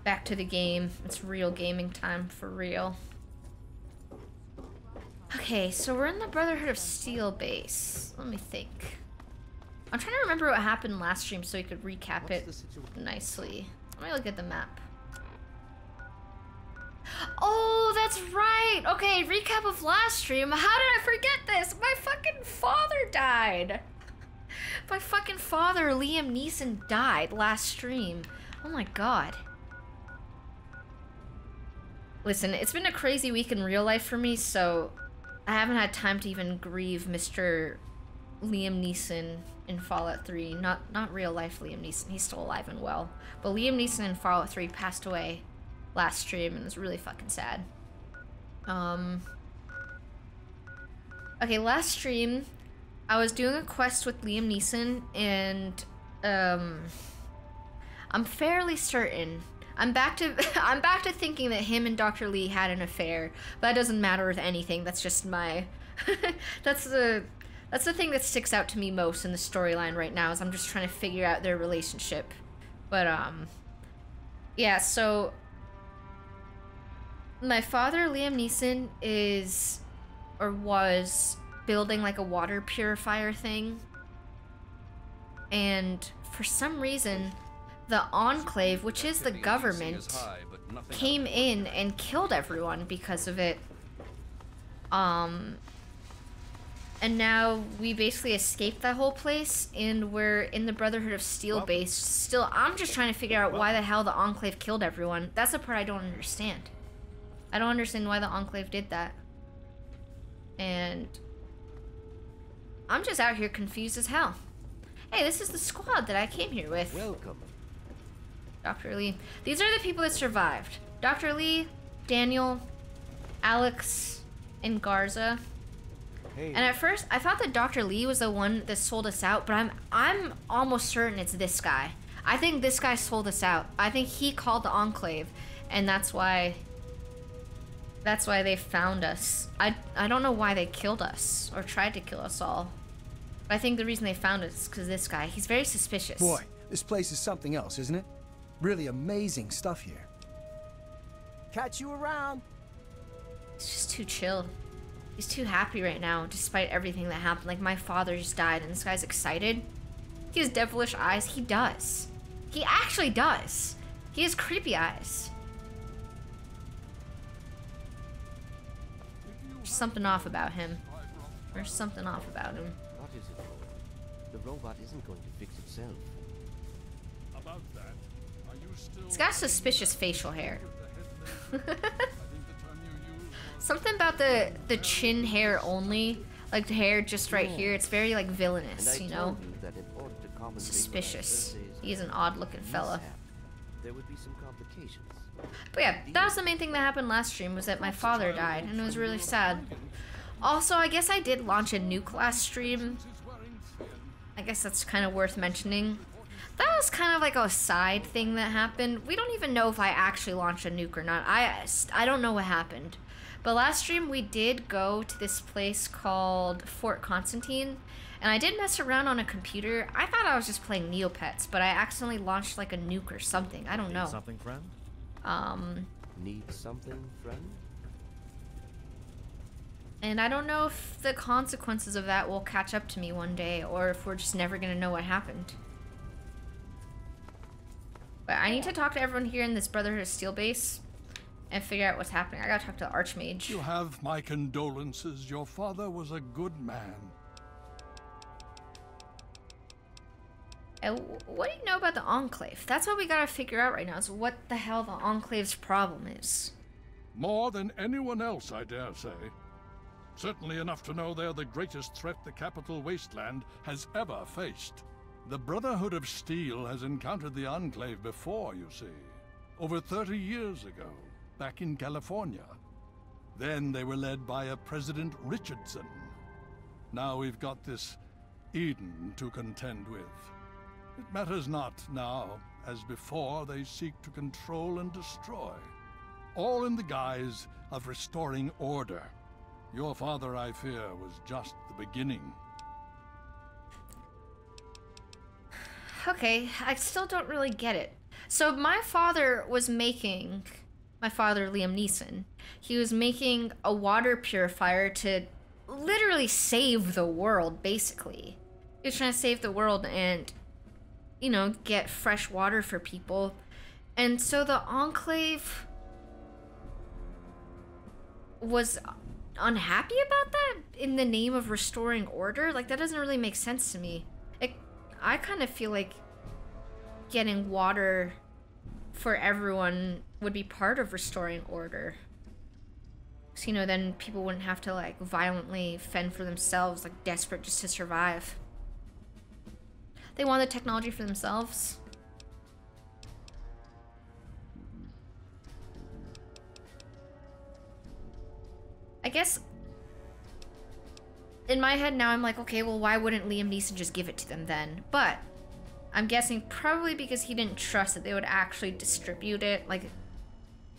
Back to the game. It's real gaming time for real. Okay, so we're in the Brotherhood of Steel base. Let me think. I'm trying to remember what happened last stream so we could recap it nicely. Let me look at the map. Oh, that's right! Okay, recap of last stream. How did I forget this? My fucking father died! My fucking father, Liam Neeson, died last stream. Oh my god. Listen, it's been a crazy week in real life for me, so I haven't had time to even grieve Mr. Liam Neeson in Fallout 3. Not real life Liam Neeson, he's still alive and well. But Liam Neeson in Fallout 3 passed away last stream and it was really fucking sad. Okay, last stream, I was doing a quest with Liam Neeson and I'm fairly certain I'm back to thinking that him and Dr. Lee had an affair, but that doesn't matter with anything. That's just my that's the thing that sticks out to me most in the storyline right now is I'm just trying to figure out their relationship. But yeah, so my father, Liam Neeson, is or was building like a water purifier thing. And for some reason, the Enclave, which is the government, came in and killed everyone because of it. And now we basically escaped that whole place, and we're in the Brotherhood of Steel base. Still, I'm just trying to figure out why the hell the Enclave killed everyone. That's the part I don't understand. I don't understand why the Enclave did that. And I'm just out here confused as hell. Hey, this is the squad that I came here with. Welcome. Dr. Lee. These are the people that survived. Dr. Lee, Daniel, Alex, and Garza. Hey. And at first, I thought that Dr. Lee was the one that sold us out, but I'm almost certain it's this guy. I think this guy sold us out. I think he called the Enclave, and that's why they found us. I don't know why they killed us or tried to kill us all. But I think the reason they found us is because this guy. He's very suspicious. Boy, this place is something else, isn't it? Really amazing stuff here. Catch you around. He's just too chill. He's too happy right now, despite everything that happened. Like, my father just died, and this guy's excited. He has devilish eyes. He does. He actually does. He has creepy eyes. There's something off about him. There's something off about him. What is it? The robot isn't going to fix itself. About that, are you still... He's got suspicious facial hair. Something about the chin hair only, like the hair just right here, it's very like villainous, you know? Suspicious. He is an odd looking fella. There would be some complications. But yeah, that was the main thing that happened last stream, was that my father died, and it was really sad. Also, I guess I did launch a nuke last stream. I guess that's kind of worth mentioning. That was kind of like a side thing that happened. We don't even know if I actually launched a nuke or not. I don't know what happened. But last stream we did go to this place called Fort Constantine, and I did mess around on a computer. I thought I was just playing Neopets, but I accidentally launched like a nuke or something. I don't know. Need something, friend? Need something, friend? And I don't know if the consequences of that will catch up to me one day, or if we're just never gonna know what happened. But I need to talk to everyone here in this Brotherhood of Steel base and figure out what's happening. I gotta talk to the Archmage. You have my condolences. Your father was a good man. And what do you know about the Enclave? That's what we gotta figure out right now, is what the hell the Enclave's problem is. More than anyone else, I dare say. Certainly enough to know they're the greatest threat the capital wasteland has ever faced. The Brotherhood of Steel has encountered the Enclave before, you see. Over 30 years ago, back in California. Then they were led by a President Richardson. Now we've got this Eden to contend with. It matters not now, as before they seek to control and destroy. All in the guise of restoring order. Your father, I fear, was just the beginning. Okay, I still don't really get it. So my father Liam Neeson, he was making a water purifier to literally save the world, basically. He was trying to save the world and, you know, get fresh water for people. And so the Enclave was unhappy about that in the name of restoring order. Like, that doesn't really make sense to me. I kind of feel like getting water for everyone would be part of restoring order. So, you know, then people wouldn't have to, like, violently fend for themselves, like, desperate just to survive. They want the technology for themselves. I guess in my head now I'm like, okay, well, why wouldn't Liam Neeson just give it to them then? But I'm guessing probably because he didn't trust that they would actually distribute it, like,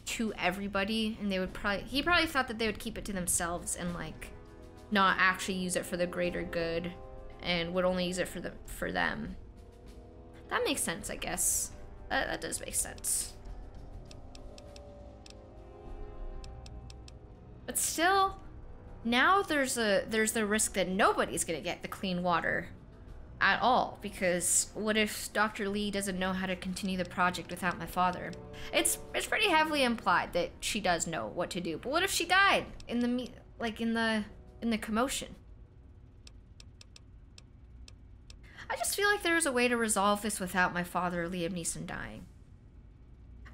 to everybody, and he probably thought that they would keep it to themselves and, like, not actually use it for the greater good and would only use it for them. That makes sense, I guess. That does make sense. But still, now there's the risk that nobody's gonna get the clean water at all, because what if Dr. Lee doesn't know how to continue the project without my father? It's pretty heavily implied that she does know what to do, but what if she died in the commotion? I just feel like there's a way to resolve this without my father, Liam Neeson, dying.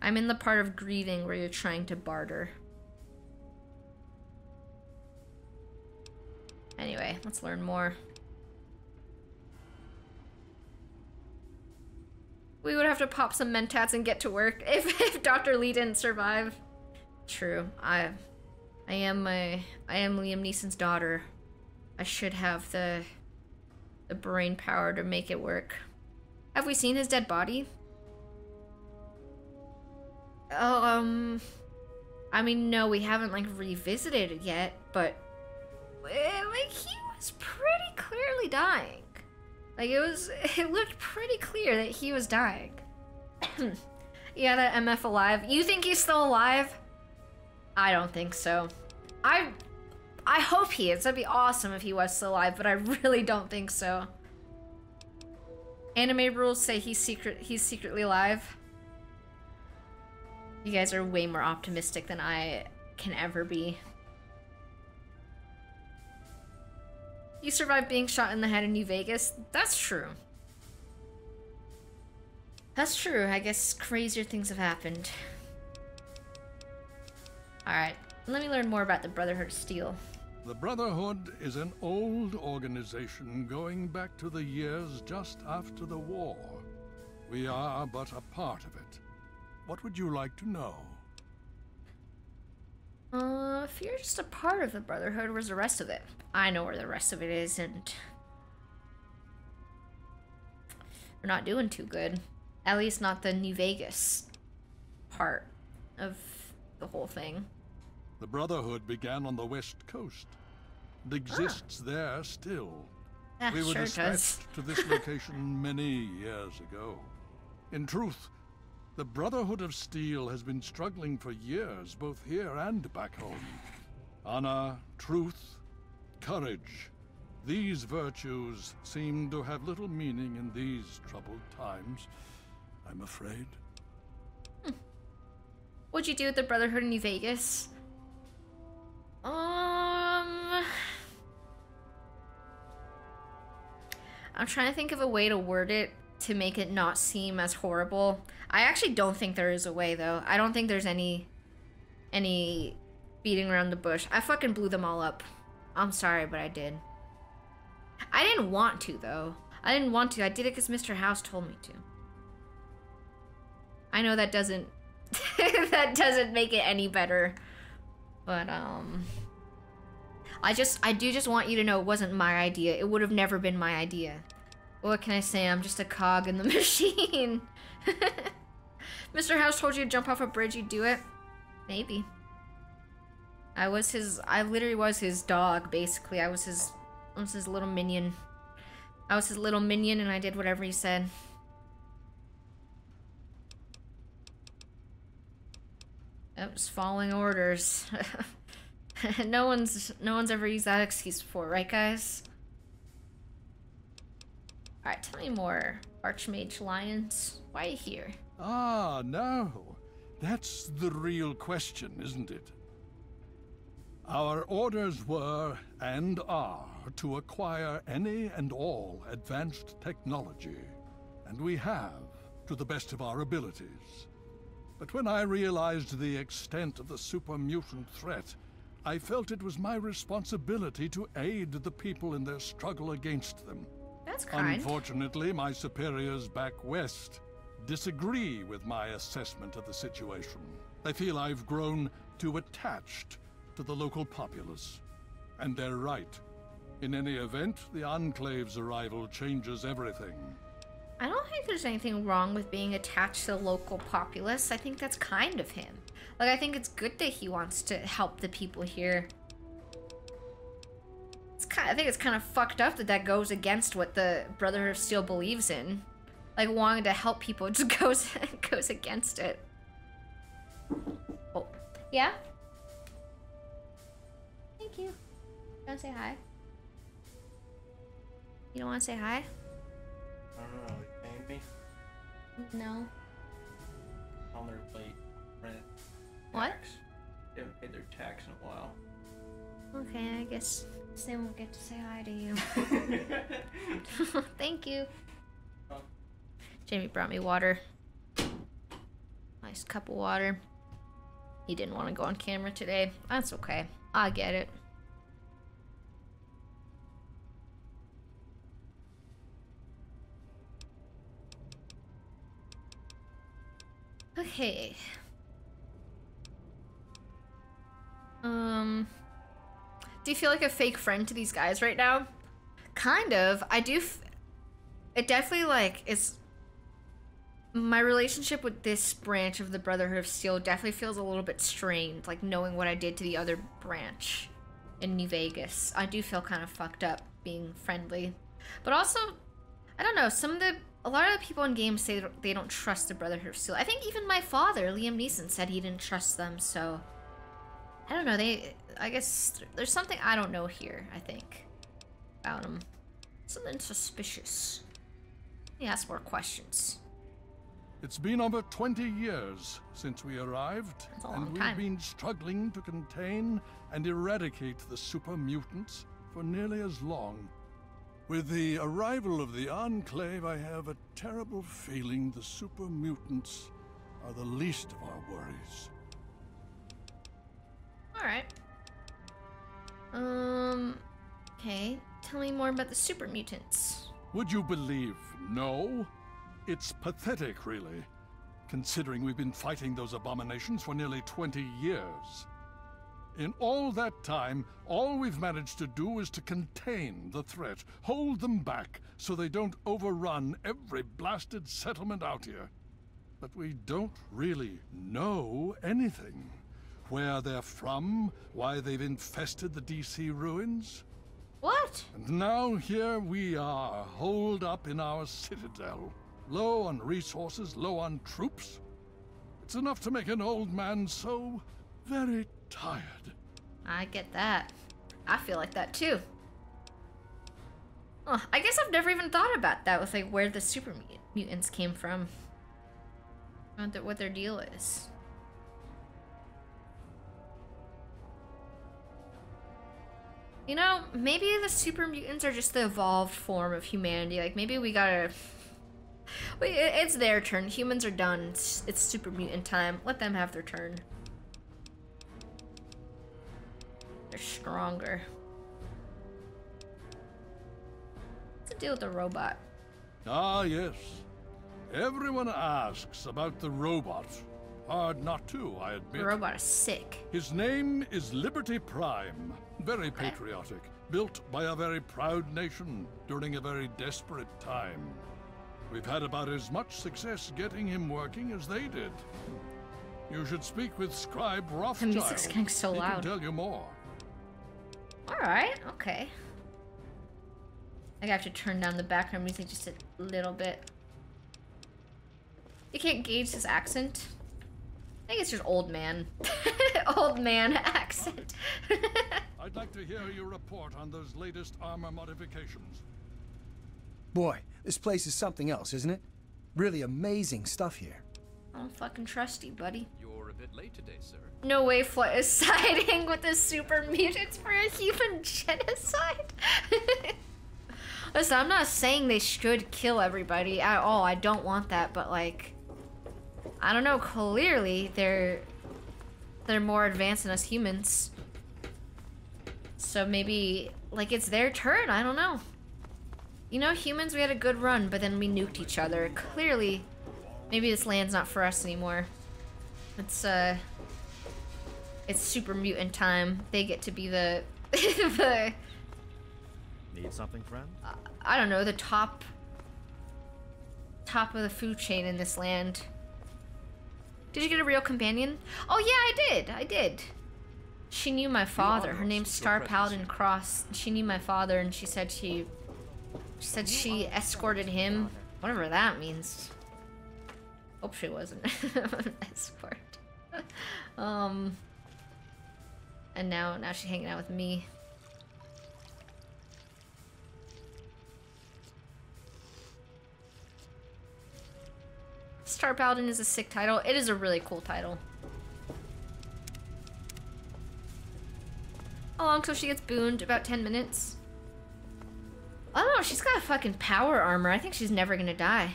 I'm in the part of grieving where you're trying to barter. Anyway, let's learn more. We would have to pop some mentats and get to work if Dr. Lee didn't survive. True. I am Liam Neeson's daughter. I should have the brain power to make it work. Have we seen his dead body? Oh, I mean, no, we haven't, like, revisited it yet, but like, he was pretty clearly dying. Like, it looked pretty clear that he was dying. Yeah, that MF alive. You think he's still alive? I don't think so. I hope he is. That'd be awesome if he was still alive, but I really don't think so. Anime rules say he's secretly alive. You guys are way more optimistic than I can ever be. You survived being shot in the head in New Vegas? That's true. That's true. I guess crazier things have happened. Alright, let me learn more about the Brotherhood of Steel. The Brotherhood is an old organization going back to the years just after the war. We are but a part of it. What would you like to know? If you're just a part of the Brotherhood, where's the rest of it? I know where the rest of it is, and we're not doing too good. At least not the New Vegas part of the whole thing. The Brotherhood began on the West Coast. It exists there still. We were dispatched to this location many years ago. In truth, the Brotherhood of Steel has been struggling for years, both here and back home. Honor, truth, courage. These virtues seem to have little meaning in these troubled times, I'm afraid. What'd you do with the Brotherhood in New Vegas? I'm trying to think of a way to word it to make it not seem as horrible. I actually don't think there is a way, though. I don't think there's any beating around the bush. I fucking blew them all up. I'm sorry, but I did. I didn't want to, though. I didn't want to. I did it because Mr. House told me to. I know that doesn't that doesn't make it any better. But I do just want you to know it wasn't my idea. It would have never been my idea. What can I say? I'm just a cog in the machine. Mr. House told you to jump off a bridge, you'd do it? Maybe. I literally was his dog, basically. I was his little minion. I was his little minion and I did whatever he said. I'm just following orders. No one's ever used that excuse before, right, guys? All right, tell me more, Archmage Lions. Why are you here? Ah, no. That's the real question, isn't it? Our orders were, and are, to acquire any and all advanced technology. And we have, to the best of our abilities. But when I realized the extent of the super mutant threat, I felt it was my responsibility to aid the people in their struggle against them. That's kind. Unfortunately, my superiors back west disagree with my assessment of the situation. They feel I've grown too attached to the local populace. And they're right. In any event, the Enclave's arrival changes everything. I don't think there's anything wrong with being attached to the local populace. I think that's kind of him. Like, I think it's good that he wants to help the people here. I think it's kind of fucked up that that goes against what the Brotherhood of Steel believes in. Like, wanting to help people just goes against it. Oh, yeah? Thank you. Don't say hi. You don't want to say hi? I don't know. Paying me? No. On their plate, rent. What? Tax. They haven't paid their tax in a while. Okay, I guess they won't get to say hi to you. Thank you. Oh. Jamie brought me water. Nice cup of water. He didn't want to go on camera today. That's okay. I get it. Okay. Do you feel like a fake friend to these guys right now? Kind of. I do. It definitely, like, is. My relationship with this branch of the Brotherhood of Steel definitely feels a little bit strained, like knowing what I did to the other branch in New Vegas. I do feel kind of fucked up being friendly. But also, I don't know, a lot of the people in games say they don't trust the Brotherhood of Steel. I think even my father, Liam Neeson, said he didn't trust them, so I don't know, I guess there's something I don't know here, I think, about them. Something suspicious. Let me ask more questions. It's been over 20 years since we arrived, That's a long and time. we've been struggling to contain and eradicate the super mutants for nearly as long. With the arrival of the Enclave, I have a terrible feeling the super mutants are the least of our worries. Alright. Okay. Tell me more about the super mutants. Would you believe no? It's pathetic, really, considering we've been fighting those abominations for nearly 20 years. In all that time, all we've managed to do is to contain the threat, hold them back so they don't overrun every blasted settlement out here. But we don't really know anything. Where they're from, why they've infested the DC ruins. What? And now here we are, holed up in our citadel. Low on resources, low on troops. It's enough to make an old man so very tired. I get that. I feel like that too. Oh, I guess I've never even thought about that with like where the super mutants came from. What their deal is. You know, maybe the super mutants are just the evolved form of humanity. Like maybe we gotta. Wait, it's their turn. Humans are done. It's super mutant time. Let them have their turn. They're stronger. What's the deal with the robot? Ah, yes. Everyone asks about the robot. Hard not to, I admit. The robot is sick. His name is Liberty Prime. Very patriotic. Built by a very proud nation during a very desperate time. We've had about as much success getting him working as they did. You should speak with Scribe Rothschild. The music's getting so loud. He can tell you more. Alright, okay. I have to turn down the background music just a little bit. You can't gauge his accent. think it's just old man. Old man accent. I'd like to hear your report on those latest armor modifications. Boy, this place is something else, isn't it? Really amazing stuff here. I don't fucking trust you, buddy. You're a bit late today, sir. No way Flutt is siding with the super mutants for a human genocide. Listen, I'm not saying they should kill everybody at all. I don't want that, but like, I don't know. Clearly, they're more advanced than us humans. So maybe like it's their turn. I don't know. You know, humans, we had a good run, but then we nuked each other. Clearly, maybe this land's not for us anymore. It's super mutant time. They get to be the the. Need something, friend? I don't know, the top of the food chain in this land. Did you get a real companion? Oh yeah, I did. She knew my father. Her name's Star Paladin Cross. She knew my father, and she said she escorted him. Whatever that means. Hope she wasn't an escort. And now she's hanging out with me. Star Paladin is a sick title. It is a really cool title. How long till she gets booned? About 10 minutes. I don't know, she's got a fucking power armor. I think she's never gonna die.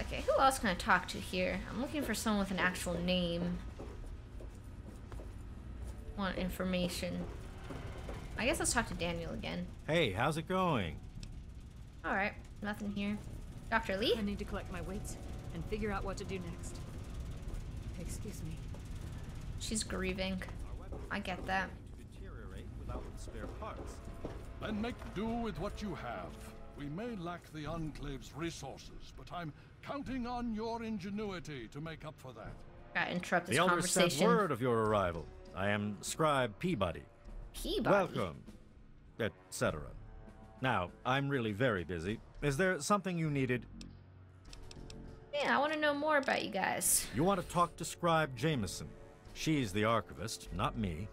Okay, who else can I talk to here? I'm looking for someone with an actual name. Want information. I guess let's talk to Daniel again. Hey, how's it going? Alright, nothing here. Dr. Lee? I need to collect my weights and figure out what to do next. Excuse me. She's grieving. I get that. Deteriorate without spare parts. Then make do with what you have. We may lack the Enclave's resources, but I'm counting on your ingenuity to make up for that. Gotta interrupt this The elders sent conversation. word of your arrival. I am Scribe Peabody. Peabody? Welcome, etc. Now, I'm really very busy. Is there something you needed? Yeah, I want to know more about you guys. You want to talk to Scribe Jameson. She's the archivist, not me.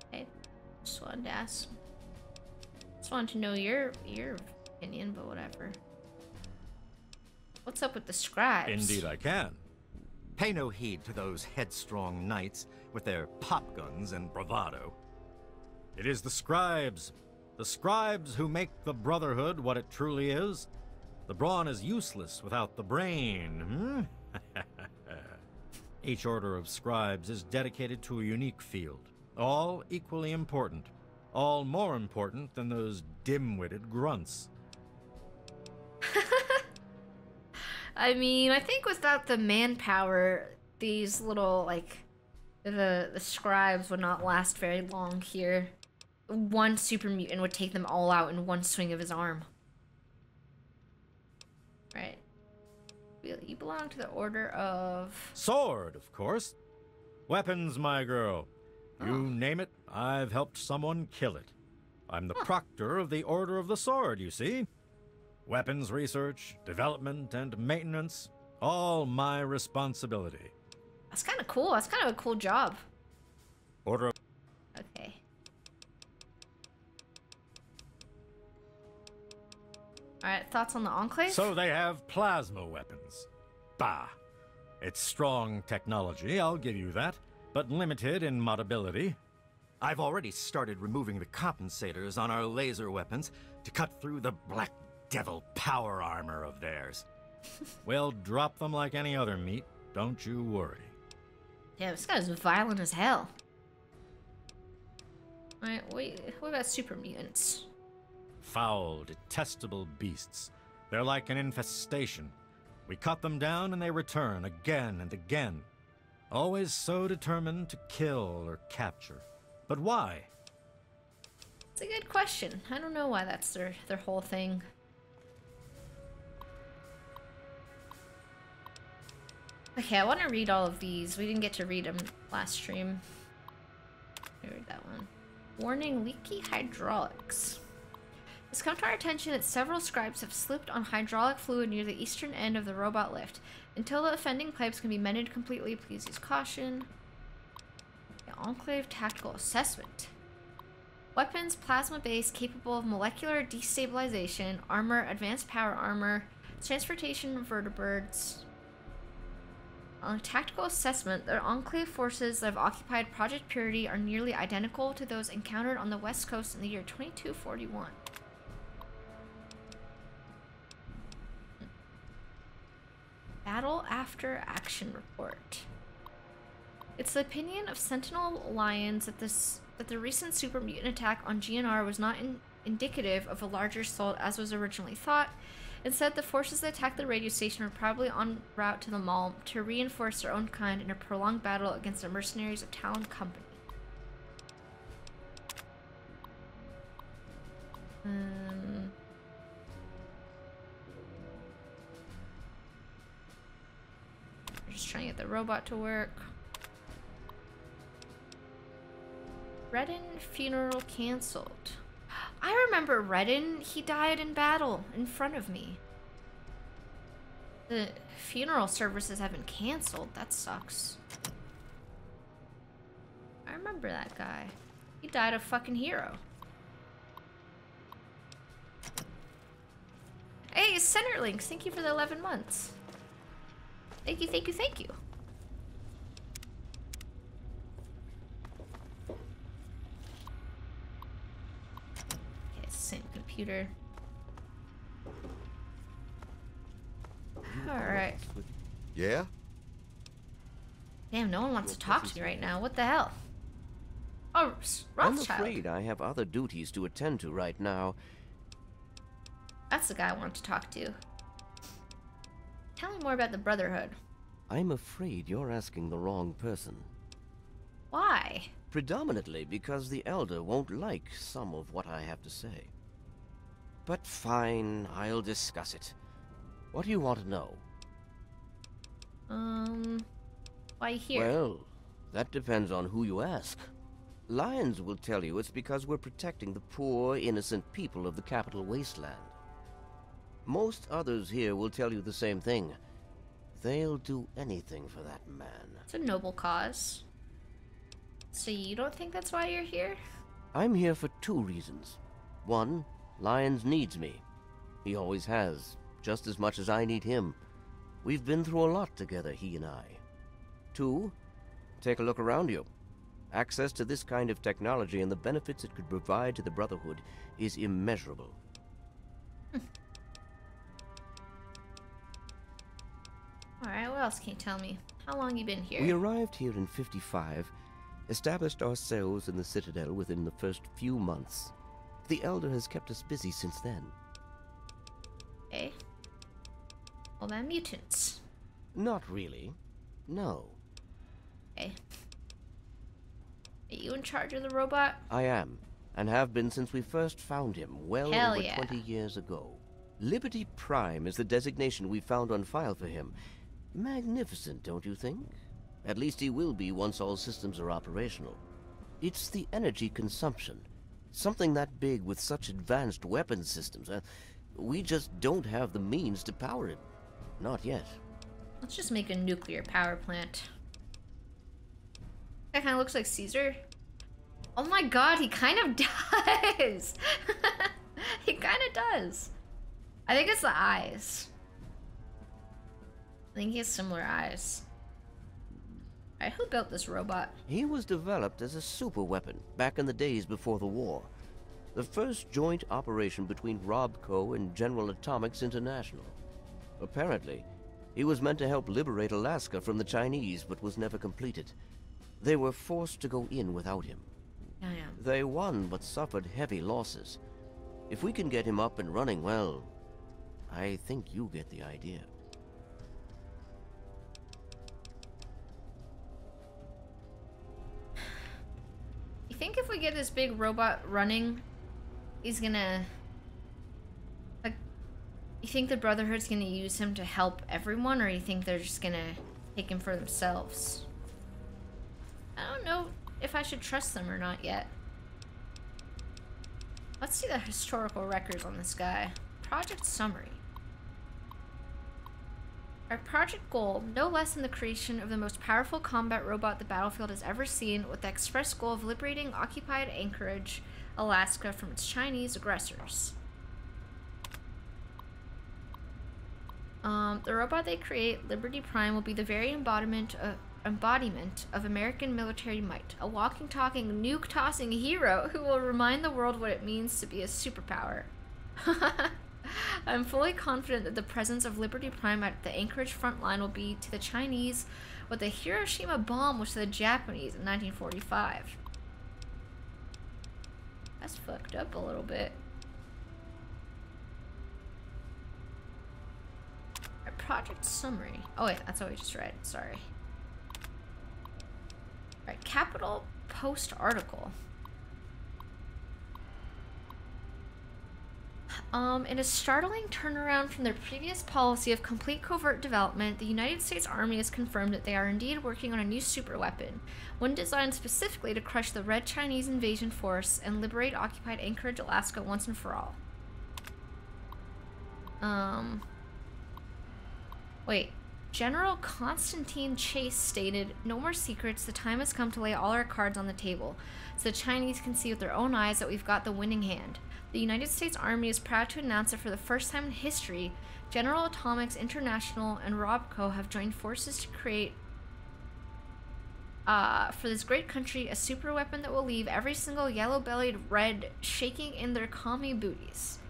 Okay, just wanted to ask. Just wanted to know your opinion, but whatever. What's up with the scribes? Indeed I can. Pay no heed to those headstrong knights with their pop guns and bravado. It is the scribes who make the Brotherhood what it truly is. The brawn is useless without the brain, Each order of scribes is dedicated to a unique field, all equally important, all more important than those dim-witted grunts. I mean, I think without the manpower, these little, like, the scribes would not last very long here. One super mutant would take them all out in one swing of his arm. Right. You belong to the Order of... Sword, of course. Weapons, my girl. You name it, I've helped someone kill it. I'm the proctor of the Order of the Sword, you see. Weapons research, development, and maintenance, all my responsibility. That's kind of cool. That's kind of a cool job. Order of... Okay. Alright, thoughts on the Enclave? So they have plasma weapons. Bah. It's strong technology, I'll give you that, but limited in modability. I've already started removing the compensators on our laser weapons to cut through the Black Devil power armor of theirs. We'll drop them like any other meat, don't you worry. Yeah, this guy's violent as hell. Alright, what about super mutants? Foul, detestable beasts. They're like an infestation. We cut them down and they return again and again. Always so determined to kill or capture. But why? It's a good question. I don't know why that's their whole thing. Okay, I want to read all of these. We didn't get to read them last stream. I read that one. Warning, leaky hydraulics. It's come to our attention that several scribes have slipped on hydraulic fluid near the eastern end of the robot lift. Until the offending pipes can be mended completely, please use caution. The Enclave Tactical Assessment. Weapons, plasma base capable of molecular destabilization, armor, advanced power armor, transportation vertebrates. On a tactical assessment, the Enclave forces that have occupied Project Purity are nearly identical to those encountered on the West Coast in the year 2241. Battle After Action Report. It's the opinion of Sentinel Alliance that the recent super mutant attack on GNR was not indicative of a larger assault as was originally thought. Instead, the forces that attacked the radio station were probably en route to the mall to reinforce their own kind in a prolonged battle against the mercenaries of Talon Company. Just trying to get the robot to work. Redden funeral canceled. I remember Redden. He died in battle in front of me. The funeral services have been canceled. That sucks. I remember that guy. He died a fucking hero. Hey, Centerlinks, thank you for the 11 months. Thank you, thank you, thank you. Okay, same computer. Alright. Yeah? Damn, no one wants to talk to me right now. What the hell? Oh, I'm Rothschild. afraid I have other duties to attend to right now. That's the guy I want to talk to. Tell me more about the Brotherhood. I'm afraid you're asking the wrong person. Why? Predominantly because the Elder won't like some of what I have to say. But fine, I'll discuss it. What do you want to know? Why here? Well, that depends on who you ask. Lions will tell you it's because we're protecting the poor, innocent people of the capital wasteland. Most others here will tell you the same thing. They'll do anything for that man. It's a noble cause. So you don't think that's why you're here? I'm here for two reasons. One, Lyons needs me. He always has, just as much as I need him. We've been through a lot together, he and I. Two, take a look around you. Access to this kind of technology and the benefits it could provide to the Brotherhood is immeasurable. Alright, what else can you tell me? How long you been here? We arrived here in 55, established ourselves in the Citadel within the first few months. The Elder has kept us busy since then. Okay. Well, then mutants. Not really. No. Okay. Are you in charge of the robot? I am, and have been since we first found him well Hell over yeah. 20 years ago. Liberty Prime is the designation we found on file for him. Magnificent, don't you think? At least he will be once all systems are operational. It's the energy consumption. Something that big with such advanced weapon systems. We just don't have the means to power it. Not yet. Let's just make a nuclear power plant. That kind of looks like Caesar. Oh my god, he kind of does. He kind of does. I think it's the eyes. I think he has similar eyes. Alright, who built this robot? He was developed as a super weapon back in the days before the war. The first joint operation between Robco and General Atomics International. Apparently, he was meant to help liberate Alaska from the Chinese, but was never completed. They were forced to go in without him. Damn. They won, but suffered heavy losses. If we can get him up and running, well, I think you get the idea. You think if we get this big robot running, he's gonna... Like, you think the Brotherhood's gonna use him to help everyone, or you think they're just gonna take him for themselves? I don't know if I should trust them or not yet. Let's see the historical records on this guy. Project summary. Our project goal, no less than the creation of the most powerful combat robot the battlefield has ever seen, with the express goal of liberating occupied Anchorage, Alaska from its Chinese aggressors. The robot they create, Liberty Prime, will be the very embodiment of American military might. A walking, talking, nuke-tossing hero who will remind the world what it means to be a superpower. I'm fully confident that the presence of Liberty Prime at the Anchorage front line will be to the Chinese what the Hiroshima bomb was to the Japanese in 1945. That's fucked up a little bit. Our project summary. Oh wait, that's what we just read. Sorry. Alright, capital post article. In a startling turnaround from their previous policy of complete covert development, the United States Army has confirmed that they are indeed working on a new superweapon, one designed specifically to crush the Red Chinese invasion force and liberate occupied Anchorage, Alaska once and for all. Wait. General Constantine Chase stated, "No more secrets, the time has come to lay all our cards on the table, so the Chinese can see with their own eyes that we've got the winning hand. The United States Army is proud to announce that for the first time in history, General Atomics International and Robco have joined forces to create, for this great country, a super weapon that will leave every single yellow-bellied red shaking in their commie booties."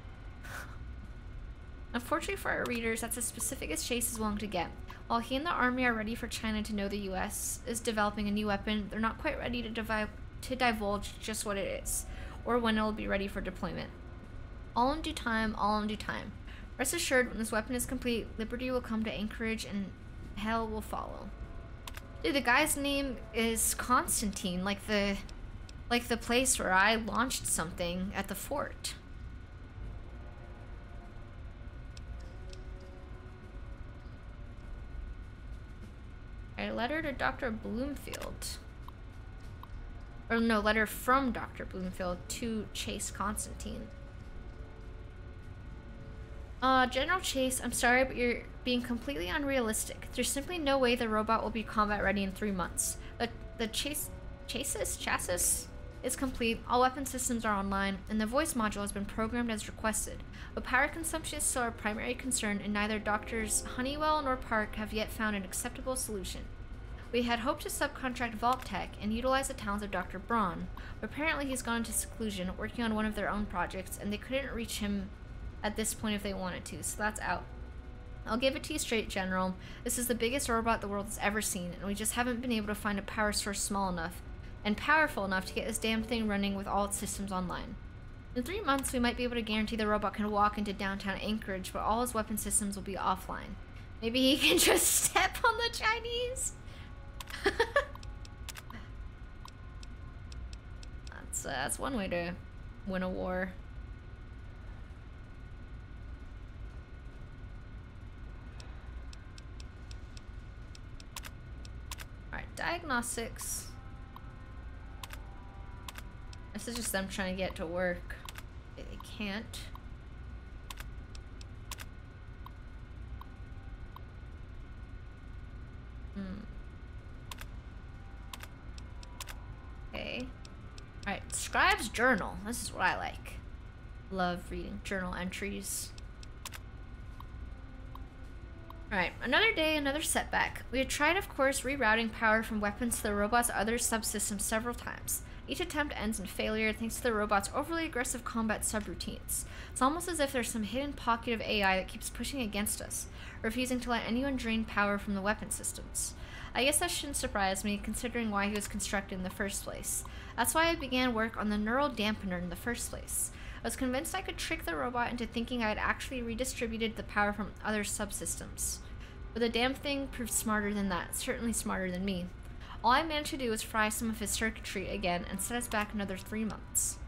Unfortunately for our readers, that's as specific as Chase is willing to get. While he and the Army are ready for China to know the US is developing a new weapon, they're not quite ready to divulge just what it is, or when it will be ready for deployment. All in due time, all in due time. Rest assured, when this weapon is complete, Liberty will come to Anchorage and hell will follow. Dude, the guy's name is Constantine, like the place where I launched something at the fort. A letter to Dr. Bloomfield. Or no, letter from Dr. Bloomfield to Chase Constantine. General Chase, I'm sorry, but you're being completely unrealistic. There's simply no way the robot will be combat ready in 3 months. The chassis is complete, all weapon systems are online, and the voice module has been programmed as requested. But power consumption is still our primary concern, and neither Drs. Honeywell nor Park have yet found an acceptable solution. We had hoped to subcontract Vault Tech and utilize the talents of Dr. Braun, but apparently he's gone into seclusion, working on one of their own projects, and they couldn't reach him at this point if they wanted to, so that's out. I'll give it to you straight, General. This is the biggest robot the world has ever seen, and we just haven't been able to find a power source small enough and powerful enough to get this damn thing running with all its systems online. In 3 months, we might be able to guarantee the robot can walk into downtown Anchorage, but all his weapon systems will be offline. Maybe he can just step on the Chinese? That's one way to win a war. Alright, diagnostics. This is just them trying to get it to work. They can't. Okay. Alright, Scribe's Journal. This is what I like. Love reading journal entries. Alright, another day, another setback. We had tried, of course, rerouting power from weapons to the robot's other subsystems several times. Each attempt ends in failure thanks to the robot's overly aggressive combat subroutines. It's almost as if there's some hidden pocket of AI that keeps pushing against us, refusing to let anyone drain power from the weapon systems. I guess that shouldn't surprise me, considering why he was constructed in the first place. That's why I began work on the neural dampener in the first place. I was convinced I could trick the robot into thinking I had actually redistributed the power from other subsystems. But the damn thing proved smarter than that, certainly smarter than me. All I managed to do was fry some of his circuitry again and set us back another 3 months.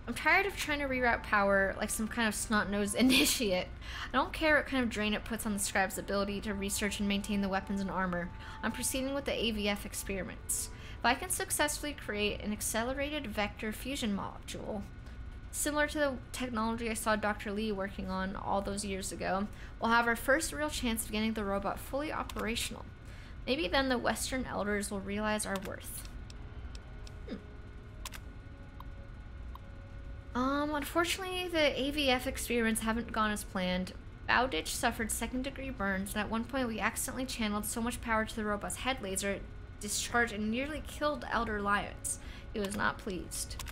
I'm tired of trying to reroute power like some kind of snot-nosed initiate. I don't care what kind of drain it puts on the Scribe's ability to research and maintain the weapons and armor. I'm proceeding with the AVF experiments. If I can successfully create an accelerated vector fusion module, similar to the technology I saw Dr. Lee working on all those years ago, we'll have our first real chance of getting the robot fully operational. Maybe then the Western Elders will realize our worth. Unfortunately, the AVF experiments haven't gone as planned. Bowditch suffered second-degree burns, and at one point we accidentally channeled so much power to the robot's head laser it discharged and nearly killed Elder Lyons. He was not pleased.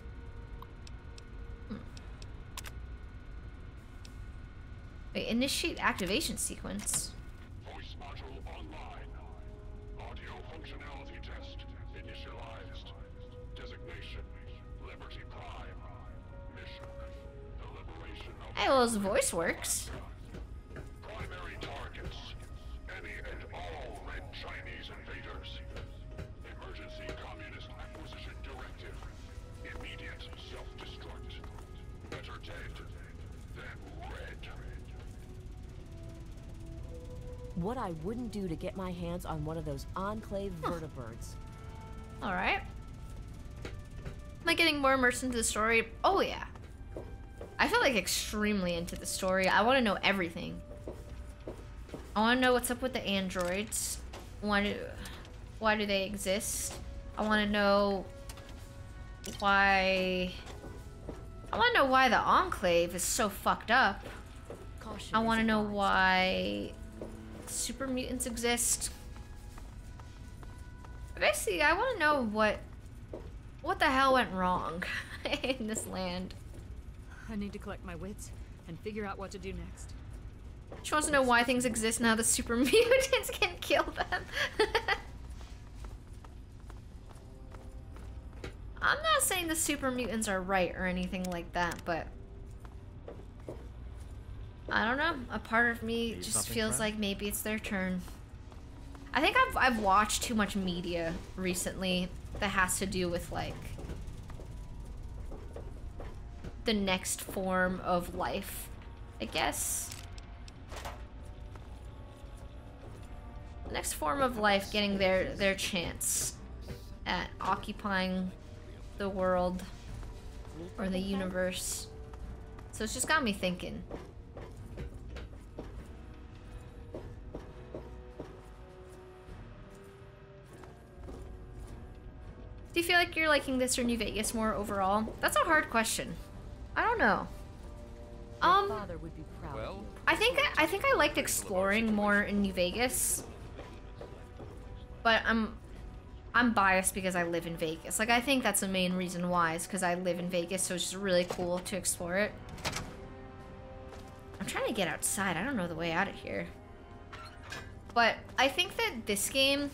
Wait, initiate activation sequence. Voice module online. Audio functionality test initialized. Designation: Liberty Prime. Mission: the liberation of... Hey, well, his voice works. Primary targets: any and all Red Chinese invaders. Emergency Communist Acquisition Directive. Immediate self-destruct. Better dead than red. What I wouldn't do to get my hands on one of those Enclave vertibirds. Alright. Am I getting more immersed into the story? Oh yeah. I feel like extremely into the story. I want to know everything. I want to know what's up with the androids. Why do they exist? I want to know why... I want to know why the Enclave is so fucked up. Caution I want to is know advised. why super mutants exist. Basically, I want to know what the hell went wrong in this land. I need to collect my wits and figure out what to do next. She wants to know why things exist now the super mutants can kill them. I'm not saying the super mutants are right or anything like that, but I don't know. A part of me Need just something, feels friend? like maybe it's their turn. I think I've watched too much media recently that has to do with like the next form of life, I guess. The next form of life getting their chance at occupying the world or the universe. So it's just got me thinking. Do you feel like you're liking this or New Vegas more overall? That's a hard question. I don't know. Your father would be proud of Well, you. I think I liked exploring more in New Vegas. But I'm biased because I live in Vegas. Like I think that's the main reason why is because I live in Vegas, so it's just really cool to explore it. I'm trying to get outside. I don't know the way out of here. But I think that this game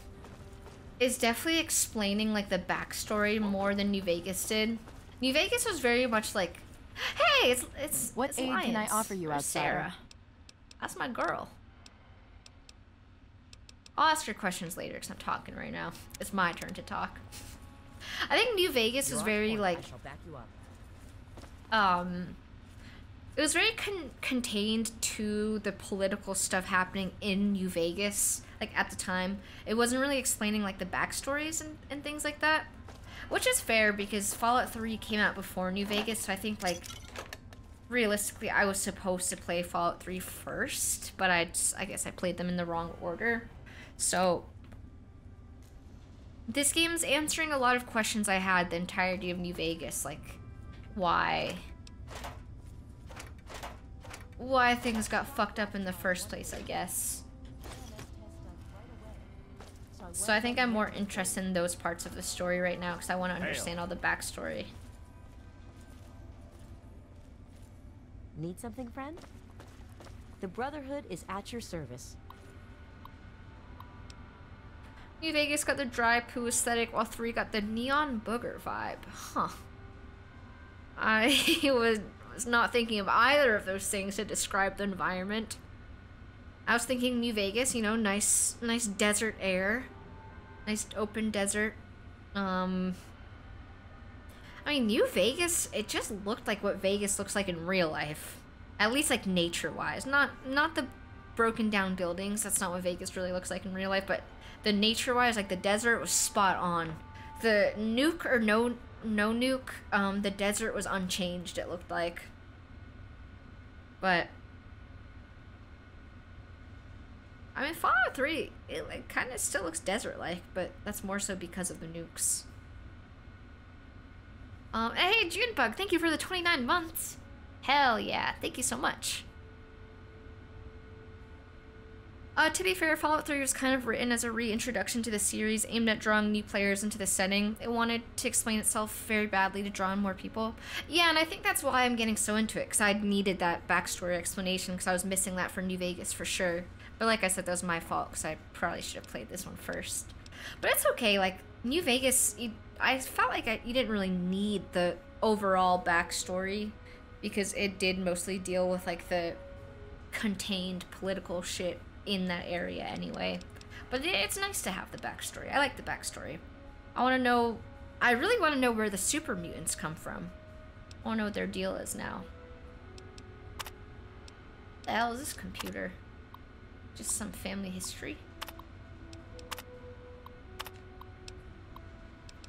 is definitely explaining like the backstory more than New Vegas did. New Vegas was very much like, hey, it's What it's aid can I Lyons offer you, or outsider? Sarah. That's my girl. I'll ask her questions later because I'm talking right now. It's my turn to talk. I think New Vegas You're was on very point. like I shall back you up. it was very contained to the political stuff happening in New Vegas, like at the time. It wasn't really explaining like the backstories and things like that, which is fair because Fallout 3 came out before New Vegas, so I think like realistically I was supposed to play Fallout 3 first, but I guess I played them in the wrong order. So this game's answering a lot of questions I had the entirety of New Vegas, like why things got fucked up in the first place, I guess. So I think I'm more interested in those parts of the story right now because I want to understand all the backstory. Need something, friend? The Brotherhood is at your service. New Vegas got the dry poo aesthetic while 3 got the neon booger vibe. Huh. I was not thinking of either of those things to describe the environment. I was thinking New Vegas, you know, nice desert air. Nice open desert. I mean, New Vegas, it just looked like what Vegas looks like in real life. At least like nature-wise. Not the broken down buildings. That's not what Vegas really looks like in real life, but the nature-wise, like the desert was spot on the nuke or no nuke, the desert was unchanged, it looked like. But I mean, Fallout 3, it like kind of still looks desert-like, but that's more so because of the nukes. Hey, Junebug, thank you for the 29 months. Hell yeah, thank you so much. To be fair, Fallout 3 was kind of written as a reintroduction to the series aimed at drawing new players into the setting. It wanted to explain itself very badly to draw in more people. Yeah, and I think that's why I'm getting so into it, because I needed that backstory explanation, because I was missing that for New Vegas for sure. But like I said, that was my fault, because I probably should have played this one first. But it's okay, like, New Vegas, I felt like you didn't really need the overall backstory, because it did mostly deal with, like, the contained political shit in that area anyway. But it's nice to have the backstory. I like the backstory. I really want to know where the super mutants come from. I want to know what their deal is now. What the hell is this computer? Just some family history?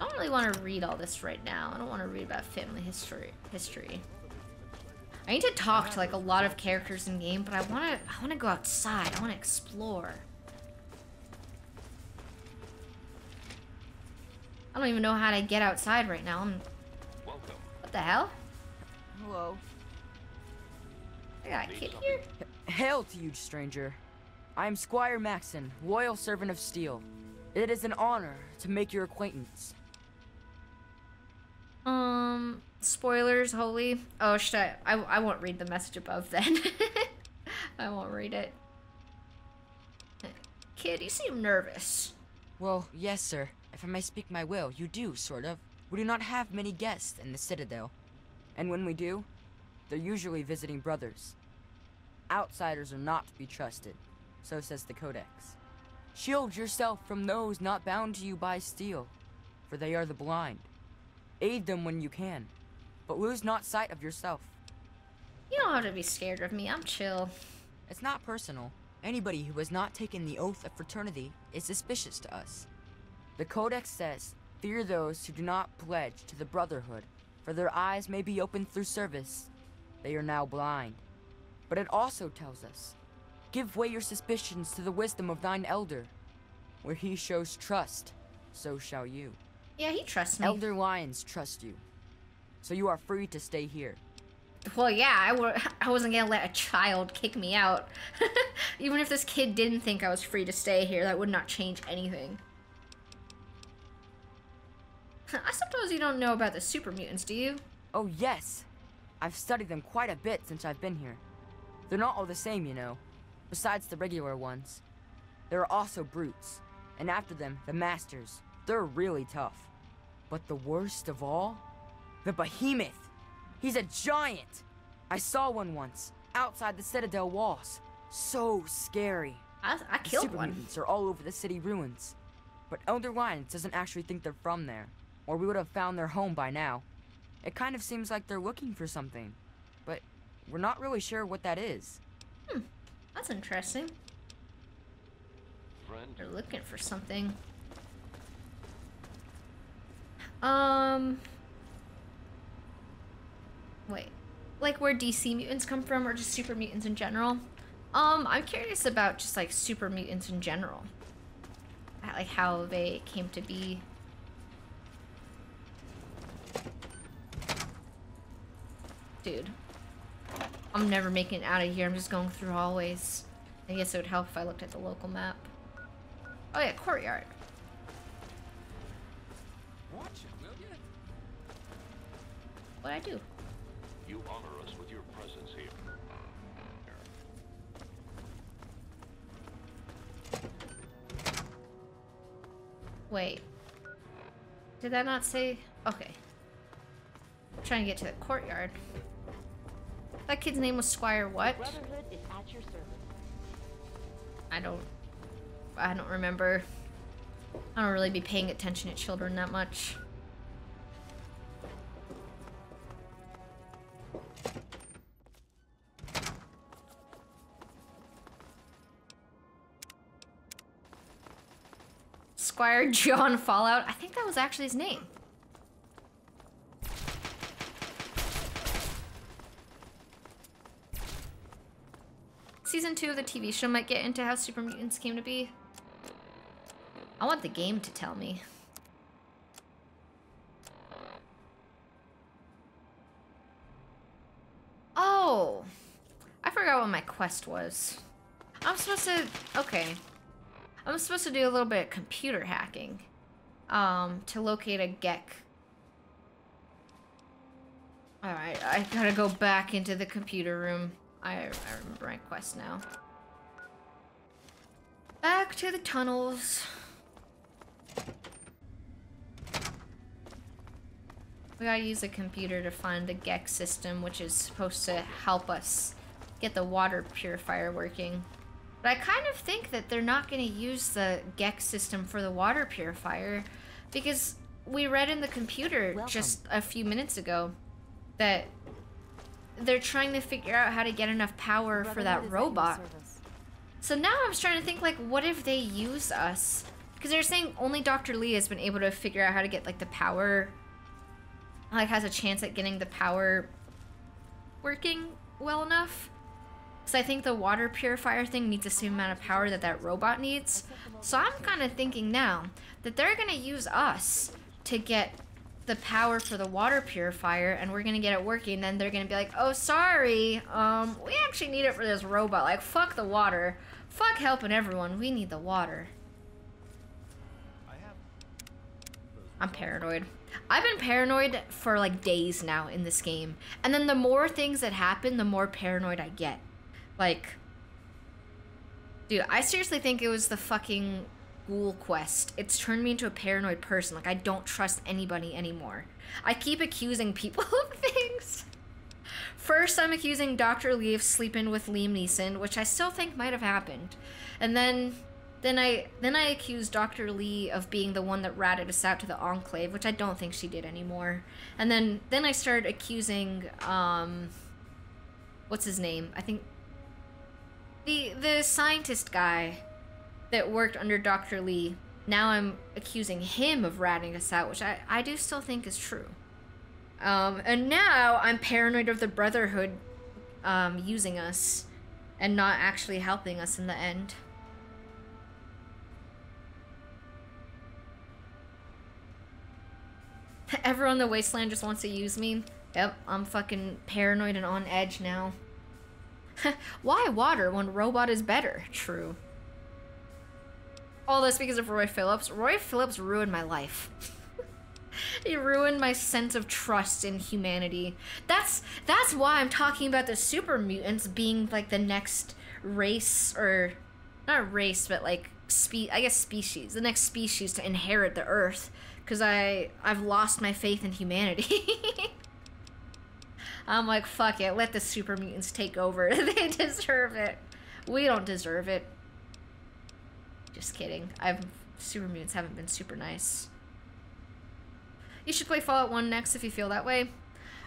I don't really want to read all this right now. I don't want to read about family history. I need to talk to like a lot of characters in game, but I want to go outside. I want to explore. I don't even know how to get outside right now. What the hell? Hello. I got a kid here? Hail to you, stranger. I am Squire Maxon, loyal servant of Steel. It is an honor to make your acquaintance. Spoilers, holy. Oh, should I won't read the message above then. I won't read it. Kid, you seem nervous. Well, yes, sir. If I may speak my will, you do, sort of. We do not have many guests in the Citadel. And when we do, they're usually visiting brothers. Outsiders are not to be trusted, so says the Codex. Shield yourself from those not bound to you by steel, for they are the blind. Aid them when you can, but lose not sight of yourself. You don't have to be scared of me, I'm chill. It's not personal. Anybody who has not taken the oath of fraternity is suspicious to us. The Codex says, fear those who do not pledge to the Brotherhood, for their eyes may be opened through service. They are now blind. But it also tells us, give way your suspicions to the wisdom of thine elder. Where he shows trust, so shall you. Yeah, he trusts me. Elder Lions trust you. So you are free to stay here. Well, yeah, I wasn't gonna let a child kick me out. Even if this kid didn't think I was free to stay here, that would not change anything. I suppose you don't know about the super mutants, do you? Oh, yes. I've studied them quite a bit since I've been here. They're not all the same, you know. Besides the regular ones. There are also brutes. And after them, the masters. They're really tough. But the worst of all? The behemoth! He's a giant! I saw one once, outside the Citadel walls. So scary. I killed Super one. mutants are all over the city ruins. But Elder Lions doesn't actually think they're from there, or we would have found their home by now. It kind of seems like they're looking for something, but we're not really sure what that is. That's interesting. They're looking for something. Wait. Like where DC mutants come from, or just super mutants in general? I'm curious about just like super mutants in general. Like how they came to be. Dude. I'm never making it out of here. I'm just going through hallways. I guess it would help if I looked at the local map. Oh yeah, courtyard. Watch it, will you? What'd I do? You honor us with your presence here. Wait. Did that not say? Okay. I'm trying to get to the courtyard. That kid's name was Squire what? Brotherhood is at your service. I don't remember. I don't really be paying attention to children that much. Squire John Fallout. I think that was actually his name. Season 2 of the TV show might get into how super mutants came to be. I want the game to tell me. Oh! I forgot what my quest was. I'm supposed to... Okay. I'm supposed to do a little bit of computer hacking. To locate a Gek. Alright, I gotta go back into the computer room. I remember my quest now. Back to the tunnels. We gotta use a computer to find the Gek system, which is supposed to help us get the water purifier working. But I kind of think that they're not gonna use the Gek system for the water purifier, because we read in the computer just a few minutes ago that they're trying to figure out how to get enough power for that robot. So now I'm trying to think, like, what if they use us? Because they're saying only Dr. Lee has been able to figure out how to get, like, the power, like, has a chance at getting the power working well enough. So I think the water purifier thing needs the same amount of power that that robot needs. So I'm kind of thinking now that they're going to use us to get the power for the water purifier, and we're gonna get it working. Then they're gonna be like, oh, sorry, we actually need it for this robot. Like, fuck the water. Fuck helping everyone. We need the water. I'm paranoid. I've been paranoid for like days now in this game. And then the more things that happen, the more paranoid I get. Like, dude, I seriously think it was the fucking Ghoul quest. It's turned me into a paranoid person. Like, I don't trust anybody anymore. I keep accusing people of things. First, I'm accusing Dr. Lee of sleeping with Liam Neeson, which I still think might have happened. And then I accuse Dr. Lee of being the one that ratted us out to the Enclave, which I don't think she did anymore. And then I started accusing, what's his name? I think the scientist guy that worked under Dr. Lee. Now I'm accusing him of ratting us out, which I do still think is true. And now I'm paranoid of the Brotherhood using us and not actually helping us in the end. Everyone in the Wasteland just wants to use me. Yep, I'm fucking paranoid and on edge now. Why water when robot is better? True. All this because of Roy Phillips. Roy Phillips ruined my life. He ruined my sense of trust in humanity. That's why I'm talking about the super mutants being like the next race, or not race, but like I guess species, the next species to inherit the Earth, because I've lost my faith in humanity. I'm like, fuck it, let the super mutants take over. They deserve it. We don't deserve it. Just kidding. Super mutants haven't been super nice. You should play Fallout 1 next if you feel that way.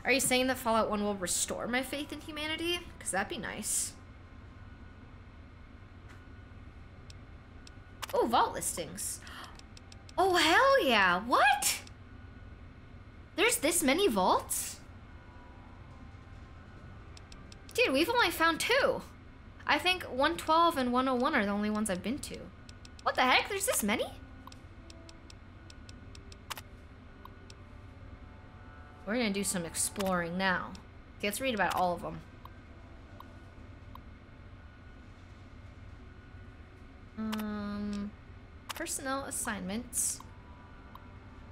Are you saying that Fallout 1 will restore my faith in humanity? Because that'd be nice. Oh, vault listings. Oh, hell yeah. What? There's this many vaults? Dude, we've only found 2. I think 112 and 101 are the only ones I've been to. What the heck? There's this many? We're gonna do some exploring now. Okay, let's read about all of them. Personnel assignments.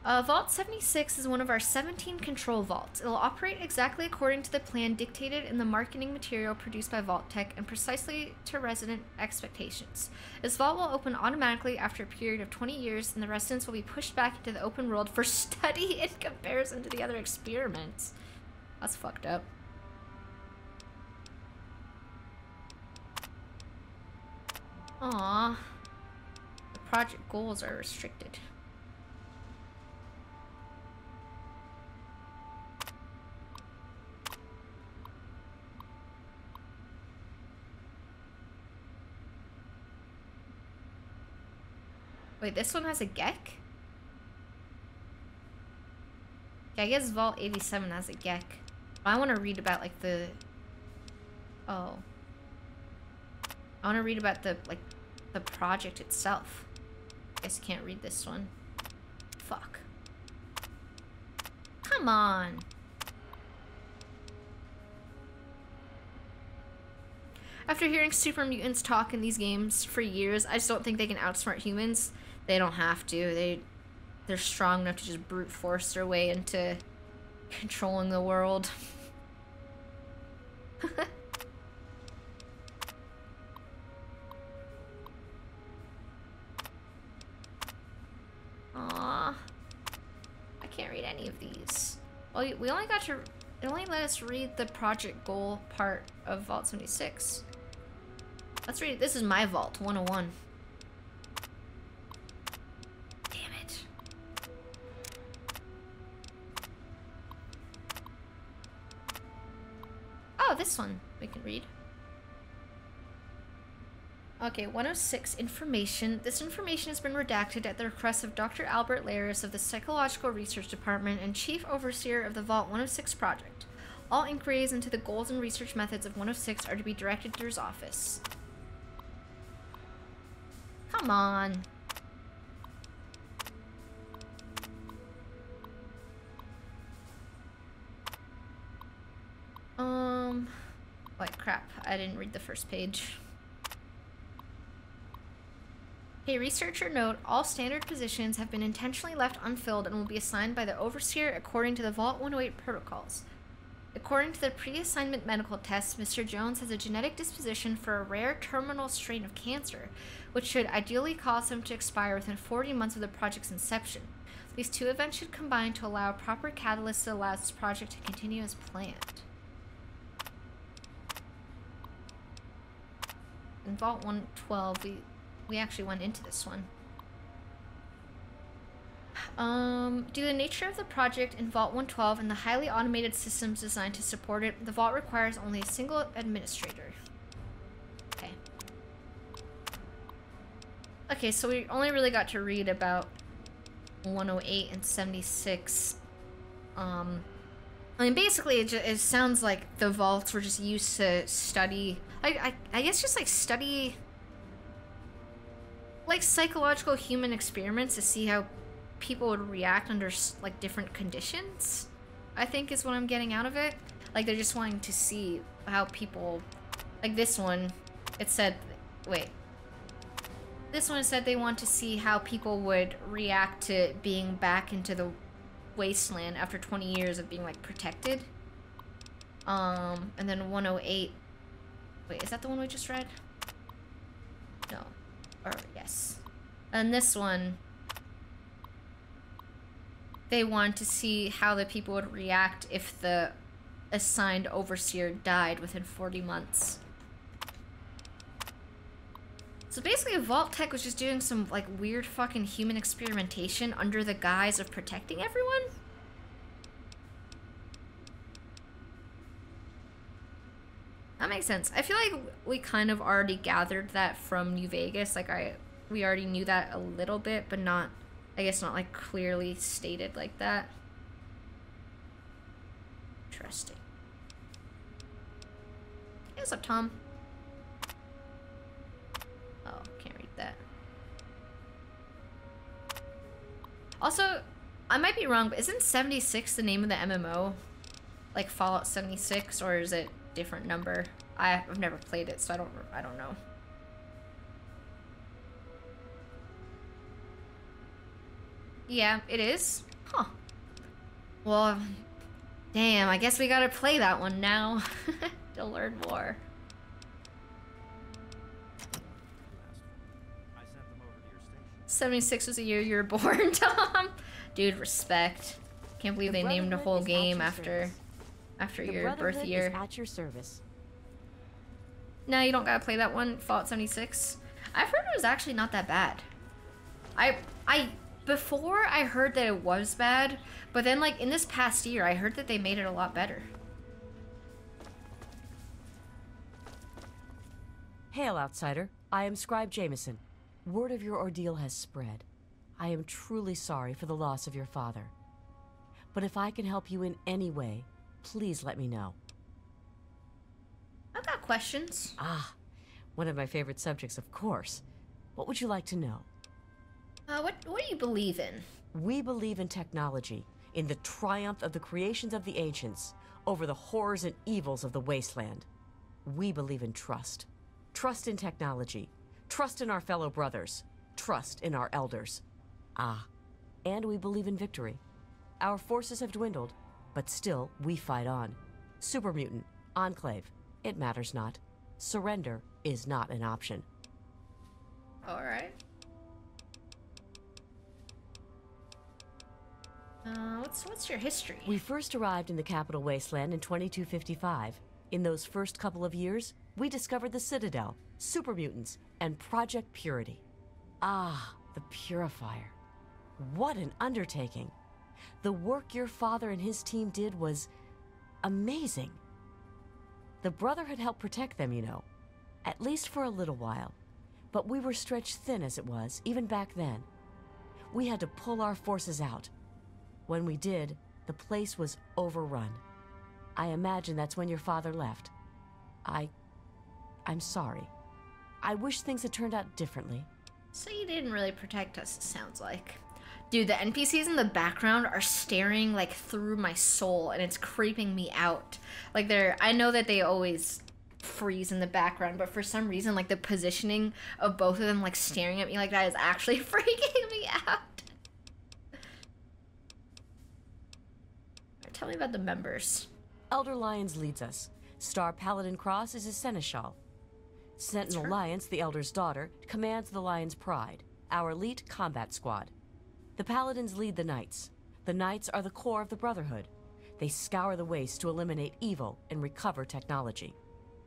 Vault 76 is one of our 17 control vaults. It will operate exactly according to the plan dictated in the marketing material produced by Vault Tech and precisely to resident expectations. This vault will open automatically after a period of 20 years, and the residents will be pushed back into the open world for study in comparison to the other experiments. That's fucked up. Aww. The project goals are restricted. Wait, this one has a Gek? Yeah, I guess Vault 87 has a Gek. I want to read about, like, the... Oh. I want to read about the, like, the project itself. I guess I can't read this one. Fuck. Come on. After hearing super mutants talk in these games for years, I just don't think they can outsmart humans. They don't have to. They're strong enough to just brute force their way into controlling the world. Aww. I can't read any of these. Well, we only got to... It only let us read the project goal part of Vault 76. Let's read it. This is my Vault 101. Damn it. Oh, this one we can read. Okay, 106 information. This information has been redacted at the request of Dr. Albert Laris of the Psychological Research Department and Chief Overseer of the Vault 106 project. All inquiries into the goals and research methods of 106 are to be directed to his office. Come on. What crap, I didn't read the first page. Hey, researcher note, all standard positions have been intentionally left unfilled and will be assigned by the Overseer according to the Vault 108 protocols. According to the pre-assignment medical tests, Mr. Jones has a genetic disposition for a rare terminal strain of cancer, which should ideally cause him to expire within 40 months of the project's inception. These two events should combine to allow a proper catalyst that allows this project to continue as planned. In Vault 112, we actually went into this one. Due to the nature of the project in Vault 112 and the highly automated systems designed to support it, the Vault requires only a single administrator. Okay. Okay, so we only really got to read about 108 and 76. I mean, basically, it sounds like the Vaults were just used to study... I guess just, like, study... like, psychological human experiments to see how people would react under, like, different conditions, I think is what I'm getting out of it. Like, they're just wanting to see how people... Like, this one, it said... Wait. This one said they want to see how people would react to being back into the wasteland after 20 years of being, like, protected. And then 108... Wait, is that the one we just read? No. Or, yes. And this one, they want to see how the people would react if the assigned overseer died within 40 months. So basically, Vault Tech was just doing some, like, weird fucking human experimentation under the guise of protecting everyone? That makes sense. I feel like we kind of already gathered that from New Vegas. Like, we already knew that a little bit, but not, I guess not, like, clearly stated like that. Interesting. Hey, what's up, Tom? Oh, can't read that. Also, I might be wrong, but isn't 76 the name of the MMO? Like Fallout 76, or is it different number? I've never played it, so I don't know. Yeah, it is. Huh. Well, damn, I guess we gotta play that one now to learn more. 76 was the year you were born, Tom. Dude, respect. Can't believe they named a whole game after your birth year. Is at your service. No, you don't gotta play that one, Fallout 76. I've heard it was actually not that bad. Before I heard that it was bad, but then, like, in this past year, I heard that they made it a lot better. Hail, outsider. I am Scribe Jameson. Word of your ordeal has spread. I am truly sorry for the loss of your father. But if I can help you in any way, please let me know. I've got questions. Ah, one of my favorite subjects, of course. What would you like to know? What do you believe in? We believe in technology, in the triumph of the creations of the ancients, over the horrors and evils of the wasteland. We believe in trust. Trust in technology. Trust in our fellow brothers. Trust in our elders. Ah, and we believe in victory. Our forces have dwindled, but still we fight on. Super Mutant, Enclave, it matters not. Surrender is not an option. All right. What's your history? We first arrived in the capital wasteland in 2255. In those first couple of years, we discovered the Citadel, Super Mutants, and Project Purity. Ah, the Purifier. What an undertaking. The work your father and his team did was amazing. The Brotherhood helped protect them, you know, at least for a little while. But we were stretched thin as it was, even back then. We had to pull our forces out. When we did, the place was overrun. I imagine that's when your father left. I'm sorry. I wish things had turned out differently. So you didn't really protect us, it sounds like. Dude, the NPCs in the background are staring like through my soul, and it's creeping me out. Like I know that they always freeze in the background, but for some reason, like the positioning of both of them like staring at me like that is actually freaking me out. Right, tell me about the members. Elder Lyons leads us. Star Paladin Cross is his seneschal. Sentinel Lyons, the Elder's daughter, commands the Lion's Pride, our elite combat squad. The Paladins lead the Knights. The Knights are the core of the Brotherhood. They scour the waste to eliminate evil and recover technology.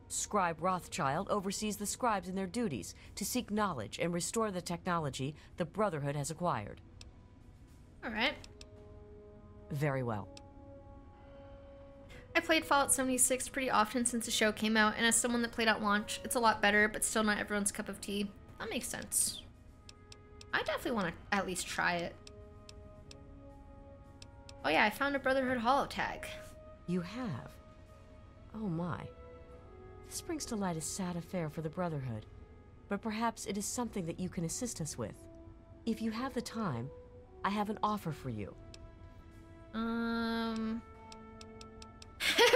Scribe Rothschild oversees the scribes in their duties to seek knowledge and restore the technology the Brotherhood has acquired. All right. Very well. I played Fallout 76 pretty often since the show came out, and as someone that played at launch, it's a lot better, but still not everyone's cup of tea. That makes sense. I definitely want to at least try it. Oh yeah, I found a Brotherhood holotag. You have? Oh my. This brings to light a sad affair for the Brotherhood, but perhaps it is something that you can assist us with. If you have the time, I have an offer for you.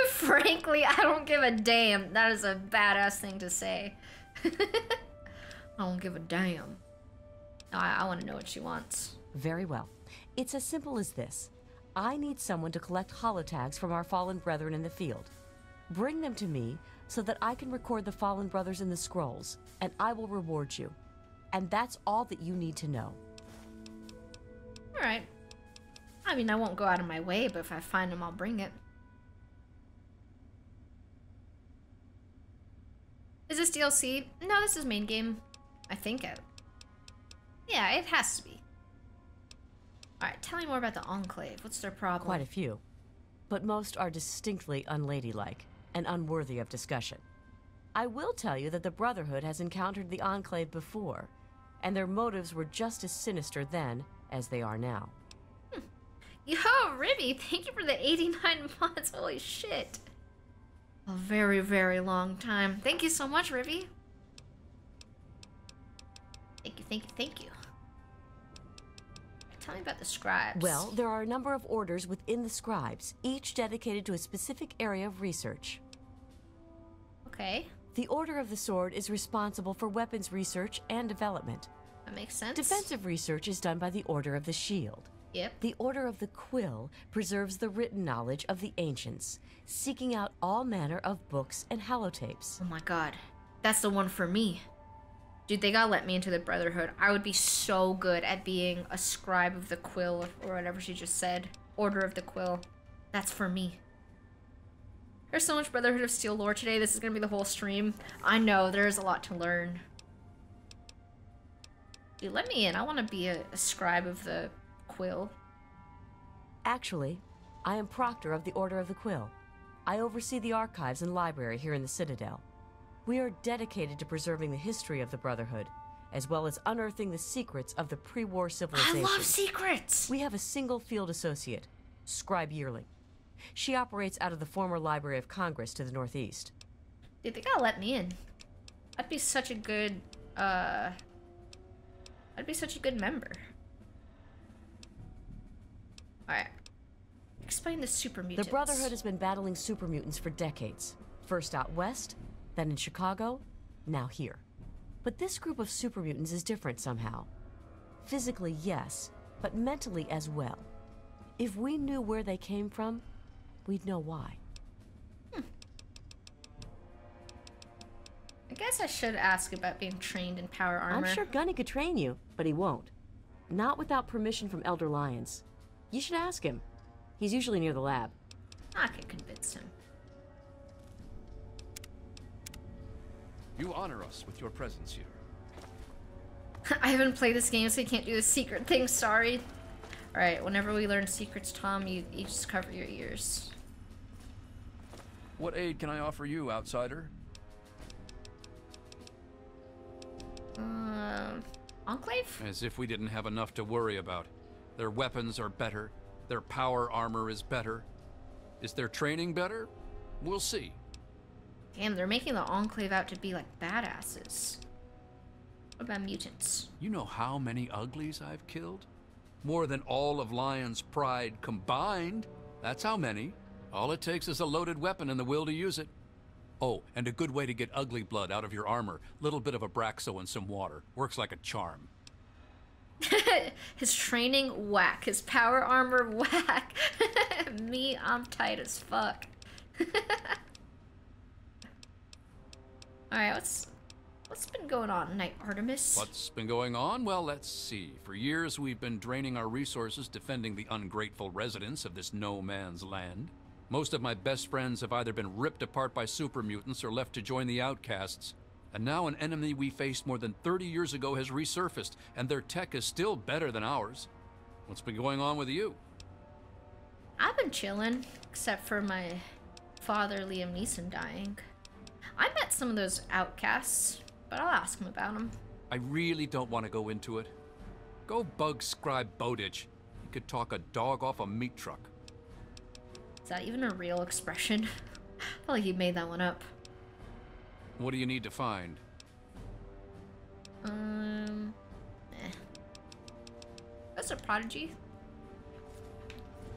Frankly, I don't give a damn. That is a badass thing to say. I don't give a damn. I want to know what she wants. Very well. It's as simple as this. I need someone to collect holotags from our fallen brethren in the field. Bring them to me so that I can record the fallen brothers in the scrolls, and I will reward you. And that's all that you need to know. Alright. I mean, I won't go out of my way, but if I find them, I'll bring it. Is this DLC? No, this is main game. I think it. Yeah, it has to be. Alright, tell me more about the Enclave. What's their problem? Quite a few. But most are distinctly unladylike and unworthy of discussion. I will tell you that the Brotherhood has encountered the Enclave before, and their motives were just as sinister then as they are now. Yo, Ribby, thank you for the 89 months. Holy shit. A very, very long time. Thank you so much, Ribby. Thank you, thank you, thank you. Tell me about the scribes. Well, there are a number of orders within the scribes, each dedicated to a specific area of research. Okay. The Order of the Sword is responsible for weapons research and development. That makes sense. Defensive research is done by the Order of the Shield. Yep. The Order of the Quill preserves the written knowledge of the ancients, seeking out all manner of books and holotapes. Oh my god. That's the one for me. Dude, they gotta let me into the Brotherhood. I would be so good at being a scribe of the Quill, or whatever she just said. Order of the Quill. That's for me. There's so much Brotherhood of Steel lore today. This is gonna be the whole stream. I know, there's a lot to learn. Dude, let me in. I want to be a scribe of the Quill. Actually, I am Proctor of the Order of the Quill. I oversee the archives and library here in the Citadel. We are dedicated to preserving the history of the Brotherhood, as well as unearthing the secrets of the pre-war civilization. I love secrets! We have a single field associate, Scribe Yearling. She operates out of the former Library of Congress to the northeast. Dude, they gotta let me in. I'd be such a good, I'd be such a good member. Alright. Explain the super mutants. The Brotherhood has been battling super mutants for decades. First out west, then in Chicago, now here. But this group of super mutants is different somehow. Physically, yes, but mentally as well. If we knew where they came from, we'd know why. I guess I should ask about being trained in power armor. I'm sure Gunny could train you, but he won't. Not without permission from Elder Lyons. You should ask him. He's usually near the lab. I can convince him. You honor us with your presence here. I haven't played this game, so I can't do the secret thing, sorry. Alright, whenever we learn secrets, Tom, you just cover your ears. What aid can I offer you, outsider? Enclave? As if we didn't have enough to worry about. Their weapons are better. Their power armor is better. Is their training better? We'll see. Damn, they're making the Enclave out to be like badasses. What about mutants? You know how many uglies I've killed? More than all of Lion's pride combined. That's how many. All it takes is a loaded weapon and the will to use it. Oh, and a good way to get ugly blood out of your armor. Little bit of Abraxo and some water. Works like a charm. His training, whack. His power armor, whack. Me, I'm tight as fuck. Alright, what's been going on, Knight Artemis? What's been going on? Well, let's see. For years, we've been draining our resources defending the ungrateful residents of this no-man's land. Most of my best friends have either been ripped apart by super mutants or left to join the outcasts. And now an enemy we faced more than 30 years ago has resurfaced, and their tech is still better than ours. What's been going on with you? I've been chilling, except for my father, Liam Neeson, dying. I met some of those outcasts, but I'll ask him about them. I really don't want to go into it. Go bug Scribe Bowditch. He could talk a dog off a meat truck. Is that even a real expression? I feel like he made that one up. What do you need to find? That's a prodigy.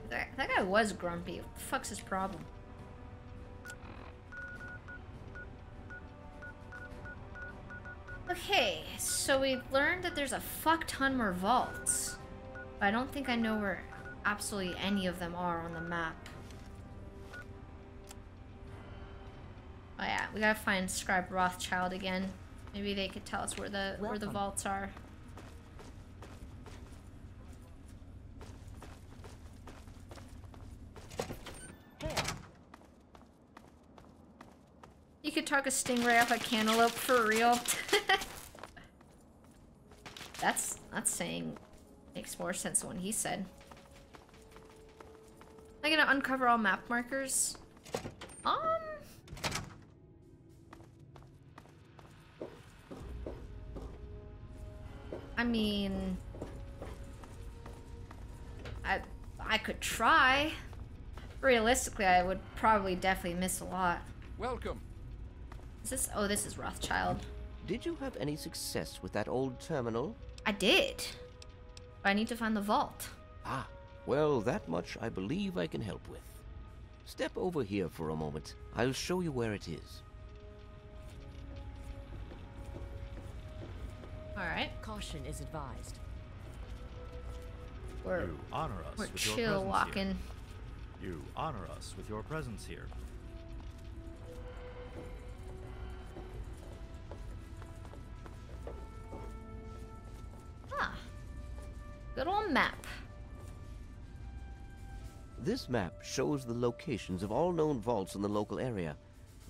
That guy was grumpy. What the fuck's his problem? Okay, so we've learned that there's a fuck ton more vaults. But I don't think I know where absolutely any of them are on the map. Oh yeah, we gotta find Scribe Rothschild again. Maybe they could tell us where the vaults are. You could talk a stingray off a cantaloupe for real. That's saying makes more sense than what he said. Am I gonna uncover all map markers? I mean, I could try. Realistically, I would probably definitely miss a lot. Welcome. Is this? Oh, this is Rothschild. Did you have any success with that old terminal? I did. But I need to find the vault. Ah, well, that much I believe I can help with. Step over here for a moment. I'll show you where it is. Alright. Caution is advised. We're chill walking. You honor us with your presence here. Ah. Good old map. This map shows the locations of all known vaults in the local area.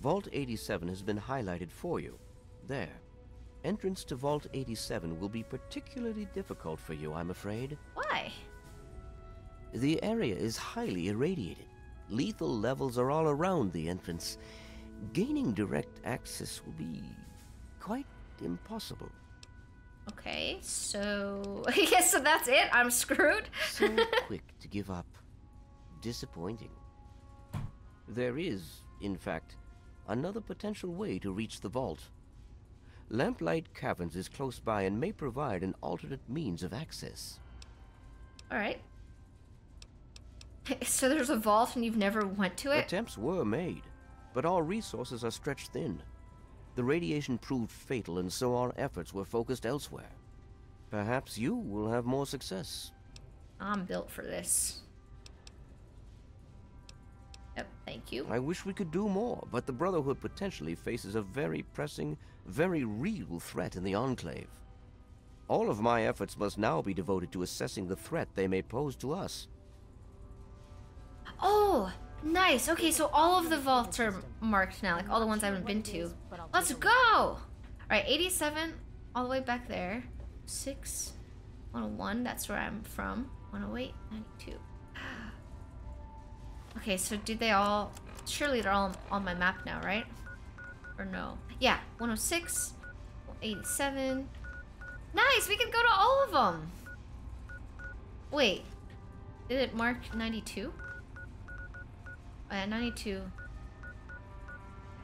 Vault 87 has been highlighted for you. There. Entrance to Vault 87 will be particularly difficult for you, I'm afraid. Why? The area is highly irradiated. Lethal levels are all around the entrance. Gaining direct access will be quite impossible. Okay, so... yeah, so that's it? I'm screwed? So quick to give up. Disappointing. There is, in fact, another potential way to reach the vault. Lamplight Caverns is close by and may provide an alternate means of access. Alright. So there's a vault and you've never went to it? Attempts were made, but all resources are stretched thin. The radiation proved fatal, and so our efforts were focused elsewhere. Perhaps you will have more success. I'm built for this. Yep, thank you. I wish we could do more, but the Brotherhood potentially faces a very pressing, very real threat in the Enclave. All of my efforts must now be devoted to assessing the threat they may pose to us. Oh, nice. Okay, so all of the vaults are marked now, like all the ones I haven't been to. Let's go! Alright, 87, all the way back there. 6, 101, that's where I'm from. 108, 92. Okay, so did they all... Surely they're all on my map now, right? Or no? Yeah, 106, 87. Nice, we can go to all of them! Wait, did it mark 92? Oh, yeah, 92.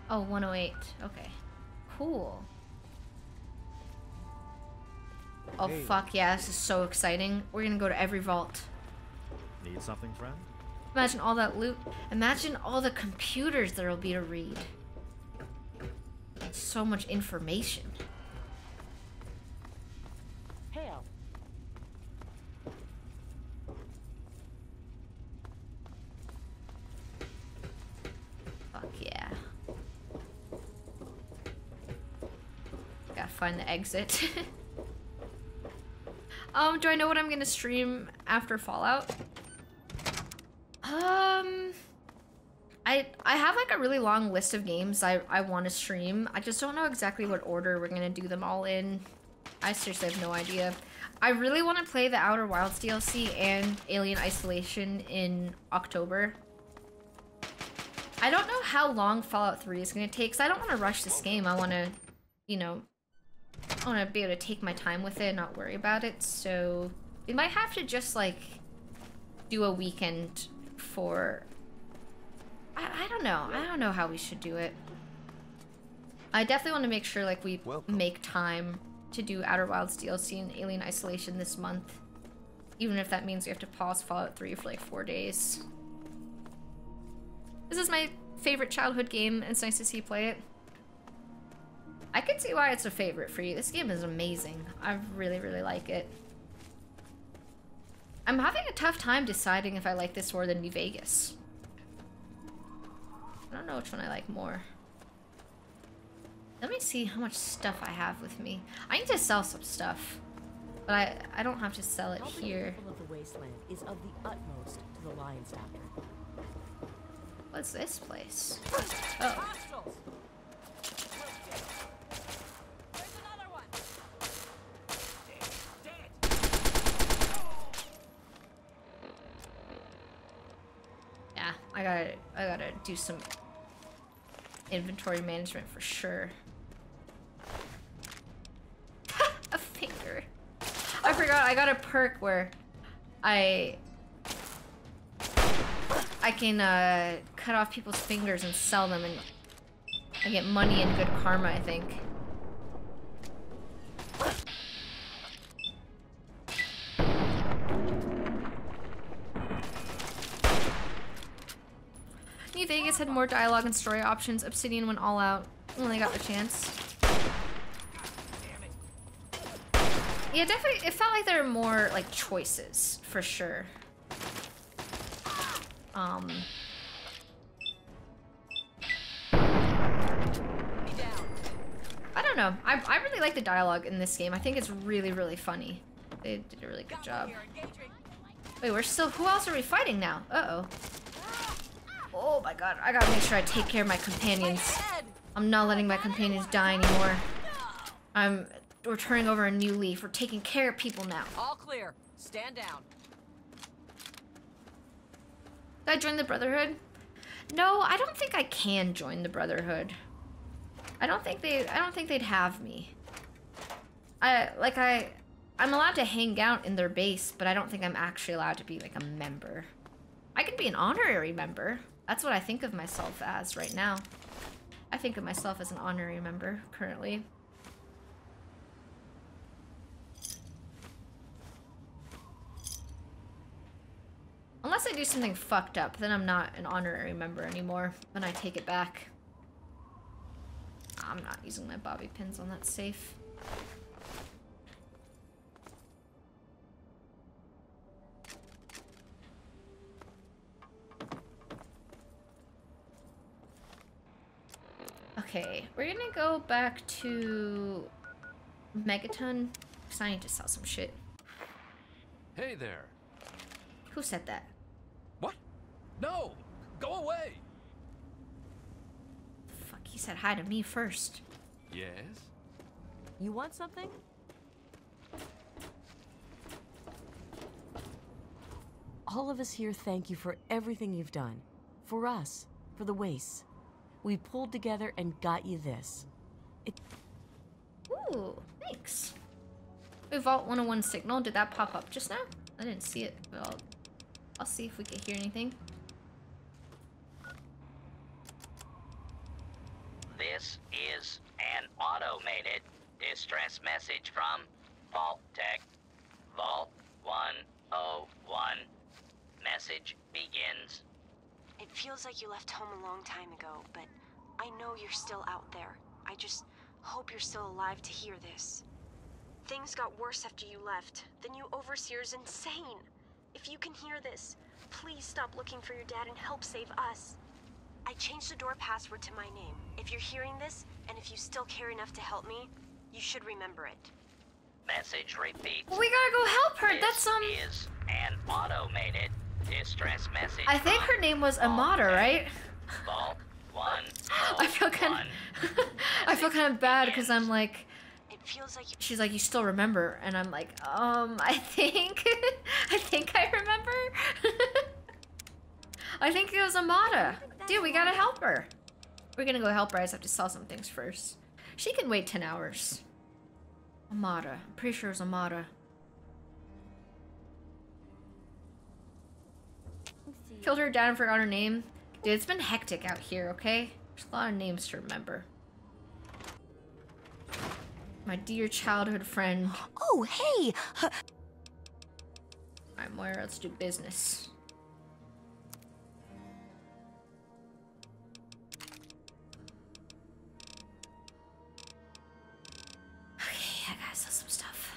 Oh, 108. Okay. Cool. Oh, Hey. fuck yeah, this is so exciting. We're gonna go to every vault. Need something, friend? Imagine all that loot. Imagine all the computers there'll be to read. So much information. Hail. Fuck yeah. Gotta find the exit. Do I know what I'm gonna stream after Fallout? I have like a really long list of games I want to stream. I just don't know exactly what order we're gonna do them all in. I seriously have no idea. I really want to play the Outer Wilds DLC and Alien Isolation in October. I don't know how long Fallout 3 is gonna take, because I don't want to rush this game. I want to, you know, I want to be able to take my time with it and not worry about it, so we might have to just, like, do a weekend for... I don't know. I don't know how we should do it. I definitely want to make sure, like, we make time to do Outer Wilds DLC and Alien Isolation this month. Even if that means we have to pause Fallout 3 for, like, 4 days. This is my favorite childhood game, and it's nice to see you play it. I can see why it's a favorite for you. This game is amazing. I really, really like it. I'm having a tough time deciding if I like this more than New Vegas. I don't know which one I like more. Let me see how much stuff I have with me. I need to sell some stuff, but I don't have to sell it here. Helping the people of the wasteland is of the utmost to the Lion's Doctor. What's this place? Oh. Yeah, I gotta do some inventory management for sure. A finger. I forgot I got a perk where I can cut off people's fingers and sell them, and I get money and good karma, I think. New Vegas had more dialogue and story options. Obsidian went all out when they got the chance. Yeah, definitely, it felt like there were more, like, choices, for sure. I don't know. I really like the dialogue in this game. I think it's really, really funny. They did a really good job. Wait, we're still... Who else are we fighting now? Uh-oh. Oh my god, I gotta make sure I take care of my companions. I'm not letting my companions die anymore. We're turning over a new leaf. We're taking care of people now. All clear. Stand down. Did I join the Brotherhood? No, I don't think I can join the Brotherhood. I don't think they'd have me. I'm allowed to hang out in their base, but I don't think I'm actually allowed to be like a member. I can be an honorary member. That's what I think of myself as right now. I think of myself as an honorary member currently. Unless I do something fucked up, then I'm not an honorary member anymore. Then I take it back. I'm not using my bobby pins on that safe. Okay, we're gonna go back to Megaton, because I need to sell some shit. Hey there. Who said that? What? No! Go away! Fuck, he said hi to me first. Yes? You want something? All of us here thank you for everything you've done. For us, for the wastes. We pulled together and got you this. Ooh, thanks. Wait, Vault 101 signal, did that pop up just now? I didn't see it, but I'll see if we can hear anything. This is an automated distress message from Vault Tech. Vault 101. Message begins. It feels like you left home a long time ago, but I know you're still out there. I just hope you're still alive to hear this. Things got worse after you left. The new overseer's insane. If you can hear this, please stop looking for your dad and help save us. I changed the door password to my name. If you're hearing this, and if you still care enough to help me, you should remember it. Message repeats. Well, we gotta go help her. This is an automated distress message. I think her name was Amata, right? Vault 101. I feel kind of bad because I'm like, she's like, you still remember, and I'm like, I think I remember. I think it was Amata. Dude, we gotta help her. We're gonna go help her. I just have to sell some things first. She can wait 10 hours. Amata. I'm pretty sure it's Amata. Killed her dad and forgot her name. Dude, it's been hectic out here, okay? There's a lot of names to remember. My dear childhood friend. Oh, hey! Alright, Moira, let's do business. Okay, I gotta sell some stuff.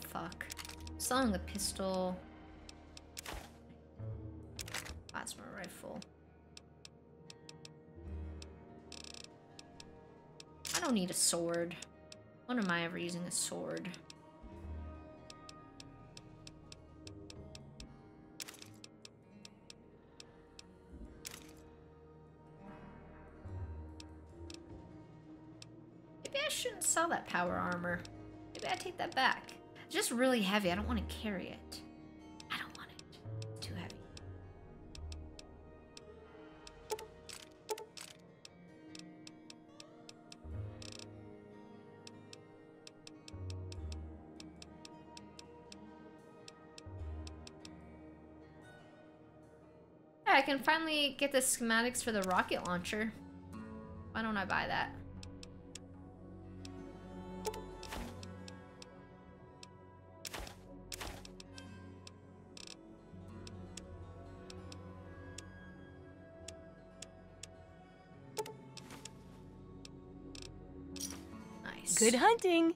Fuck. Selling the pistol. Plasma rifle. I don't need a sword. When am I ever using a sword? Maybe I shouldn't sell that power armor. Maybe I take that back. It's just really heavy. I don't want to carry it. I don't want it. It's too heavy. Yeah, I can finally get the schematics for the rocket launcher. Why don't I buy that? Good hunting!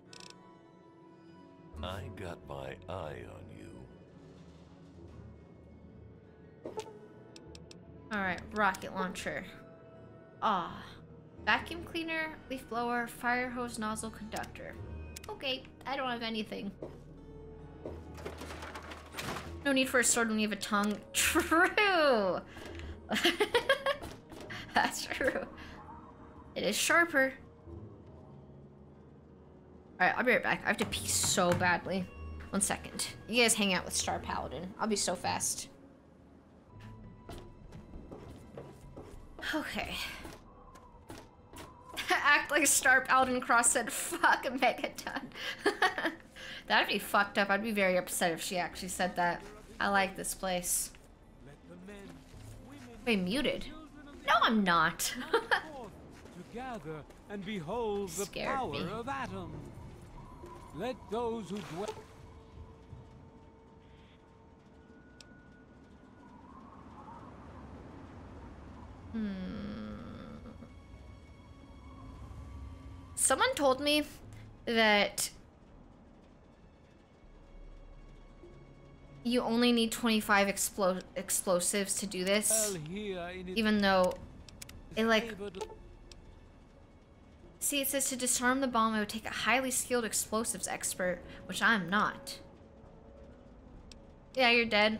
I got my eye on you. Alright, rocket launcher. Ah. Vacuum cleaner, leaf blower, fire hose, nozzle, conductor. Okay, I don't have anything. No need for a sword when you have a tongue. True! That's true. It is sharper. Alright, I'll be right back. I have to pee so badly. 1 second. You guys hang out with Star Paladin. I'll be so fast. Okay. Act like Starp Alden Cross said, fuck Megaton. That'd be fucked up. I'd be very upset if she actually said that. I like this place. Wait, muted? No, I'm not. To gather and behold the power of Atom. Let those who dwell. Someone told me that you only need 25 explosives to do this, even though it like... See, it says to disarm the bomb, it would take a highly skilled explosives expert, which I'm not. Yeah, you're dead.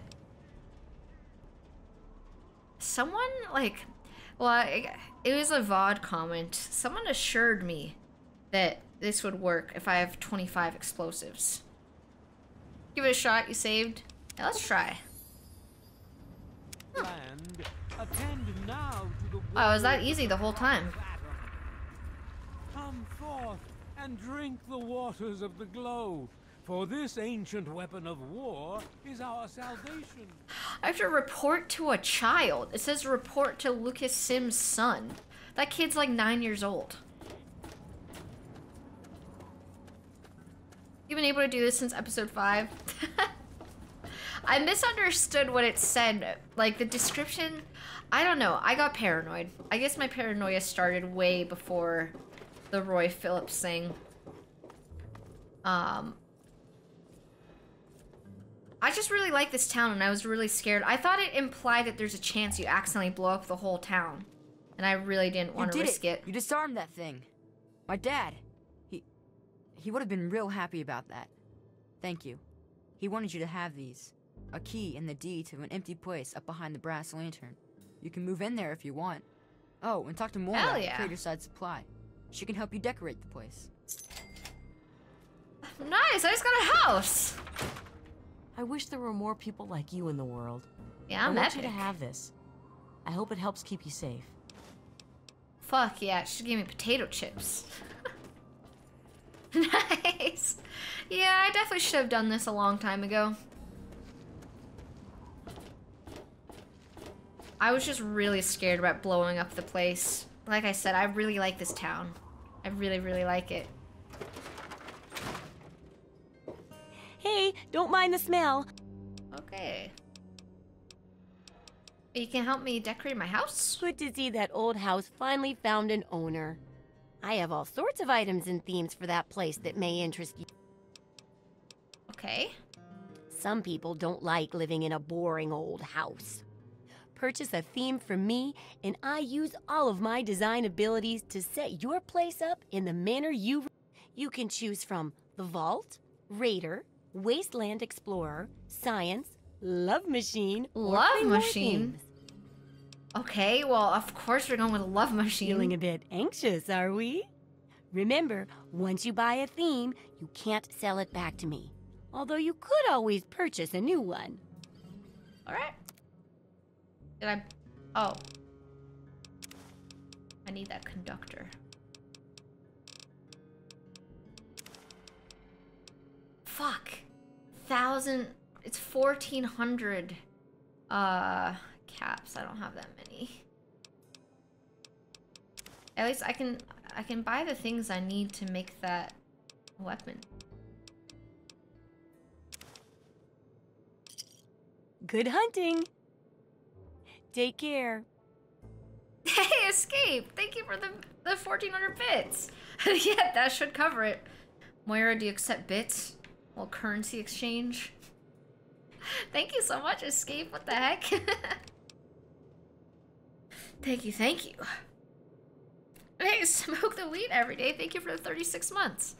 Someone, like... Well, it was a VOD comment. Someone assured me that this would work if I have 25 explosives. Give it a shot, you saved. Yeah, let's try. Huh. Oh, it was that easy the whole time. Come forth and drink the waters of the glow, for this ancient weapon of war is our salvation. I have to report to a child. It says report to Lucas Sims' son. That kid's like 9 years old. You've been able to do this since episode 5? I misunderstood what it said. Like, the description... I don't know. I got paranoid. I guess my paranoia started way before the Roy Phillips thing. I just really like this town, and I was really scared. I thought it implied that there's a chance you accidentally blow up the whole town. And I really didn't want to risk it. You disarmed that thing. My dad. He would have been real happy about that. Thank you. He wanted you to have these. A key and the deed to an empty place up behind the brass lantern. You can move in there if you want. Oh, and talk to Moira at Craterside Supply. She can help you decorate the place. Nice, I just got a house. I wish there were more people like you in the world. Yeah, I'm I want epic. you to have this. I hope it helps keep you safe. Fuck yeah, she gave me potato chips. Nice. Yeah, I definitely should have done this a long time ago. I was just really scared about blowing up the place. Like I said, I really like this town. I really, really like it. Hey, don't mind the smell. Okay. You can help me decorate my house? Good to see that old house finally found an owner. I have all sorts of items and themes for that place that may interest you. Okay. Some people don't like living in a boring old house. Purchase a theme from me, and I use all of my design abilities to set your place up in the manner you... You can choose from the Vault, Raider, Wasteland Explorer, Science, Love Machine, Love Machine? Okay, well, of course we're going with Love Machine. Feeling a bit anxious, are we? Remember, once you buy a theme, you can't sell it back to me. Although you could always purchase a new one. Alright. Did I... Oh. I need that conductor. Fuck. 1,000... It's 1,400 caps. I don't have that many. At least I can buy the things I need to make that weapon. Good hunting. Take care. Hey, Escape! Thank you for the 1,400 bits. Yeah, that should cover it. Moira, do you accept bits? Well, currency exchange. Thank you so much, Escape. What the heck? Thank you, thank you. Hey, smoke the weed every day. Thank you for the 36 months.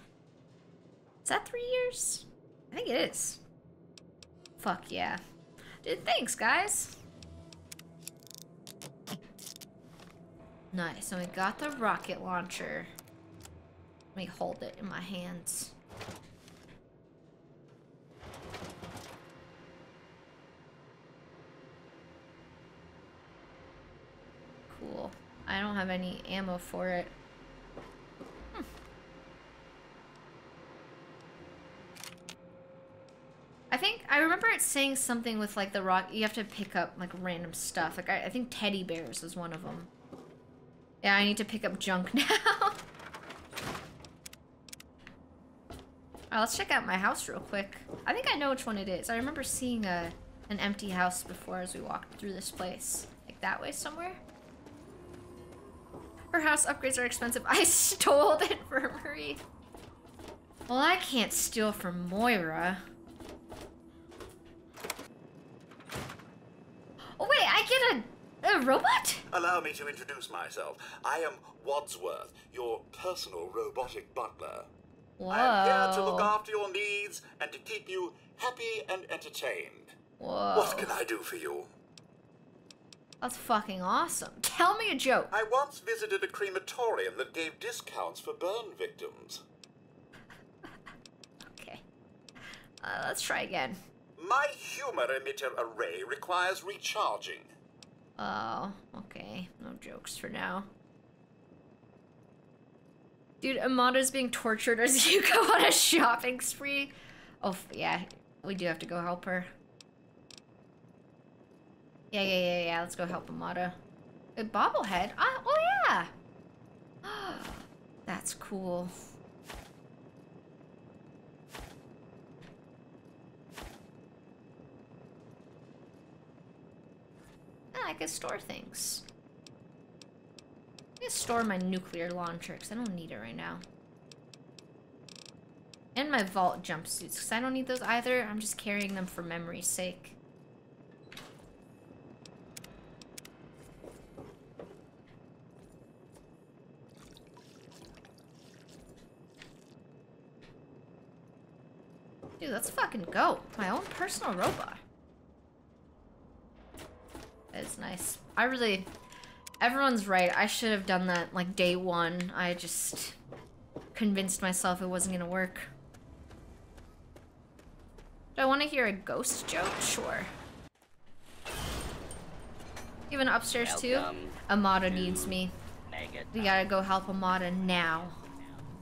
Is that 3 years? I think it is. Fuck yeah. Dude, thanks, guys. Nice, and we got the rocket launcher. Let me hold it in my hands. Cool. have any ammo for it. I remember it saying something with like the rock. You have to pick up like random stuff. Like I think teddy bears is one of them. Yeah, I need to pick up junk now. Alright, let's check out my house real quick. I think I know which one it is. I remember seeing an empty house before as we walked through this place. Like that way somewhere. Her house upgrades are expensive. I stole the infirmary. Well, I can't steal from Moira. Oh wait, I get a robot? Allow me to introduce myself. I am Wadsworth, your personal robotic butler. Whoa. I am here to look after your needs and to keep you happy and entertained. Whoa. What can I do for you? That's fucking awesome. Tell me a joke. I once visited a crematorium that gave discounts for burn victims. Okay. Let's try again. My humor emitter array requires recharging. Oh, okay. No jokes for now. Dude, Amata's being tortured as you go on a shopping spree. Oh, yeah. We do have to go help her. Yeah. Let's go help Amata. A bobblehead? Oh, yeah. That's cool. I can store things. I can store my nuclear launcher because I don't need it right now. And my vault jumpsuits because I don't need those either. I'm just carrying them for memory's sake. Dude, let's fucking go. My own personal robot. It's nice. Everyone's right. I should have done that like day one. I just convinced myself it wasn't gonna work. Do I want to hear a ghost joke? Sure. Even upstairs too? Amata needs me. We gotta go help Amata now.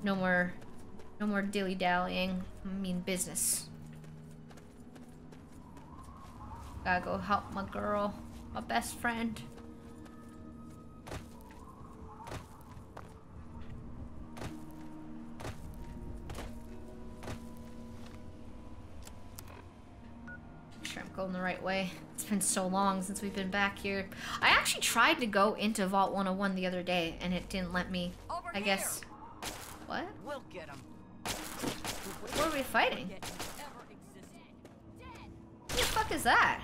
No more dilly-dallying. I mean business. Gotta go help my girl. My best friend. Make sure I'm going the right way. It's been so long since we've been back here. I actually tried to go into Vault 101 the other day and it didn't let me. I guess. What? We'll get him. What are we fighting? Who the fuck is that?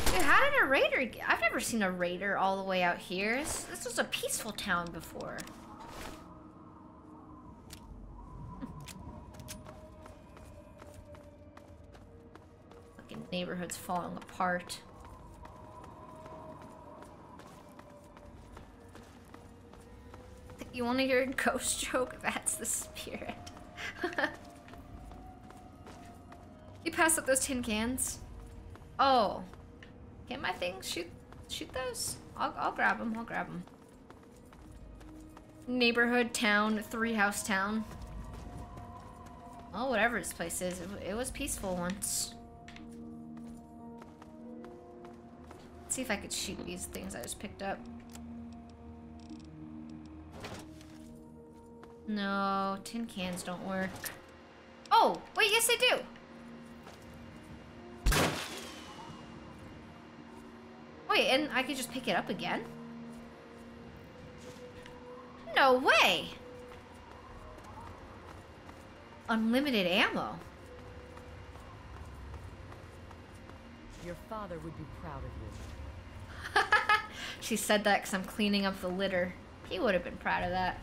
Dude, how did a raider I've never seen a raider all the way out here. This was a peaceful town before. Fucking neighborhood's falling apart. You want to hear a ghost joke? That's the spirit. You pass up those tin cans? Oh. Can my thing shoot those? I'll grab them. I'll grab them. Neighborhood town, 3-house town. Oh, whatever this place is, it was peaceful once. Let's see if I could shoot these things I just picked up. No, tin cans don't work. Oh, wait, yes they do. Wait, and I could just pick it up again? No way! Unlimited ammo. Your father would be proud of you. She said that because I'm cleaning up the litter. He would have been proud of that.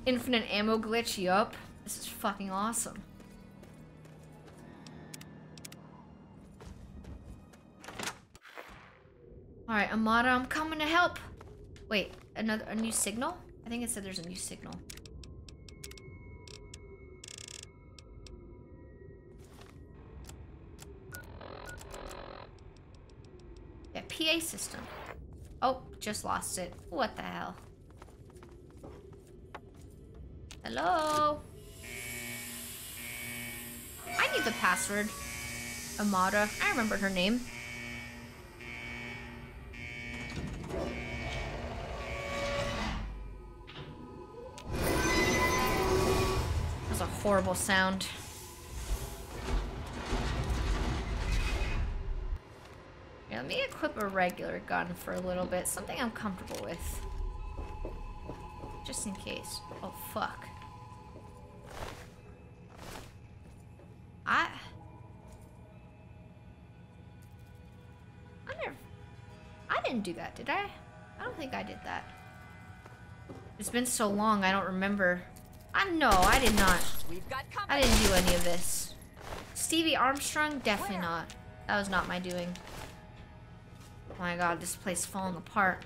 Infinite ammo glitch, yup. This is fucking awesome. Alright, Amata, I'm coming to help. Wait, a new signal? I think it said there's a new signal. PA system. Oh, just lost it. What the hell? Hello? I need the password. Amata. I remembered her name. That was a horrible sound. Yeah, let me equip a regular gun for a little bit. Something I'm comfortable with. Just in case. Oh, fuck. I didn't do that, did I? I don't think I did that. It's been so long, I don't remember. No, I did not. I didn't do any of this. Stevie Armstrong? Definitely not. That was not my doing. Oh my god, this place is falling apart.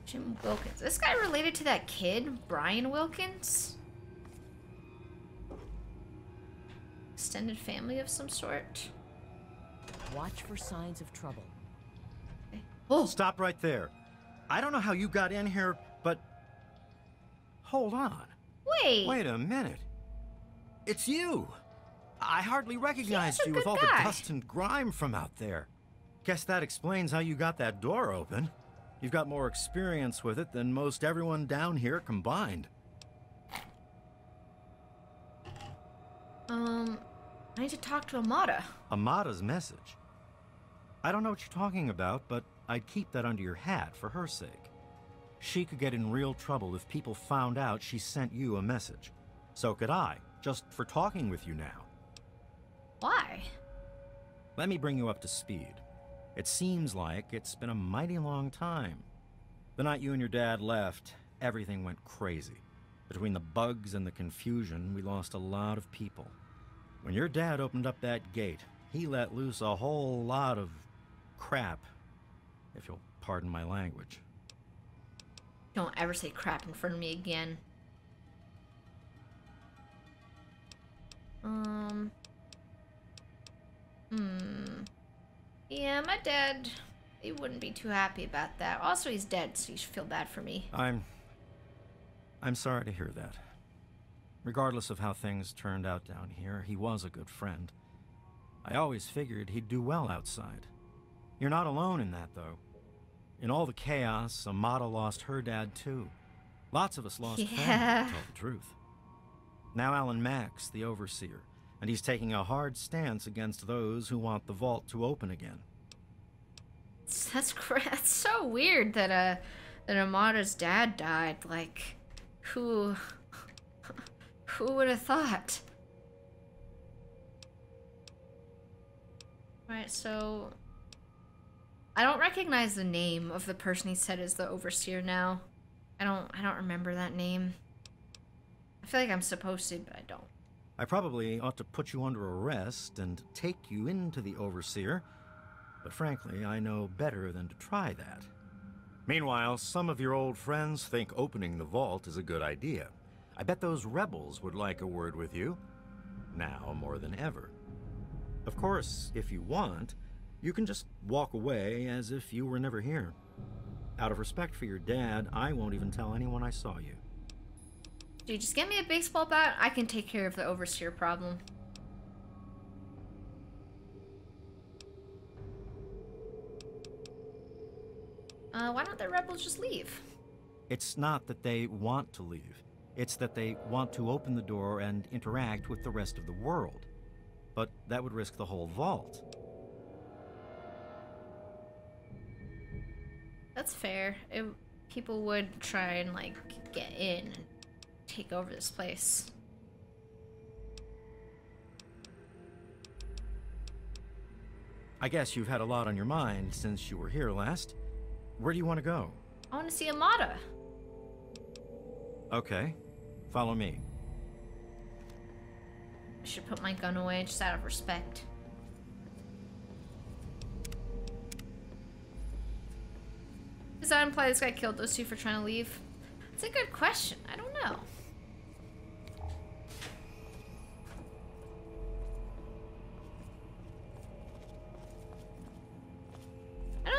Jim Wilkins. This guy related to that kid? Brian Wilkins? Extended family of some sort? Watch for signs of trouble. Okay. Oh! Stop right there. I don't know how you got in here, but... Hold on. Wait! Wait a minute. It's you! I hardly recognized you with all the dust and grime from out there. Guess that explains how you got that door open. You've got more experience with it than most everyone down here combined. I need to talk to Amata. Amata's message? I don't know what you're talking about, but I'd keep that under your hat for her sake. She could get in real trouble if people found out she sent you a message. So could I, just for talking with you now. Why? Let me bring you up to speed. It seems like it's been a mighty long time. The night you and your dad left, everything went crazy. Between the bugs and the confusion, we lost a lot of people. When your dad opened up that gate, he let loose a whole lot of crap, if you'll pardon my language. Don't ever say crap in front of me again. Yeah, my dad, he wouldn't be too happy about that. Also, he's dead, so you should feel bad for me. I'm sorry to hear that. Regardless of how things turned out down here, he was a good friend. I always figured he'd do well outside. You're not alone in that, though. In all the chaos, Amata lost her dad, too. Lots of us lost family, to tell the truth. Now Alan Max, the overseer, and he's taking a hard stance against those who want the vault to open again. That's so weird that Amata's dad died. Like, who would have thought? Right, so I don't recognize the name of the person he said is the overseer now. I don't remember that name. I feel like I'm supposed to, but I don't. I probably ought to put you under arrest and take you into the overseer, but frankly, I know better than to try that. Meanwhile, some of your old friends think opening the vault is a good idea. I bet those rebels would like a word with you, now more than ever. Of course, if you want, you can just walk away as if you were never here. Out of respect for your dad, I won't even tell anyone I saw you. Dude, just get me a baseball bat. I can take care of the overseer problem. Why don't the rebels just leave? It's not that they want to leave. It's that they want to open the door and interact with the rest of the world. But that would risk the whole vault. That's fair. People would try and, like, get in and take over this place. I guess you've had a lot on your mind since you were here last. Where do you want to go? I want to see Amata. Okay. Follow me. I should put my gun away just out of respect. Does that imply this guy killed those two for trying to leave? It's a good question. I don't know.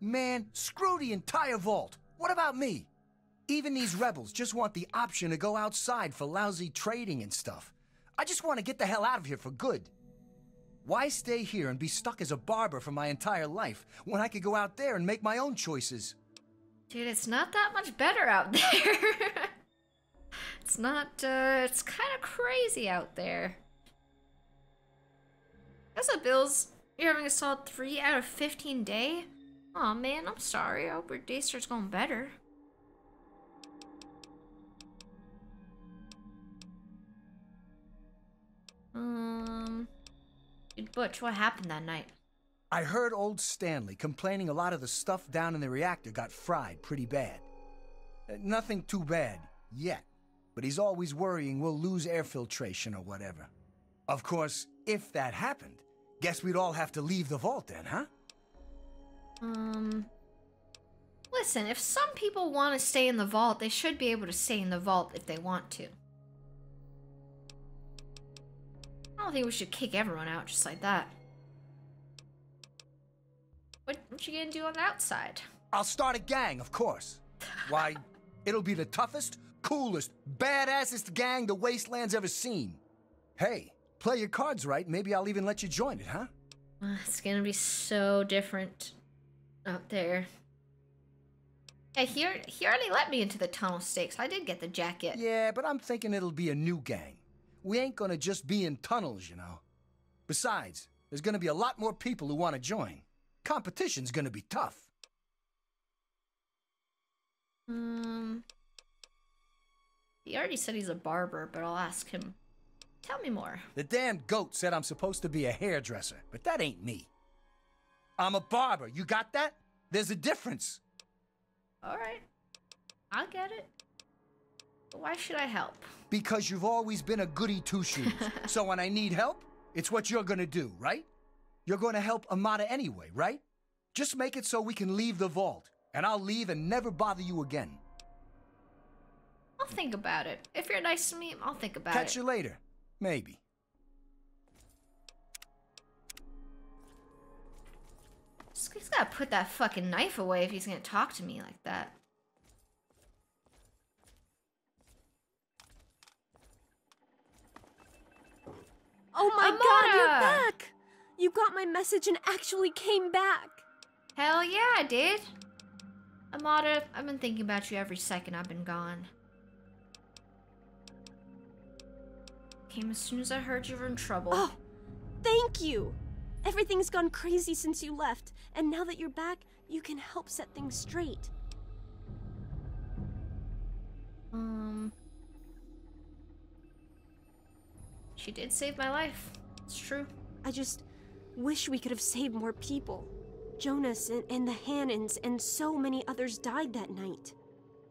Man, screw the entire vault. What about me? Even these rebels just want the option to go outside for lousy trading and stuff. I just want to get the hell out of here for good. Why stay here and be stuck as a barber for my entire life when I could go out there and make my own choices? Dude, it's not that much better out there. It's not, it's kind of crazy out there. What's up, Bills? You're having a solid 3 out of 15 day? Aw, man, I'm sorry. I hope your day starts going better. Dude, Butch, what happened that night? I heard old Stanley complaining a lot of the stuff down in the reactor got fried pretty bad. Nothing too bad, yet. But he's always worrying we'll lose air filtration or whatever. Of course, if that happened, guess we'd all have to leave the vault then, huh? Listen, if some people want to stay in the vault, they should be able to stay in the vault if they want to. I don't think we should kick everyone out just like that. What you gonna do on the outside? I'll start a gang, of course. Why, it'll be the toughest, coolest, badassest gang the Wasteland's ever seen. Hey, play your cards right, maybe I'll even let you join it, huh? It's gonna be so different out there. Yeah, he already let me into the tunnel stakes. I did get the jacket. Yeah, but I'm thinking it'll be a new gang. We ain't gonna just be in tunnels, you know. Besides, there's gonna be a lot more people who want to join. Competition's gonna be tough. He already said he's a barber, but I'll ask him. Tell me more. The damn goat said I'm supposed to be a hairdresser, but that ain't me. I'm a barber, you got that? There's a difference. Alright. I'll get it. But why should I help? Because you've always been a goody two-shoes. So when I need help, it's what you're gonna do, right? You're gonna help Amata anyway, right? Just make it so we can leave the vault, and I'll leave and never bother you again. I'll think about it. If you're nice to me, I'll think about it. Catch you later. Maybe. He's gotta put that fucking knife away if he's gonna talk to me like that. Oh my Amata! God, you're back! You got my message and actually came back. Hell yeah, I did. Amata, I've been thinking about you every second I've been gone. Came as soon as I heard you were in trouble. Oh, thank you. Everything's gone crazy since you left, and now that you're back, you can help set things straight. She did save my life. It's true. I just wish we could have saved more people. Jonas and the Hannons and so many others died that night.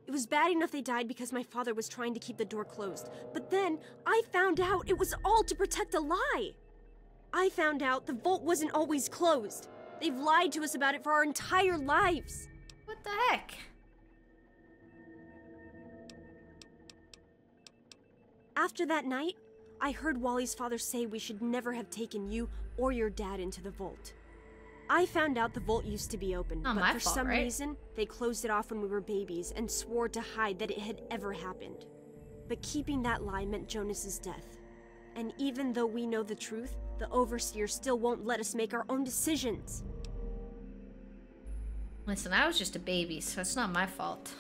It was bad enough they died because my father was trying to keep the door closed. But then, I found out it was all to protect a lie. I found out the vault wasn't always closed. They've lied to us about it for our entire lives. What the heck? After that night, I heard Wally's father say we should never have taken you or your dad into the vault. I found out the vault used to be open, but for some reason, they closed it off when we were babies and swore to hide that it had ever happened. But keeping that lie meant Jonas's death. And even though we know the truth, the Overseer still won't let us make our own decisions. Listen, I was just a baby, so it's not my fault.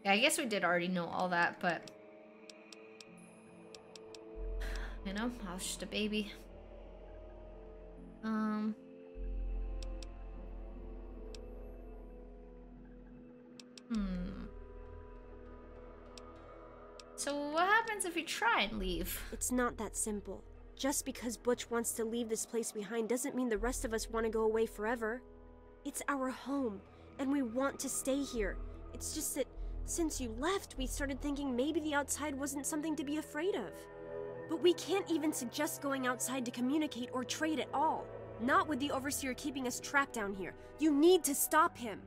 Yeah, I guess we did already know all that, but... You know, I was just a baby. So what happens if you try and leave? It's not that simple. Just because Butch wants to leave this place behind doesn't mean the rest of us want to go away forever. It's our home, and we want to stay here. It's just that since you left, we started thinking maybe the outside wasn't something to be afraid of. But we can't even suggest going outside to communicate or trade at all. Not with the Overseer keeping us trapped down here. You need to stop him.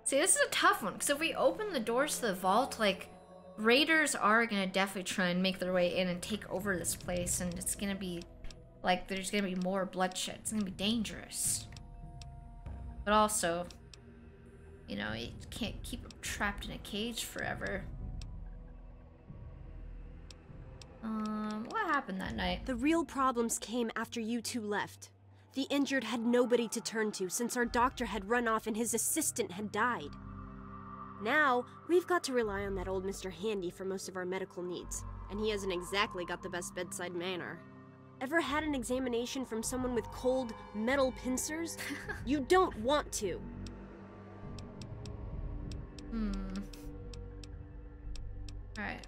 See, this is a tough one, because if we open the doors to the vault, like, raiders are gonna definitely try and make their way in and take over this place, and it's gonna be like there's gonna be more bloodshed. It's gonna be dangerous. But also, you know, you can't keep them trapped in a cage forever. What happened that night? The real problems came after you two left. The injured had nobody to turn to since our doctor had run off and his assistant had died. Now, we've got to rely on that old Mr. Handy for most of our medical needs, and he hasn't exactly got the best bedside manner. Ever had an examination from someone with cold, metal pincers? You don't want to. Alright.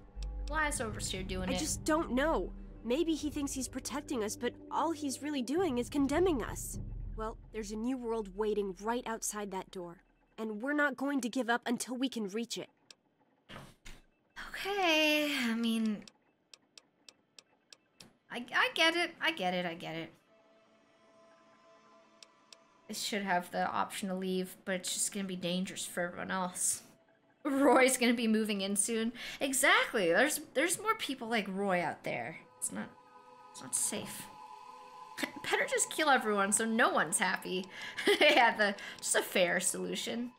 Why is Overseer doing it? I just don't know. Maybe he thinks he's protecting us, but all he's really doing is condemning us. Well, there's a new world waiting right outside that door, and we're not going to give up until we can reach it. Okay, I mean... I get it, I get it. I should have the option to leave, but it's just gonna be dangerous for everyone else. Roy's gonna be moving in soon. Exactly, there's more people like Roy out there. It's not safe. Better just kill everyone so no one's happy. Yeah, just a fair solution.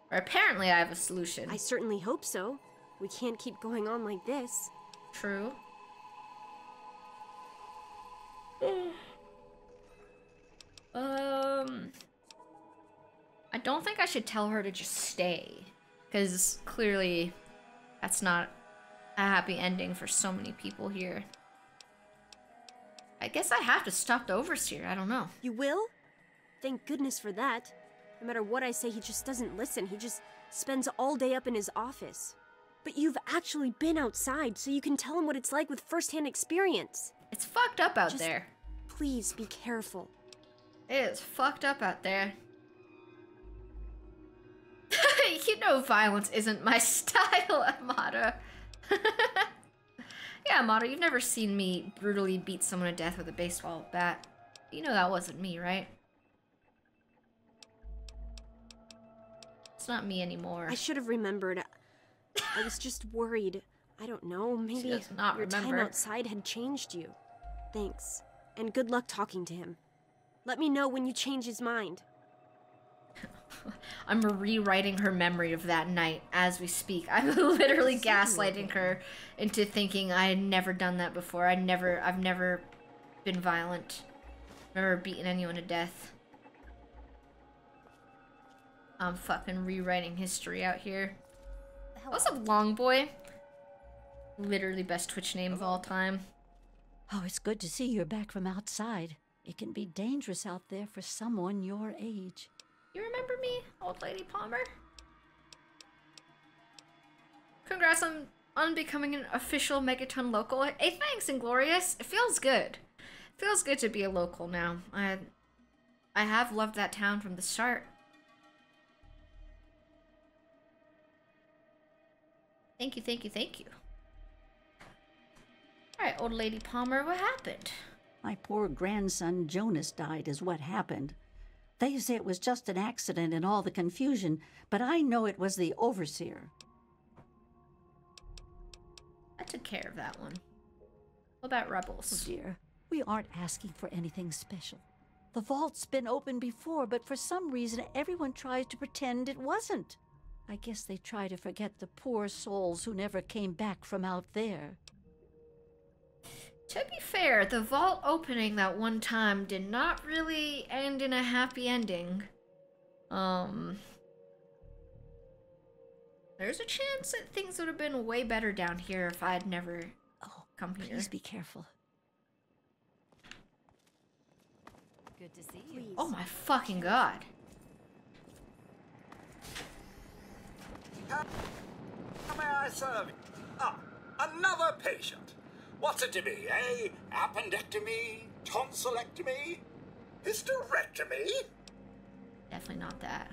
Or apparently I have a solution. I certainly hope so. We can't keep going on like this. True. I don't think I should tell her to just stay. Because clearly that's not a happy ending for so many people here. I guess I have to stop the Overseer, I don't know. You will? Thank goodness for that. No matter what I say, he just doesn't listen. He just spends all day up in his office. But you've actually been outside, so you can tell him what it's like with first-hand experience. It's fucked up out there. Please be careful. It is fucked up out there. You know violence isn't my style, Amata. Yeah, Amata, you've never seen me brutally beat someone to death with a baseball bat. You know that wasn't me, right? It's not me anymore. I should have remembered. I was just worried. I don't know, maybe your time outside had changed you. Thanks, and good luck talking to him. Let me know when you change his mind. I'm rewriting her memory of that night as we speak. I'm literally gaslighting her into thinking I had never done that before. I've never been violent. Never beaten anyone to death. I'm fucking rewriting history out here. What's up, Long Boy? Literally best Twitch name of all time. Oh, it's good to see you're back from outside. It can be dangerous out there for someone your age. You remember me, old lady Palmer? Congrats on becoming an official Megaton local. Hey, thanks, Inglorious. It feels good. It feels good to be a local now. I have loved that town from the start. Thank you, thank you, thank you. Alright, old lady Palmer, what happened? My poor grandson Jonas died is what happened. They say it was just an accident in all the confusion, but I know it was the Overseer. I took care of that one. What about rebels? Oh dear, we aren't asking for anything special. The vault's been open before, but for some reason everyone tries to pretend it wasn't. I guess they try to forget the poor souls who never came back from out there. To be fair, the vault opening that one time did not really end in a happy ending. There's a chance that things would have been way better down here if I had never come here. Please be careful. Good to see you. Please. Oh my fucking god. How may I serve you? Ah, another patient. What's it to be, eh? Appendectomy? Tonsillectomy? Hysterectomy? Definitely not that.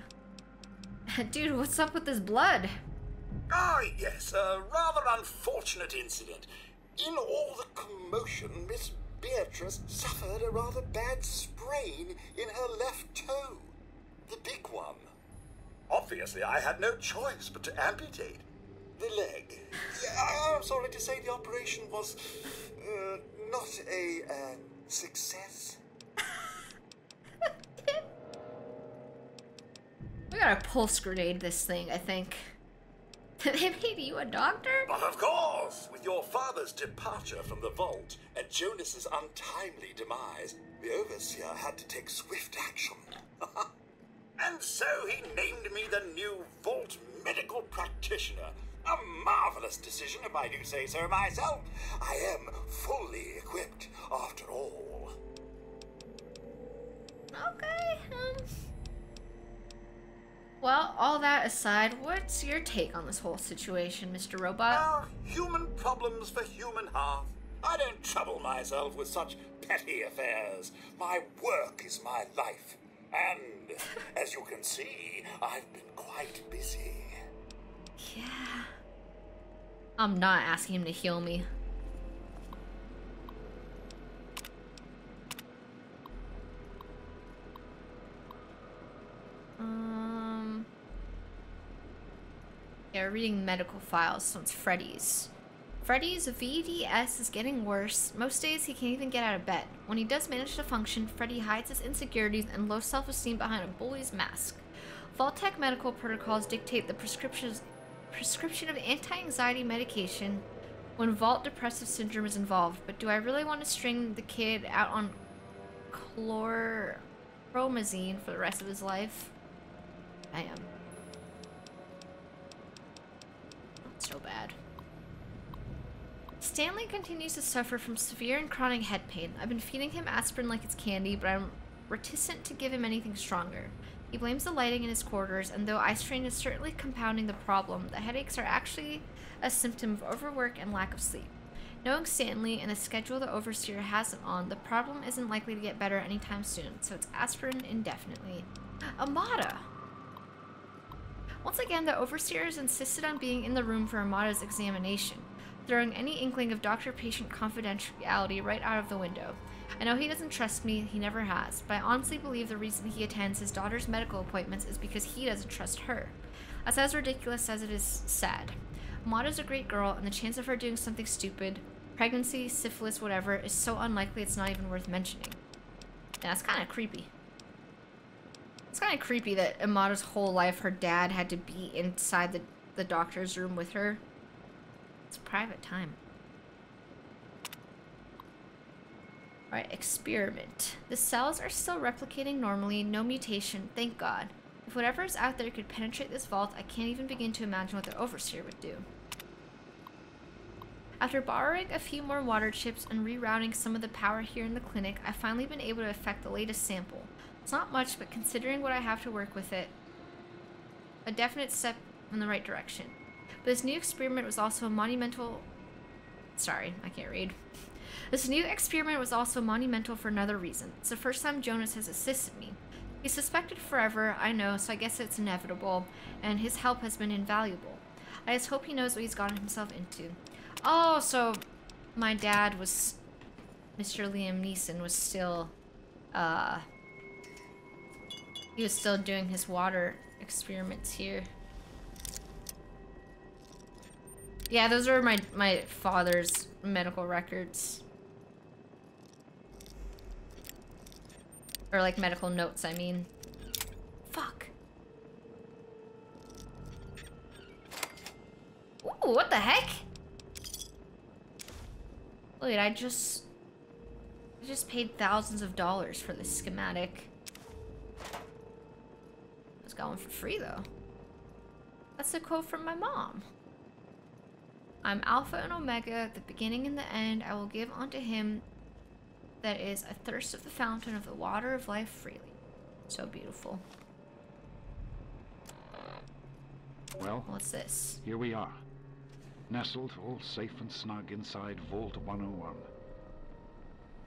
Dude, what's up with this blood? Ah, yes, a rather unfortunate incident. In all the commotion, Miss Beatrice suffered a rather bad sprain in her left toe. The big one. Obviously, I had no choice but to amputate the leg. I'm sorry to say the operation was not a success. We gotta pulse grenade this thing, I think. They made you a doctor? But of course, with your father's departure from the vault and Jonas's untimely demise, the Overseer had to take swift action. And so he named me the new Vault Medical Practitioner. A marvelous decision, if I do say so myself. I am fully equipped, after all. Okay, Well, all that aside, what's your take on this whole situation, Mr. Robot? Human problems for human hearth. I don't trouble myself with such petty affairs. My work is my life. And, as you can see, I've been quite busy. Yeah. I'm not asking him to heal me. Yeah, we're reading medical files, so it's Freddy's. Freddy's VDS is getting worse. Most days he can't even get out of bed. When he does manage to function, Freddy hides his insecurities and low self-esteem behind a bully's mask. Vault-Tec medical protocols dictate the prescription of anti-anxiety medication when Vault depressive syndrome is involved, but do I really want to string the kid out on chlorpromazine for the rest of his life? I am. Not so bad. Stanley continues to suffer from severe and chronic head pain. I've been feeding him aspirin like it's candy, but I'm reticent to give him anything stronger. He blames the lighting in his quarters, and though eye strain is certainly compounding the problem, the headaches are actually a symptom of overwork and lack of sleep. Knowing Stanley and the schedule the Overseer has him on, the problem isn't likely to get better anytime soon, so it's aspirin indefinitely. Amata! Once again, the Overseers insisted on being in the room for Amata's examination, throwing any inkling of doctor-patient confidentiality right out of the window. I know he doesn't trust me, he never has, but I honestly believe the reason he attends his daughter's medical appointments is because he doesn't trust her. That's as ridiculous as it is sad. Amata's a great girl, and the chance of her doing something stupid, pregnancy, syphilis, whatever, is so unlikely it's not even worth mentioning. Yeah, that's kind of creepy. It's kind of creepy that Amata's whole life her dad had to be inside the doctor's room with her. It's private time. Alright, experiment. The cells are still replicating normally, no mutation, thank God. If whatever is out there could penetrate this vault, I can't even begin to imagine what the Overseer would do. After borrowing a few more water chips and rerouting some of the power here in the clinic, I've finally been able to effect the latest sample. It's not much, but considering what I have to work with it, a definite step in the right direction. But this new experiment was also a monumental... Sorry, I can't read. This new experiment was also monumental for another reason. It's the first time Jonas has assisted me. He's suspected forever, I know, so I guess it's inevitable, and his help has been invaluable. I just hope he knows what he's gotten himself into. Oh, so my dad was... Mr. Liam Neeson was still... he was still doing his water experiments here. Yeah, those are my father's medical records. Or like medical notes, I mean. Fuck. Ooh, what the heck? Wait, I just paid thousands of dollars for this schematic. It's going for free though. That's a quote from my mom. I'm Alpha and Omega, the beginning and the end. I will give unto him that is a thirst of the fountain of the water of life freely. So beautiful. Well, what's this? Here we are, nestled all safe and snug inside Vault 101.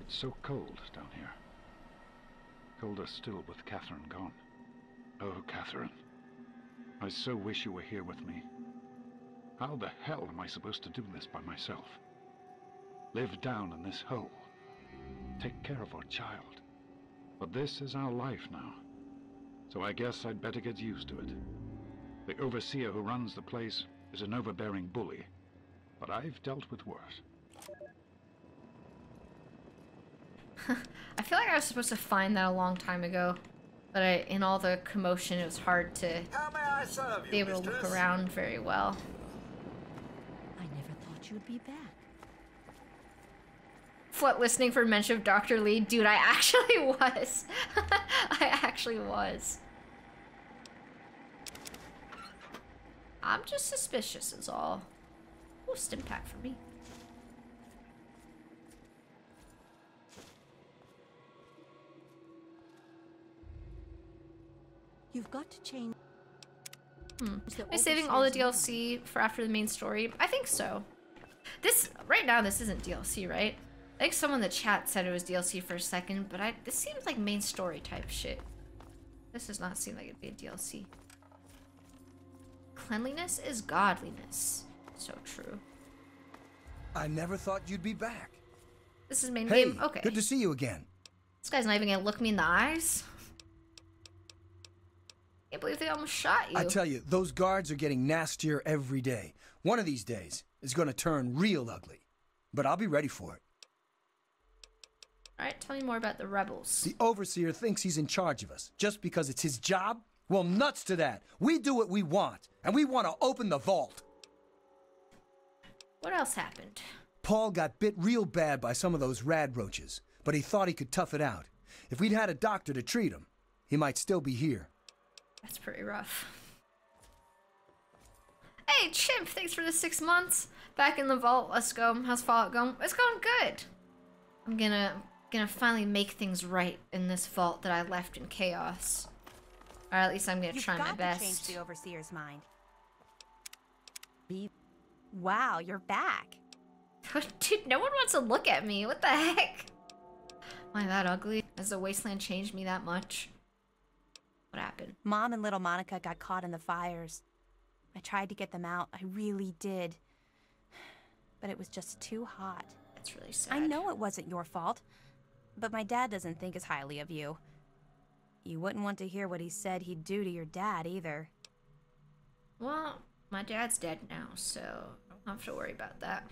It's so cold down here. Colder still with Catherine gone. Oh, Catherine, I so wish you were here with me. How the hell am I supposed to do this by myself? Live down in this hole. Take care of our child. But this is our life now. So I guess I'd better get used to it. The Overseer who runs the place is an overbearing bully, but I've dealt with worse. I feel like I was supposed to find that a long time ago, but in all the commotion, it was hard to be able to look around very well. I never thought you'd be back. What, listening for mention of Dr. Lee? Dude, I actually was. I actually was. I'm just suspicious is all. Ooh, stim pack for me. You've got to change. Am I saving all the DLC for after the main story? I think so. This, right now, this isn't DLC, right? I think someone in the chat said it was DLC for a second, but this seems like main story type shit. This does not seem like it'd be a DLC. Cleanliness is godliness. So true. I never thought you'd be back. This is main Hey, game? Okay. good to see you again. This guy's not even gonna look me in the eyes. Can't believe they almost shot you. I tell you, those guards are getting nastier every day. One of these days is gonna turn real ugly. But I'll be ready for it. Alright, tell me more about the rebels. The Overseer thinks he's in charge of us, just because it's his job? Well, nuts to that. We do what we want, and we want to open the vault. What else happened? Paul got bit real bad by some of those rad roaches, but he thought he could tough it out. If we'd had a doctor to treat him, he might still be here. That's pretty rough. Hey, Chimp, thanks for the 6 months. Back in the vault, let's go. How's Fallout going? It's going good. I'm gonna finally make things right in this vault that I left in chaos. Or at least I'm gonna try my best. You've got to change the Overseer's mind. Wow, you're back. Dude, no one wants to look at me. What the heck? Am I that ugly? Has the wasteland changed me that much? What happened? Mom and little Monica got caught in the fires. I tried to get them out. I really did. But it was just too hot. That's really sad. I know it wasn't your fault. But my dad doesn't think as highly of you. You wouldn't want to hear what he said he'd do to your dad, either. Well, my dad's dead now, so I don't have to worry about that.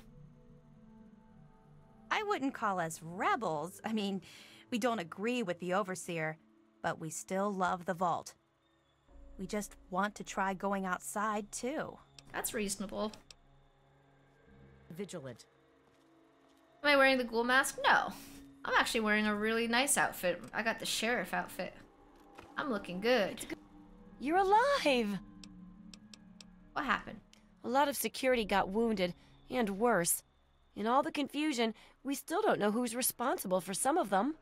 I wouldn't call us rebels. I mean, we don't agree with the Overseer, but we still love the vault. We just want to try going outside, too. That's reasonable. Vigilant. Am I wearing the ghoul mask? No. I'm actually wearing a really nice outfit. I got the sheriff outfit. I'm looking good. You're alive! What happened? A lot of security got wounded, and worse. In all the confusion, we still don't know who's responsible for some of them.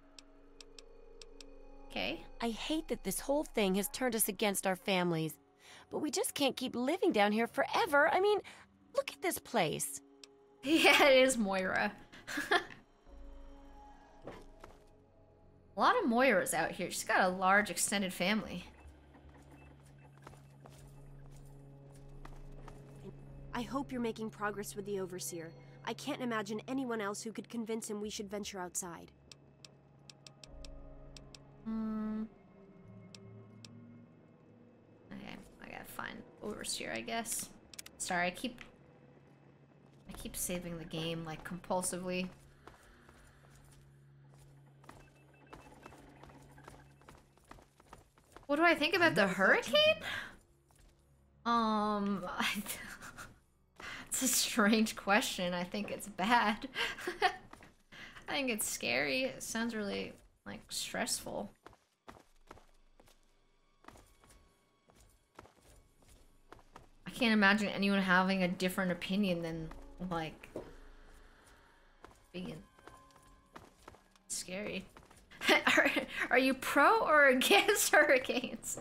Okay. I hate that this whole thing has turned us against our families. But we just can't keep living down here forever. I mean, look at this place. Yeah, it is Moira. A lot of Moiras out here. She's got a large extended family. I hope you're making progress with the Overseer. I can't imagine anyone else who could convince him we should venture outside. Okay, I gotta find Overseer, I guess. Sorry, I keep saving the game, like, compulsively. What do I think about the hurricane? It's a strange question. I think it's bad. I think it's scary. It sounds really, like, stressful. I can't imagine anyone having a different opinion than, like, being scary. Are you pro or against hurricanes?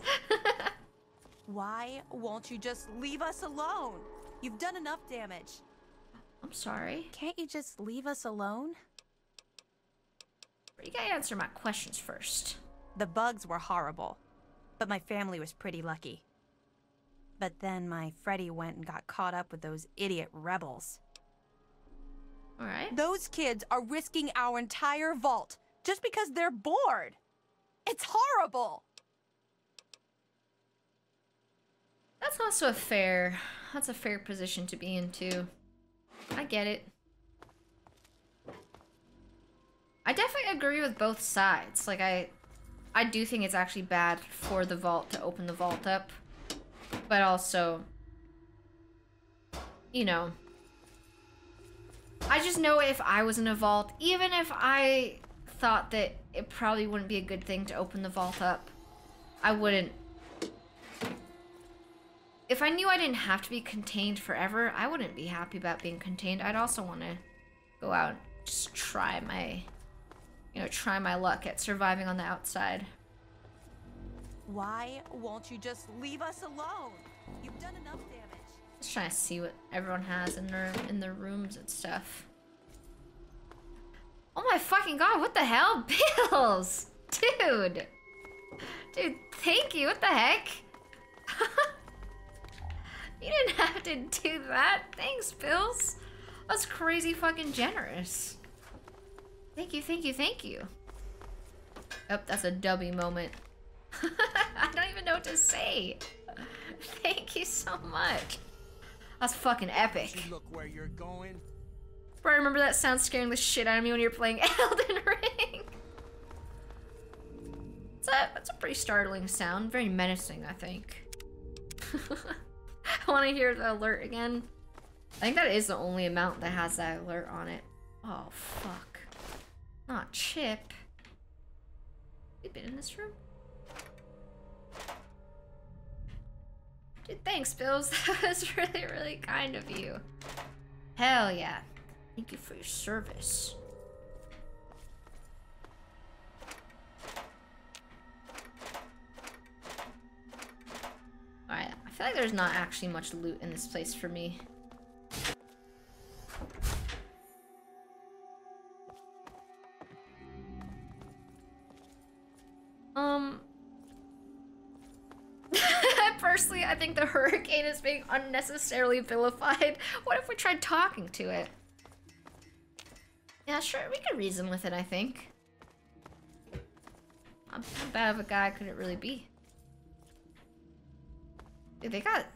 Why won't you just leave us alone? You've done enough damage. I'm sorry. Can't you just leave us alone? You gotta answer my questions first. The bugs were horrible, but my family was pretty lucky. But then my Freddy went and got caught up with those idiot rebels. Alright. Those kids are risking our entire vault just because they're bored. It's horrible. That's also a fair position to be in too. I get it. I definitely agree with both sides. Like, I do think it's actually bad for the vault to open the vault up. But also, you know, I just know if I was in a vault, even if I thought that it probably wouldn't be a good thing to open the vault up, I wouldn't. If I knew I didn't have to be contained forever, I wouldn't be happy about being contained. I'd also want to go out and just try my, try my luck at surviving on the outside. Why won't you just leave us alone? You've done enough damage. Just trying to see what everyone has in their rooms and stuff. Oh my fucking god, what the hell? Bills! Dude! Dude, thank you, what the heck? You didn't have to do that. Thanks, Bills. That's crazy fucking generous. Thank you, thank you, thank you. Oh, that's a dubby moment. I don't even know what to say. Thank you so much. That's fucking epic. Look where you're going. Bro, I remember that sound scaring the shit out of me when you were playing Elden Ring. That's a pretty startling sound. Very menacing, I think. I want to hear the alert again. I think that is the only amount that has that alert on it. Oh, fuck. Not Chip. You been in this room? Dude, thanks, Bills. That was really, really kind of you. Hell yeah. Thank you for your service. Alright, I feel like there's not actually much loot in this place for me. Personally, I think the hurricane is being unnecessarily vilified. What if we tried talking to it? Yeah, sure, we could reason with it, I think. How bad of a guy could it really be? Dude, they got...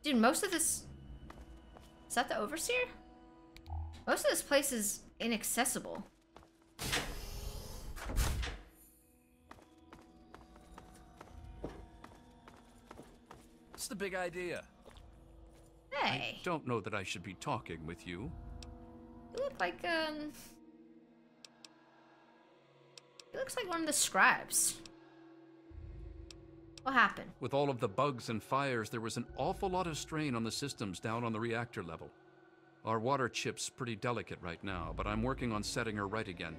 Dude, most of this... Is that the Overseer? Most of this place is inaccessible. What's the big idea? Hey. I don't know that I should be talking with you. You look like, He looks like one of the scribes. What happened? With all of the bugs and fires, there was an awful lot of strain on the systems down on the reactor level. Our water chip's pretty delicate right now, but I'm working on setting her right again.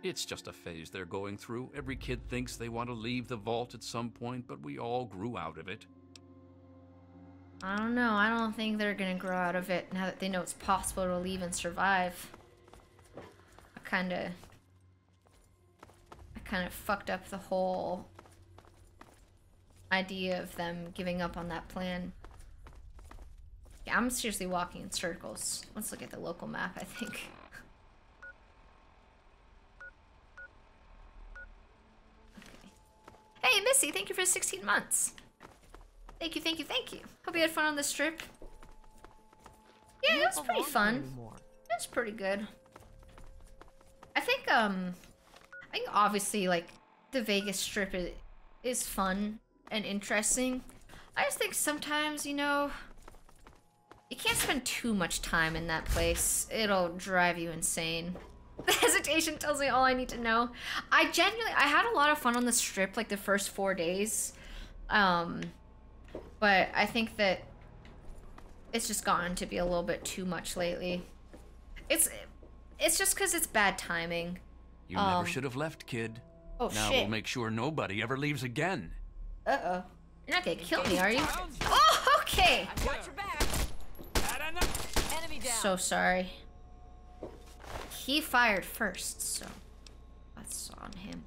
It's just a phase they're going through. Every kid thinks they want to leave the vault at some point, but we all grew out of it. I don't know. I don't think they're gonna grow out of it now that they know it's possible to leave and survive. I kinda fucked up the whole idea of them giving up on that plan. Yeah, I'm seriously walking in circles. Let's look at the local map, I think. Hey, Missy, thank you for 16 months. Thank you, thank you, thank you. Hope you had fun on this trip. Yeah, it was pretty fun. It was pretty good. I think obviously, like, the Vegas Strip is fun and interesting. I just think sometimes, you know, you can't spend too much time in that place. It'll drive you insane. The hesitation tells me all I need to know. I had a lot of fun on the Strip, like, the first 4 days. But I think that it's just gotten to be a little bit too much lately. It's just because it's bad timing. You never should have left, kid. Oh, now shit. we'll make sure nobody ever leaves again. Uh-oh. You're not gonna kill me, are you? Oh, okay! Watch your back. Enemy down. So sorry. He fired first, so that's on him.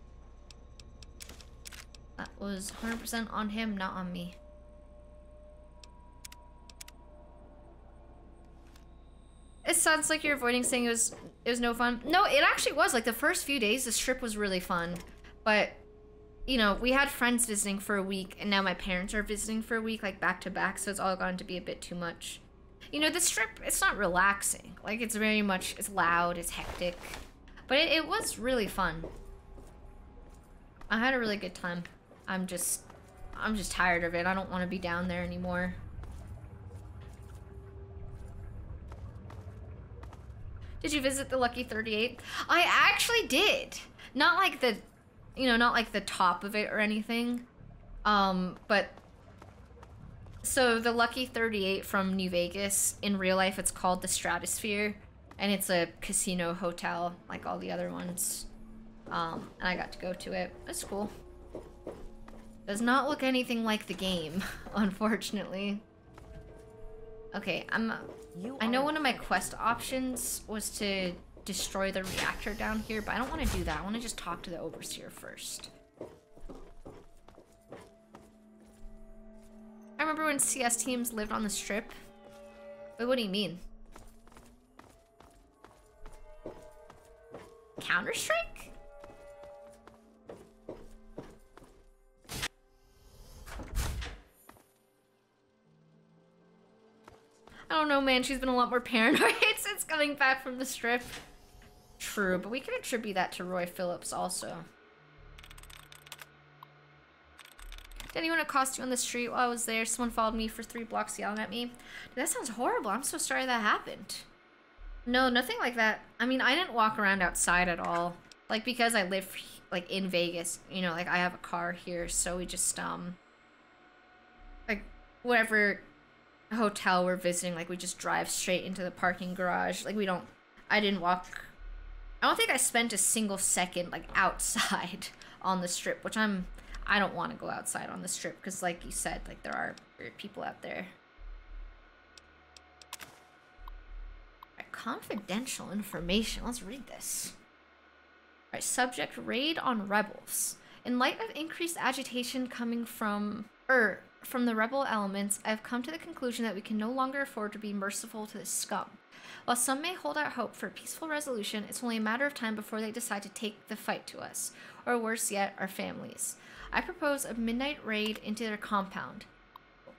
That was 100% on him, not on me. It sounds like you're avoiding saying it was no fun. No, it actually was. Like, the first few days, the Strip was really fun. But, you know, we had friends visiting for a week, and now my parents are visiting for a week, like, back to back, so it's all gotten to be a bit too much. You know, the Strip, it's not relaxing. Like, it's very much, it's loud, it's hectic. But it was really fun. I had a really good time. I'm just tired of it. I don't want to be down there anymore. Did you visit the Lucky 38? I actually did. Not like the, you know, not like the top of it or anything. But so the Lucky 38 from New Vegas, in real life it's called the Stratosphere, and it's a casino hotel like all the other ones. And I got to go to it. It's cool. Does not look anything like the game, unfortunately. Okay, I know one of my quest options was to destroy the reactor down here, but I don't want to do that. I want to just talk to the Overseer first. I remember when CS teams lived on the strip. Wait, what do you mean? Counter-Strike? I don't know, man. She's been a lot more paranoid since coming back from the strip. True, but we can attribute that to Roy Phillips also. Did anyone accost you on the street while I was there? Someone followed me for 3 blocks yelling at me. Dude, that sounds horrible. I'm so sorry that happened. No, nothing like that. I mean, I didn't walk around outside at all. Like, because I live, like, in Vegas, you know, like, I have a car here, so we just, like, whatever hotel we're visiting, like, we just drive straight into the parking garage. Like, I didn't walk, I don't think I spent a single second, like, outside on the strip, which I don't want to go outside on the strip, because, like you said, like, there are weird people out there. Alright, confidential information. Let's read this. Alright, subject, raid on rebels. In light of increased agitation coming from the rebel elements, I've come to the conclusion that we can no longer afford to be merciful to this scum. While some may hold out hope for a peaceful resolution, it's only a matter of time before they decide to take the fight to us, or worse yet, our families. I propose a midnight raid into their compound.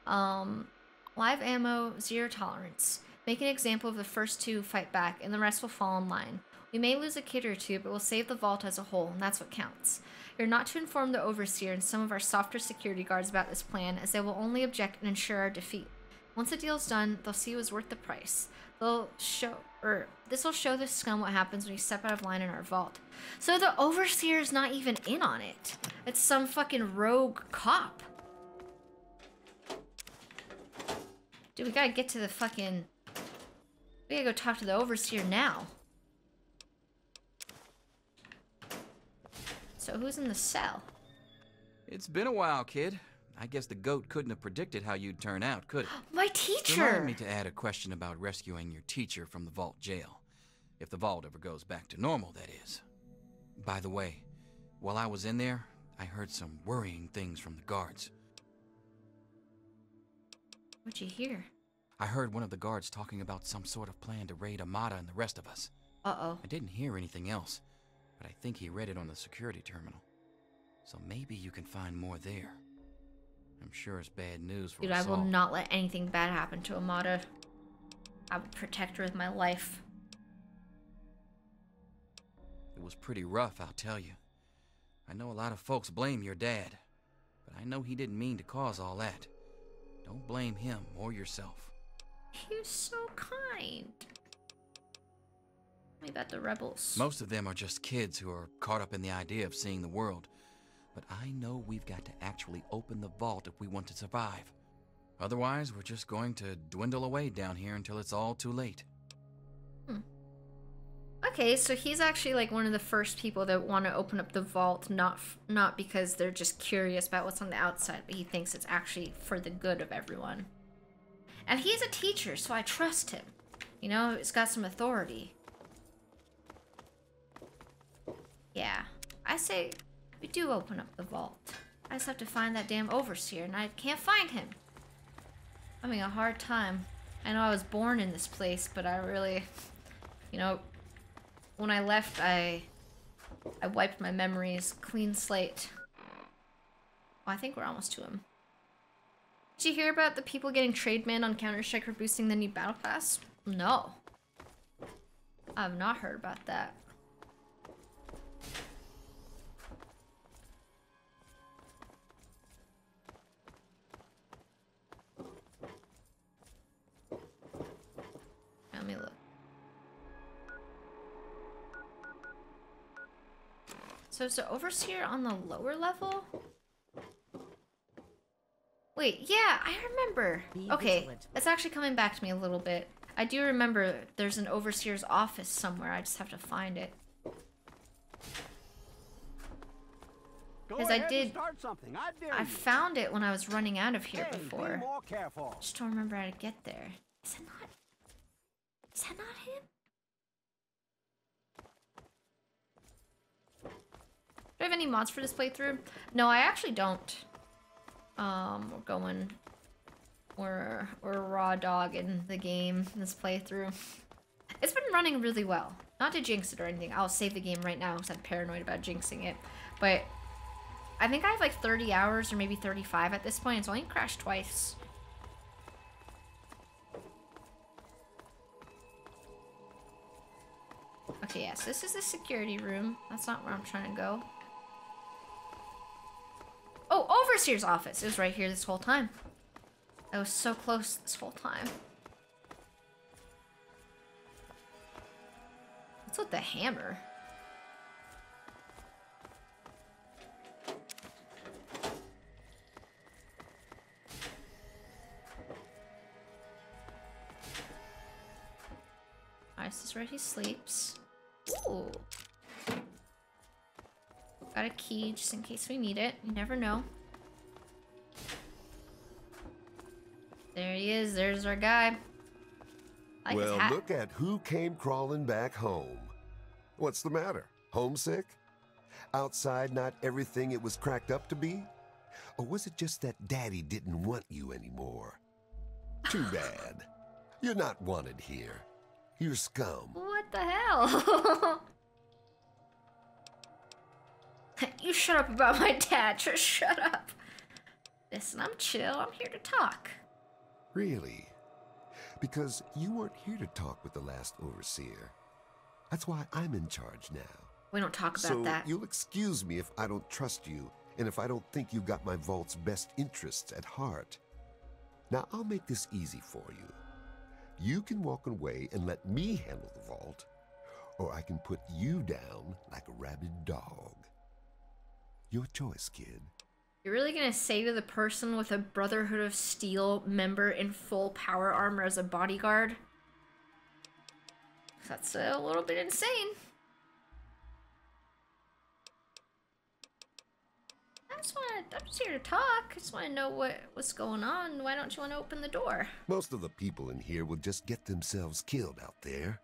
Live ammo, 0 tolerance. Make an example of the first 2 fight back, and the rest will fall in line. We may lose a kid or 2, but we'll save the vault as a whole, and that's what counts. You're not to inform the Overseer and some of our softer security guards about this plan, as they will only object and ensure our defeat. Once the deal's done, they'll see it was worth the price. This will show the scum what happens when you step out of line in our vault. So the Overseer is not even in on it. It's some fucking rogue cop. Dude, we gotta get to the fucking... We gotta go talk to the Overseer now. So who's in the cell? It's been a while, kid. I guess the goat couldn't have predicted how you'd turn out, could it? My teacher! Remind me to add a question about rescuing your teacher from the vault jail. If the vault ever goes back to normal, that is. By the way, while I was in there, I heard some worrying things from the guards. What'd you hear? I heard one of the guards talking about some sort of plan to raid Amata and the rest of us. Uh-oh. I didn't hear anything else, but I think he read it on the security terminal. So maybe you can find more there. I'm sure it's bad news for Dude, us all. I will not let anything bad happen to Amata. I will protect her with my life. It was pretty rough, I'll tell you. I know a lot of folks blame your dad, but I know he didn't mean to cause all that. Don't blame him or yourself. He was so kind. What about the rebels? Most of them are just kids who are caught up in the idea of seeing the world. But I know we've got to actually open the vault if we want to survive. Otherwise, we're just going to dwindle away down here until it's all too late. Okay, so he's actually like one of the first people that want to open up the vault, not because they're just curious about what's on the outside, but he thinks it's actually for the good of everyone. And he's a teacher, so I trust him. You know, he's got some authority. Yeah, I say we do open up the vault. I just have to find that damn Overseer, and I can't find him. I'm having a hard time. I know I was born in this place, but I really, you know, when I left, I wiped my memories, clean slate. Oh, I think we're almost to him. Did you hear about the people getting trade banned on Counter-Strike for boosting the new battle pass? No. I have not heard about that. me look. So is the overseer on the lower level? Wait, yeah, I remember. Okay, it's actually coming back to me a little bit. I do remember there's an overseer's office somewhere. I just have to find it. Because I did. I found it when I was running out of here before. Be more careful. Just don't remember how to get there. Is that not? Is that not him? Do I have any mods for this playthrough? No, I actually don't. We're raw dog in the game, this playthrough. It's been running really well. Not to jinx it or anything. I'll save the game right now because I'm paranoid about jinxing it. But I think I have like 30 hours or maybe 35 at this point. It's only crashed twice. Okay, yes, this is the security room. That's not where I'm trying to go. Oh, Overseer's office is right here this whole time. I was so close this whole time. What's with the hammer? Alright, this is where he sleeps. Ooh. Got a key just in case we need it. You never know. There he is. There's our guy. Like well, look at who came crawling back home. What's the matter? Homesick? Outside not everything it was cracked up to be? Or was it just that Daddy didn't want you anymore? Too bad. You're not wanted here. You're scum. What the hell? You shut up about my dad. Just shut up. Listen, I'm chill. I'm here to talk. Really? Because you weren't here to talk with the last overseer. That's why I'm in charge now. We don't talk about that. So you'll excuse me if I don't trust you, and if I don't think you've got my vault's best interests at heart. Now, I'll make this easy for you. You can walk away and let me handle the vault, or I can put you down like a rabid dog. Your choice, kid. You're really gonna say to the person with a Brotherhood of Steel member in full power armor as a bodyguard? That's a little bit insane. I'm just here to talk. I just want to know what's going on. Why don't you want to open the door? Most of the people in here will just get themselves killed out there.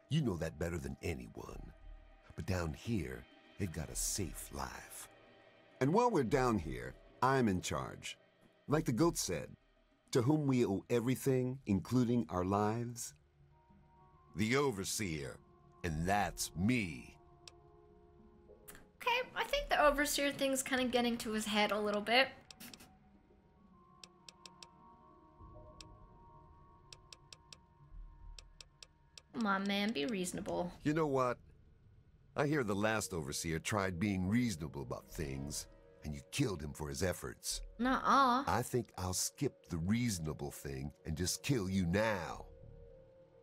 You know that better than anyone. But down here, they've got a safe life. And while we're down here, I'm in charge. Like the goat said, to whom we owe everything, including our lives. The Overseer, and that's me. Okay, I think the Overseer thing's kind of getting to his head a little bit. Come on, man, be reasonable. You know what? I hear the last Overseer tried being reasonable about things, and you killed him for his efforts. Nuh-uh. I think I'll skip the reasonable thing and just kill you now.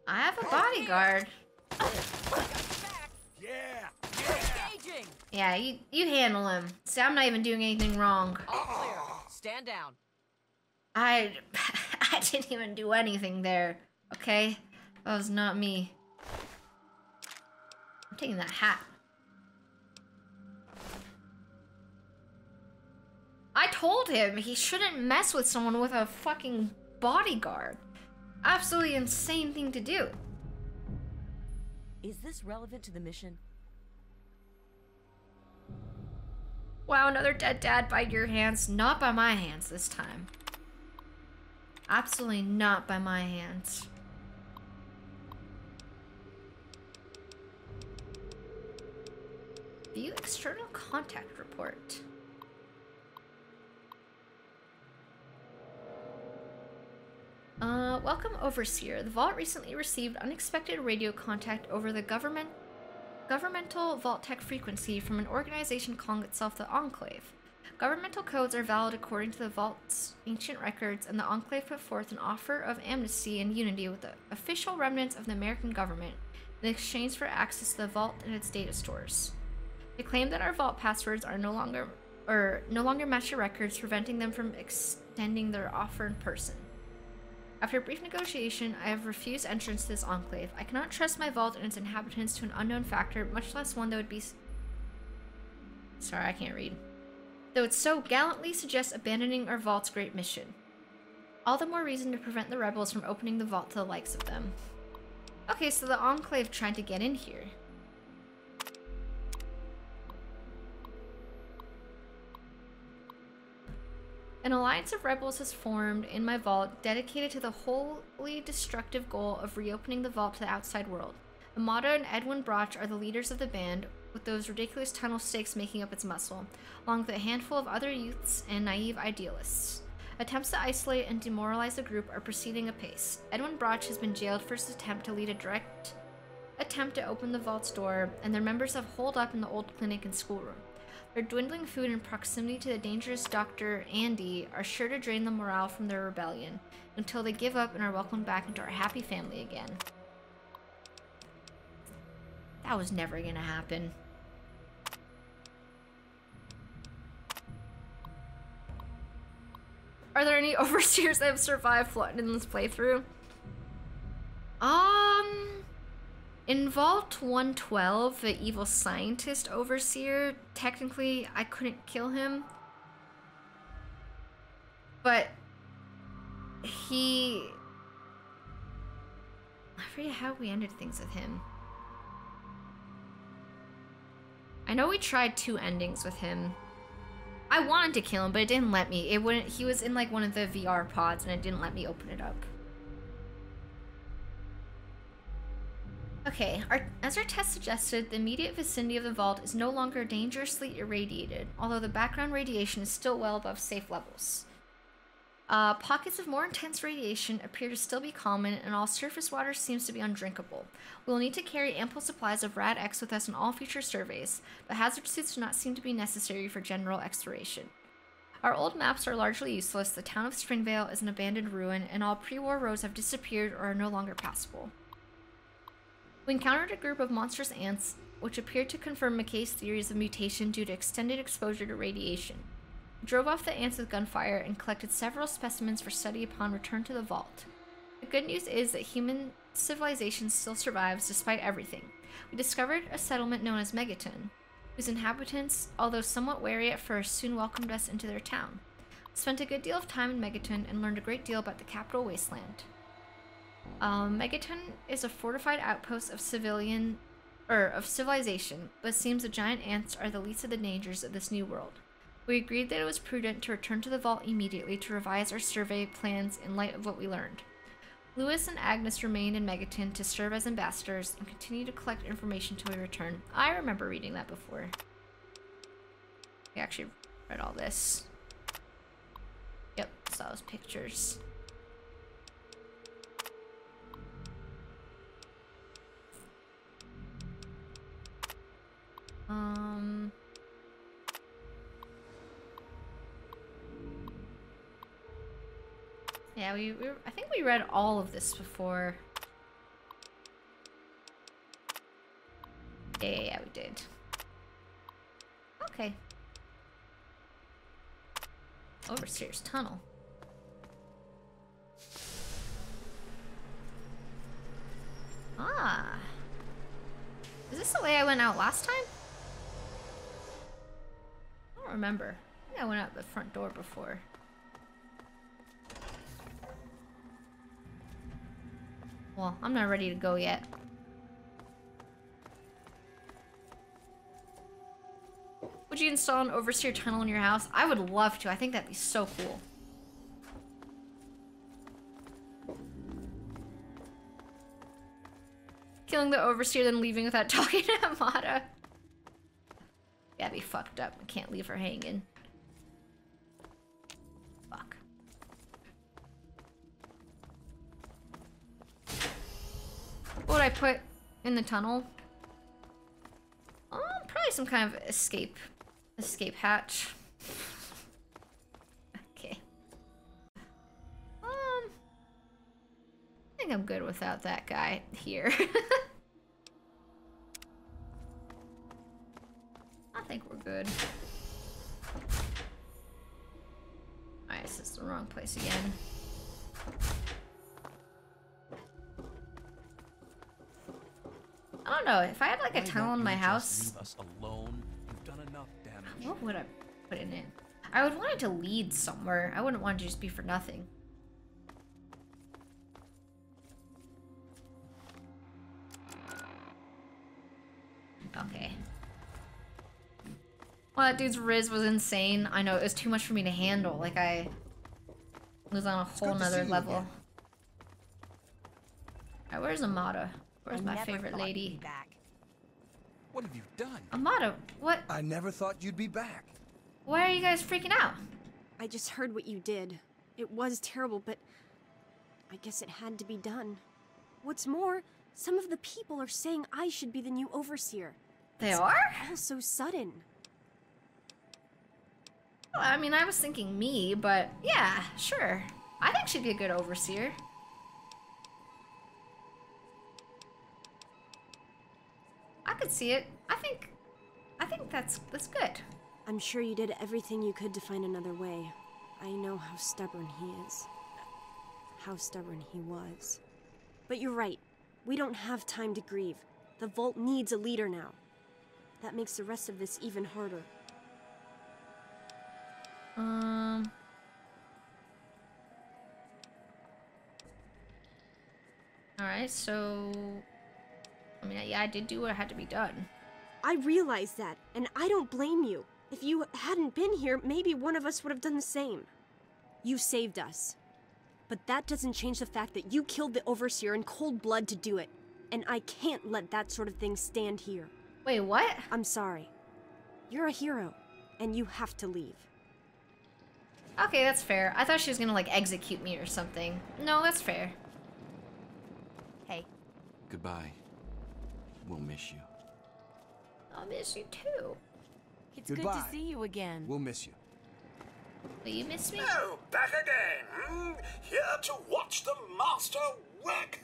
I have a bodyguard. Yeah, you handle him. See, I'm not even doing anything wrong. All clear. Stand down. I didn't even do anything there, okay? That was not me. I'm taking that hat. I told him he shouldn't mess with someone with a fucking bodyguard. Absolutely insane thing to do. Is this relevant to the mission? Wow, another dead dad by your hands. Not by my hands this time. Absolutely not by my hands. View external contact report. Welcome, Overseer. The Vault recently received unexpected radio contact over the governmental Vault Tech frequency from an organization calling itself the Enclave. Governmental codes are valid according to the Vault's ancient records, and the Enclave put forth an offer of amnesty and unity with the official remnants of the American government in exchange for access to the Vault and its data stores. They claim that our Vault passwords are no longer match your records, preventing them from extending their offer in person. After a brief negotiation, I have refused entrance to this Enclave. I cannot trust my Vault and its inhabitants to an unknown factor, much less one that would be... Sorry, I can't read. Though it so gallantly suggests abandoning our Vault's great mission. All the more reason to prevent the rebels from opening the Vault to the likes of them. Okay, so the Enclave tried to get in here. An alliance of rebels has formed in my Vault, dedicated to the wholly destructive goal of reopening the Vault to the outside world. Amata and Edwin Broch are the leaders of the band, with those ridiculous tunnel stakes making up its muscle, along with a handful of other youths and naive idealists. Attempts to isolate and demoralize the group are proceeding apace. Edwin Broch has been jailed for his attempt to lead a direct attempt to open the Vault's door, and their members have holed up in the old clinic and schoolroom. Their dwindling food and proximity to the dangerous Dr. Andy are sure to drain the morale from their rebellion, until they give up and are welcomed back into our happy family again. That was never gonna happen. Are there any overseers that have survived Flutten in this playthrough? In Vault 112, the evil scientist overseer, technically I couldn't kill him. But I forget how we ended things with him. I know we tried 2 endings with him. I wanted to kill him, but it didn't let me. It wouldn't. He was in like one of the VR pods, and it didn't let me open it up. Okay, as our test suggested, the immediate vicinity of the Vault is no longer dangerously irradiated, although the background radiation is still well above safe levels. Pockets of more intense radiation appear to still be common, and all surface water seems to be undrinkable. We will need to carry ample supplies of Rad-X with us in all future surveys, but hazard suits do not seem to be necessary for general exploration. Our old maps are largely useless, the town of Springvale is an abandoned ruin, and all pre-war roads have disappeared or are no longer passable. We encountered a group of monstrous ants, which appeared to confirm McKay's theories of mutation due to extended exposure to radiation. We drove off the ants with gunfire and collected several specimens for study upon return to the Vault. The good news is that human civilization still survives despite everything. We discovered a settlement known as Megaton, whose inhabitants, although somewhat wary at first, soon welcomed us into their town. We spent a good deal of time in Megaton and learned a great deal about the capital wasteland. Megaton is a fortified outpost of civilization, but seems the giant ants are the least of the dangers of this new world. We agreed that it was prudent to return to the Vault immediately to revise our survey plans in light of what we learned. Lewis and Agnes remained in Megaton to serve as ambassadors and continue to collect information until we return. I remember reading that before. I actually read all this. Yep, saw those pictures. Yeah, I think we read all of this before. Yeah, we did. Okay. Overseer's Tunnel. Ah. Is this the way I went out last time? I don't remember. I think I went out the front door before. Well, I'm not ready to go yet. Would you install an Overseer Tunnel in your house? I would love to. I think that'd be so cool. Killing the Overseer, then leaving without talking to Amata. Yeah, be fucked up. I can't leave her hanging. Fuck. What would I put in the tunnel? Probably some kind of escape hatch. think I'm good without that guy here. I think we're good. Alright, this is the wrong place again. I don't know, if I had like a tunnel in my house, Leave us alone. You've done enough damage. what would I put in it? I would want it to lead somewhere. I wouldn't want it to just be for nothing. Okay. Well, that dude's Riz was insane. I know, it was too much for me to handle. Like, I was on a whole nother level. Alright, where's Amata? Where's my favorite lady? What have you done? Amata, what? I never thought you'd be back. Why are you guys freaking out? I just heard what you did. It was terrible, but I guess it had to be done. What's more, some of the people are saying I should be the new overseer. They It's are? all so sudden. Well, I mean, I was thinking me, but yeah, sure. I think she'd be a good overseer. I could see it. I think that's good. I'm sure you did everything you could to find another way. I know how stubborn he is. How stubborn he was. But you're right. We don't have time to grieve. The Vault needs a leader now. That makes the rest of this even harder. Alright, so... I mean, yeah, I did do what had to be done. I realize that, and I don't blame you. If you hadn't been here, maybe one of us would have done the same. You saved us. But that doesn't change the fact that you killed the Overseer in cold blood to do it. And I can't let that sort of thing stand here. Wait, what? I'm sorry. You're a hero, and you have to leave. Okay, that's fair. I thought she was gonna, like, execute me or something. No, that's fair. Hey. Goodbye. We'll miss you. I'll miss you too. It's good to see you again. We'll miss you. Will you miss me? Oh, back again. Here to watch the master work.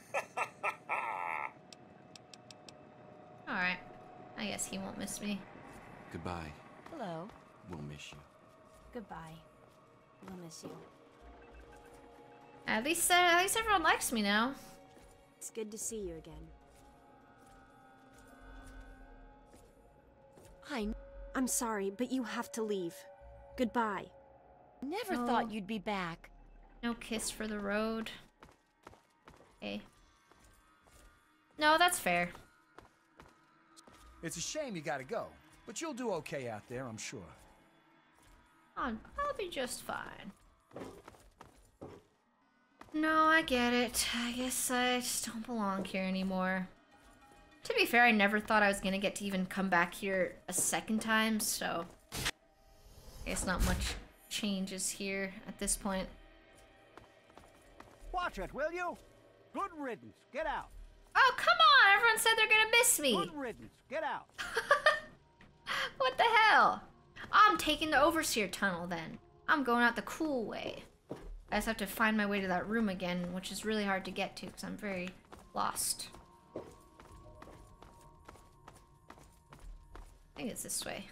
Alright. I guess he won't miss me. Goodbye. Hello. We'll miss you. Goodbye. We'll miss you. At least everyone likes me now. It's good to see you again. I'm sorry, but you have to leave. Goodbye. Never thought you'd be back. No kiss for the road. Okay. No, that's fair. It's a shame you gotta go, but you'll do okay out there, I'm sure. I'll be just fine. No, I get it. I guess I just don't belong here anymore. To be fair, I never thought I was gonna get to even come back here a second time, so... I guess not much changes here at this point. Watch it, will you? Good riddance. Get out. Oh, come on! Everyone said they're gonna miss me! Good riddance. Get out. What the hell? I'm taking the Overseer Tunnel then. I'm going out the cool way. I just have to find my way to that room again, which is really hard to get to because I'm very lost. I think it's this way.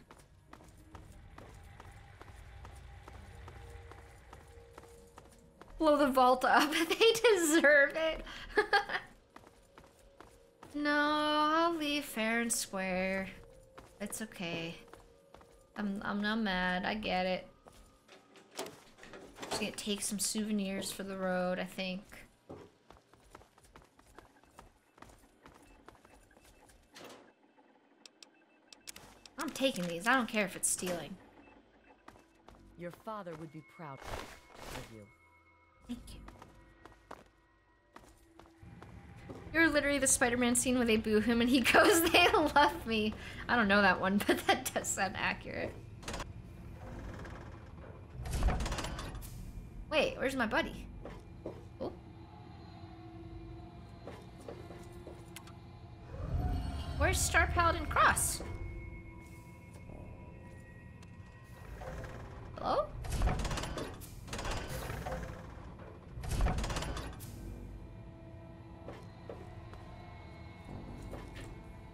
Blow the vault up. They deserve it. No, I'll leave fair and square. It's okay. I'm not mad. I get it. Just gonna take some souvenirs for the road, I think. I'm taking these. I don't care if it's stealing. Your father would be proud of you. Thank you. You're literally the Spider-Man scene where they boo him and he goes, "They love me." I don't know that one, but that does sound accurate. Wait, where's my buddy? Oh. Where's Star Paladin Cross? Hello?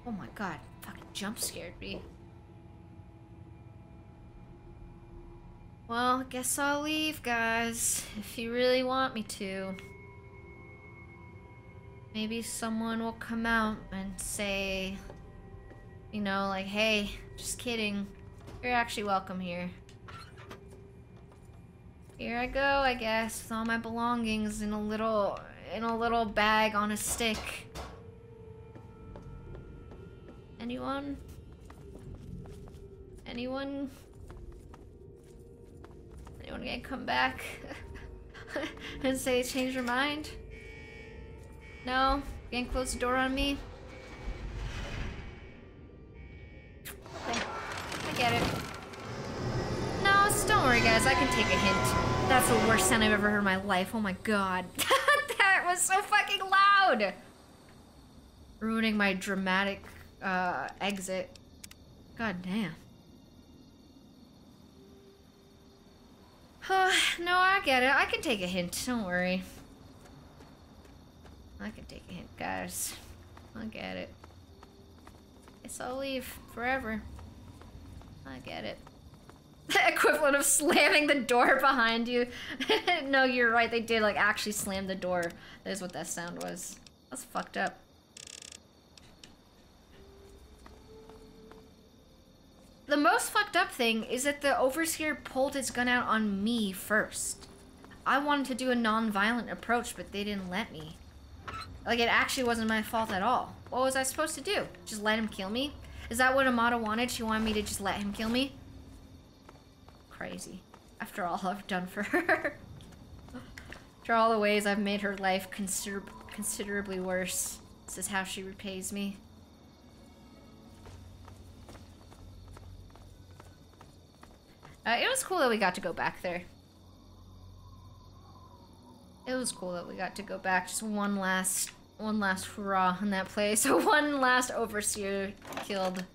Oh my god, fucking jump scared me. Well, I guess I'll leave, guys, if you really want me to. Maybe someone will come out and say, you know, like, hey, just kidding. You're actually welcome here. Here I go, I guess, with all my belongings in a little bag on a stick. Anyone? Anyone? Anyone gonna come back and say change your mind? No? You gonna close the door on me? Okay, I get it. No, don't worry guys, I can take a hint. That's the worst sound I've ever heard in my life. Oh my god. That was so fucking loud! Ruining my dramatic exit. God damn. No, I get it. I can take a hint. Don't worry. I can take a hint, guys. I get it. Guess I'll leave forever. I get it. The equivalent of slamming the door behind you. No, you're right. They did, like, actually slam the door. That is what that sound was. That's fucked up. The most fucked up thing is that the Overseer pulled his gun out on me first. I wanted to do a non-violent approach, but they didn't let me. Like, it actually wasn't my fault at all. What was I supposed to do? Just let him kill me? Is that what Amata wanted? She wanted me to just let him kill me? Crazy. After all I've done for her. After all the ways I've made her life considerably worse. This is how she repays me. It was cool that we got to go back there. It was cool that we got to go back. Just one last hurrah in that place. So one last Overseer killed.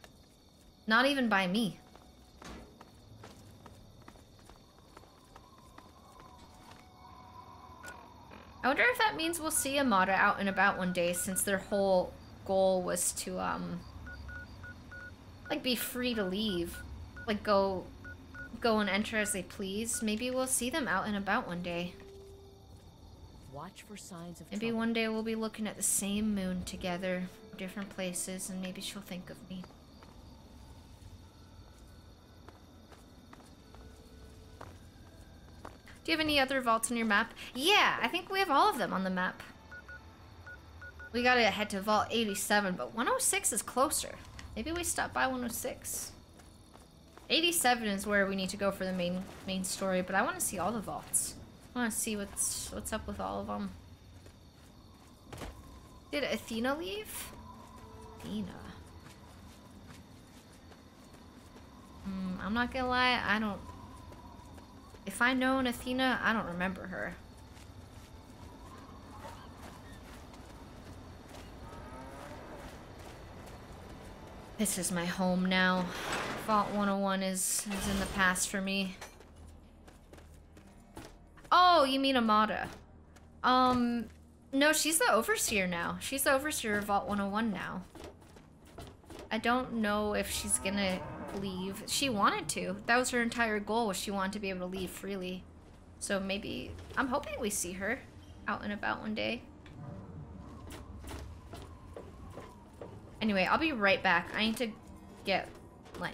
Not even by me. I wonder if that means we'll see Amata out and about one day, since their whole goal was to, like, be free to leave. Like, go and enter as they please. Maybe we'll see them out and about one day. Watch for signs of Maybe trouble. one day we'll be looking at the same moon together, different places, and maybe she'll think of me. Do you have any other vaults on your map? Yeah, I think we have all of them on the map. We gotta head to Vault 87, but 106 is closer. Maybe we stop by 106. 87 is where we need to go for the main story, but I want to see all the vaults. I want to see what's up with all of them. Did Athena leave? Athena. I'm not gonna lie, I don't... If I know an Athena, I don't remember her. This is my home now. Vault 101 is in the past for me. Oh, you mean Amata. No, she's the Overseer now. She's the Overseer of Vault 101 now. I don't know if she's gonna leave. She wanted to. That was her entire goal, was she wanted to be able to leave freely. So maybe, I'm hoping we see her out and about one day. Anyway, I'll be right back. I need to get, like,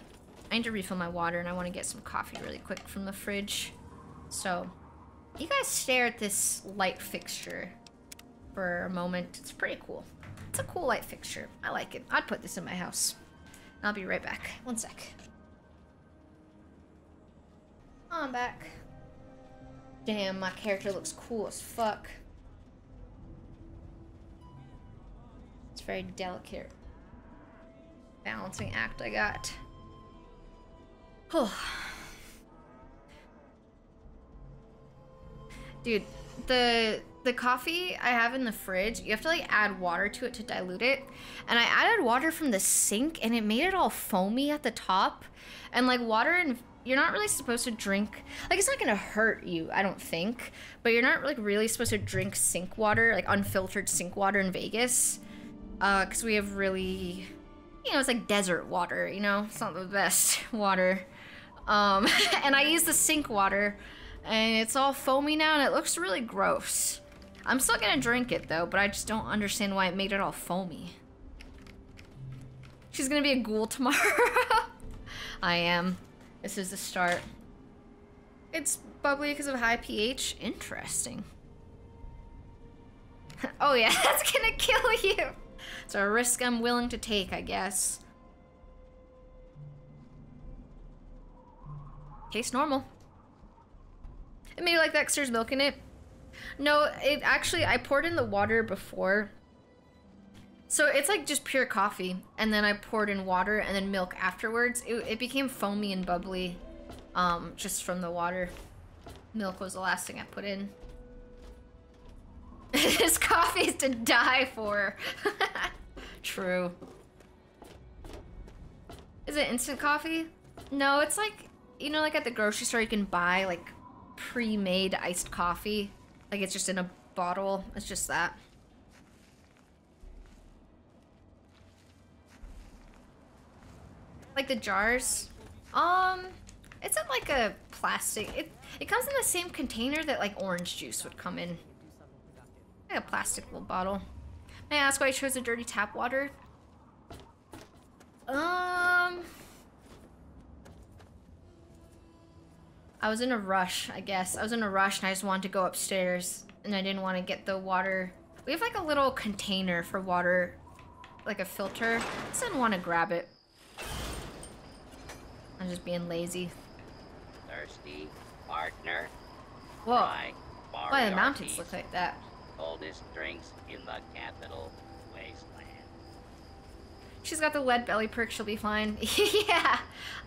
I need to refill my water and I want to get some coffee really quick from the fridge. So, you guys stare at this light fixture for a moment. It's pretty cool. It's a cool light fixture. I like it. I'd put this in my house. I'll be right back. One sec. I'm back. Damn, my character looks cool as fuck. It's very delicate balancing act I got. Dude, the coffee I have in the fridge, you have to like add water to it to dilute it. And I added water from the sink and it made it all foamy at the top. And like water, and you're not really supposed to drink, like it's not gonna hurt you, I don't think, but you're not like really supposed to drink sink water, like unfiltered sink water in Vegas. Cause we have really you know, it's like desert water, you know? It's not the best water. And I use the sink water, and it's all foamy now, and it looks really gross. I'm still gonna drink it, though, but I just don't understand why it made it all foamy. She's gonna be a ghoul tomorrow. I am. This is the start. It's bubbly because of high pH. Interesting. Oh yeah, that's gonna kill you. It's a risk I'm willing to take, I guess. Tastes normal. It made it like that 'cause there's milk in it. No, it actually, I poured in the water before. So it's like just pure coffee. And then I poured in water and then milk afterwards. It became foamy and bubbly just from the water. Milk was the last thing I put in. This coffee is to die for. True. Is it instant coffee? No, it's like, you know, like at the grocery store you can buy like pre-made iced coffee. Like it's just in a bottle. It's just that. Like the jars. It's in like a plastic. It comes in the same container that like orange juice would come in. Like a plastic little bottle. May I ask why you chose the dirty tap water? I was in a rush, I guess. I was in a rush and I just wanted to go upstairs and I didn't want to get the water. We have like a little container for water, like a filter. I just didn't want to grab it. I'm just being lazy. Thirsty partner. Whoa. Try Why the mountains look like that? Coldest drinks in the capital wasteland. She's got the lead belly perk, she'll be fine. Yeah,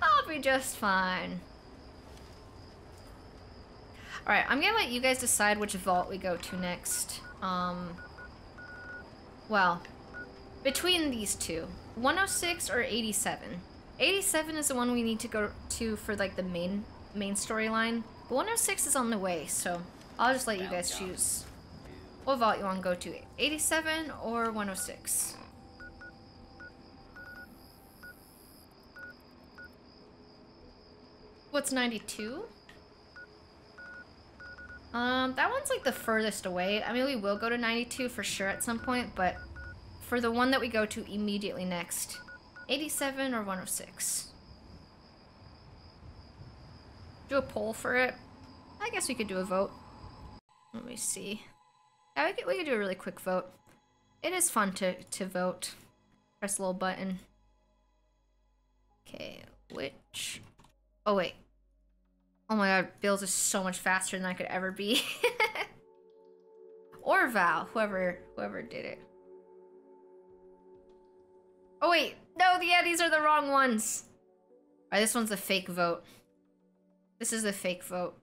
I'll be just fine. Alright, I'm gonna let you guys decide which vault we go to next. Well, between these two, 106 or 87. 87 is the one we need to go to for like the main storyline. But 106 is on the way, so I'll just let you guys choose. What vault you want to go to, 87 or 106? What's 92? That one's like the furthest away. I mean, we will go to 92 for sure at some point, but for the one that we go to immediately next, 87 or 106? Do a poll for it? I guess we could do a vote. Let me see. Yeah, we could do a really quick vote. It is fun to vote. Press a little button. Okay, which... Oh, wait. Oh my god, Bill's is so much faster than I could ever be. Or Val, whoever did it. Oh wait, no, these are the wrong ones. Alright, this one's a fake vote. This is the fake vote.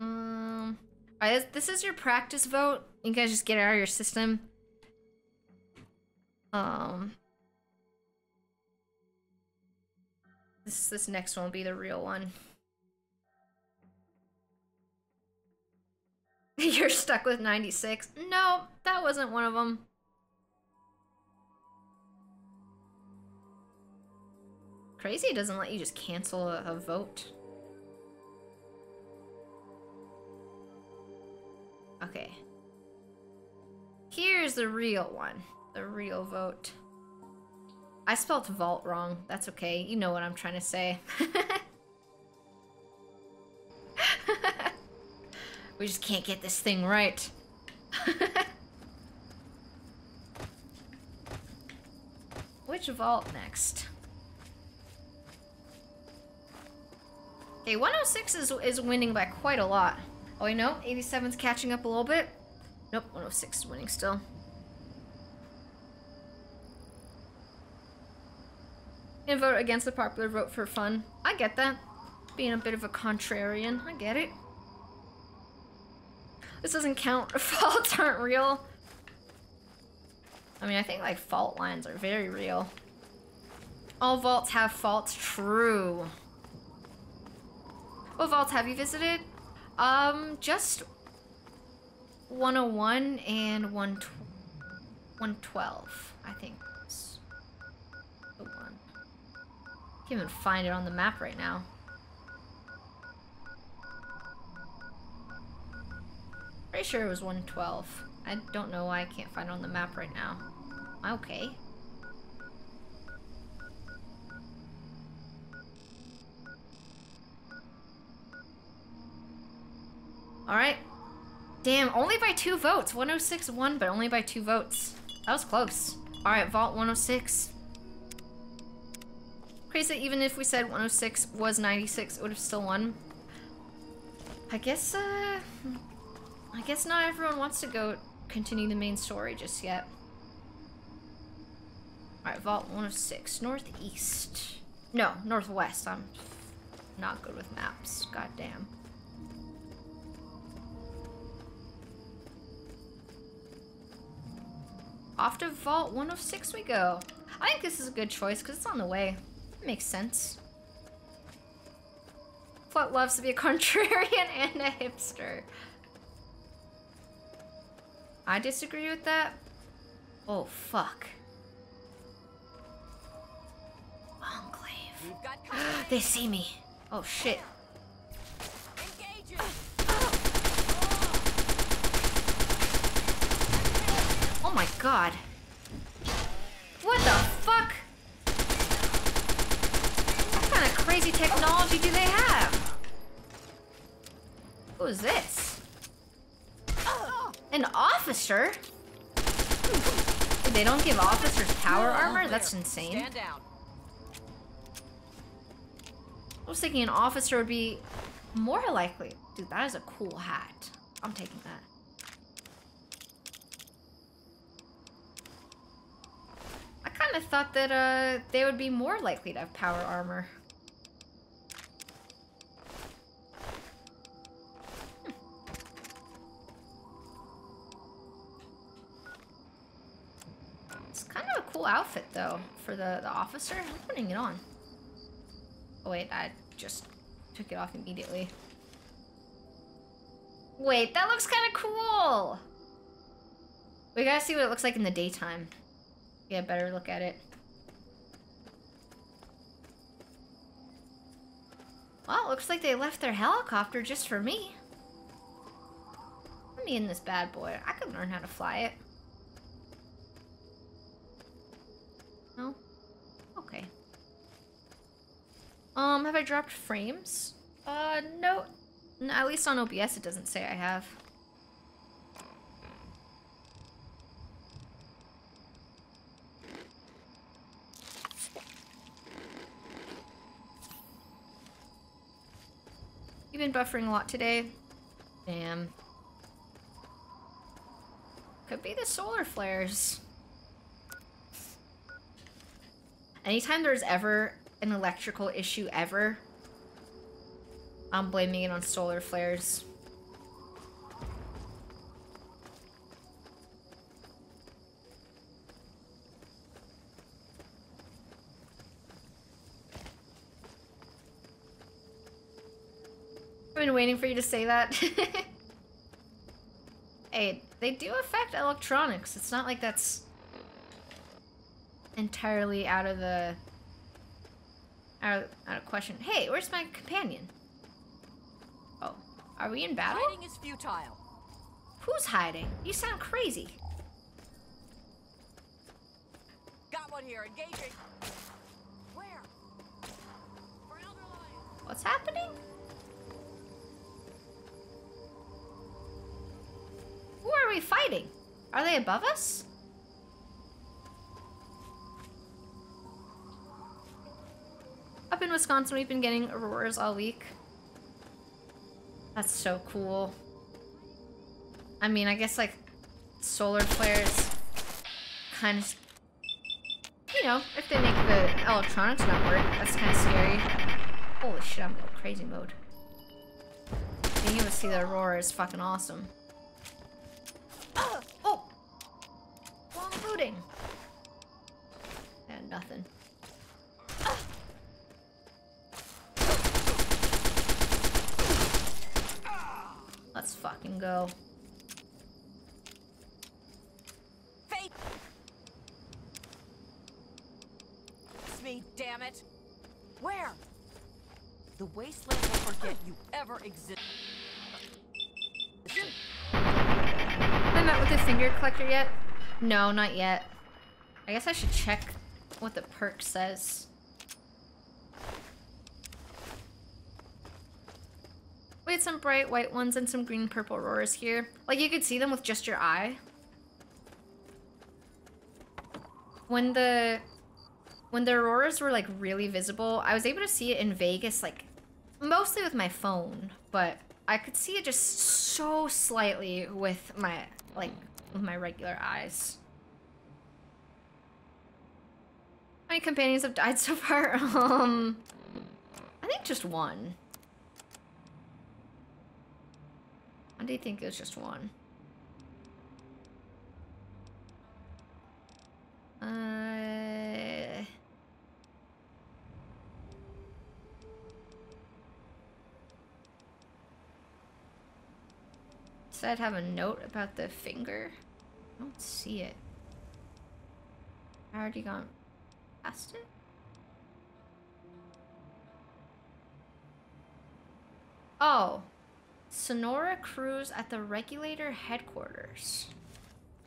Alright, this is your practice vote. You guys just get it out of your system. This next one will be the real one. You're stuck with 96. No, that wasn't one of them. Crazy it doesn't let you just cancel a vote. Okay. Here's the real one. The real vote. I spelled vault wrong. That's okay. You know what I'm trying to say. We just can't get this thing right. Which vault next? Okay, 106 is winning by quite a lot. Oh, wait, no, 87's catching up a little bit. Nope, 106 is winning still. And vote against the popular vote for fun. I get that. Being a bit of a contrarian, I get it. This doesn't count. Faults aren't real. I mean, I think like fault lines are very real. All vaults have faults. True. What vaults have you visited? Just 101 and 112, I think. Is the one. Can't even find it on the map right now. Pretty sure it was 112. I don't know why I can't find it on the map right now. Okay. Alright. Damn, only by 2 votes. 106 won, but only by 2 votes. That was close. Alright, Vault 106. Crazy, even if we said 106 was 96, it would have still won. I guess not everyone wants to go continue the main story just yet. Alright, Vault 106. Northeast. No, northwest. I'm not good with maps. Goddamn. Off to Vault 106 we go. I think this is a good choice because it's on the way. It makes sense. Flut loves to be a contrarian and a hipster. I disagree with that. Oh, fuck. Enclave. They see me. Oh, shit. Oh my god. What the fuck? What kind of crazy technology do they have? Who is this? An officer? They don't give officers power armor? That's insane. Stand down. I was thinking an officer would be more likely. Dude, that is a cool hat. I'm taking that. I kind of thought that they would be more likely to have power armor. It's kind of a cool outfit though for the officer. I'm putting it on. Oh wait, I just took it off immediately. Wait, that looks kind of cool. We gotta see what it looks like in the daytime. Get a better look at it. Well, it looks like they left their helicopter just for me. Let me in this bad boy. I could learn how to fly it. No? Okay. Have I dropped frames? No. No, at least on OBS it doesn't say I have. You've been buffering a lot today. Damn. Could be the solar flares. Anytime there's ever an electrical issue ever, I'm blaming it on solar flares. I've been waiting for you to say that. Hey, they do affect electronics. It's not like that's entirely out of the out of question. Hey, where's my companion? Oh, are we in battle? Hiding is futile. Who's hiding? You sound crazy. Got one here, engaging. Where? What's happening? Who are we fighting? Are they above us? Up in Wisconsin, we've been getting auroras all week. That's so cool. I mean, I guess, like, solar flares kind of... You know, if they make the electronics not work, that's kind of scary. Holy shit, I'm in crazy mode. Being able to see the aurora is fucking awesome. Oh! Wrong booting. And nothing. Let's fucking go. damn it! Where? The wasteland will forget you ever existed. Have I met with the finger collector yet? No, not yet. I guess I should check what the perk says. We had some bright white ones and some green purple auroras here. Like, you could see them with just your eye. When the auroras were, like, really visible, I was able to see it in Vegas, like, mostly with my phone, but I could see it just so slightly with my, like, with my regular eyes. How many companions have died so far? I think just one. I do think it was just one. Said I'd have a note about the finger. I don't see it. I already gone past it. Oh. Sonora Cruise at the Regulator Headquarters.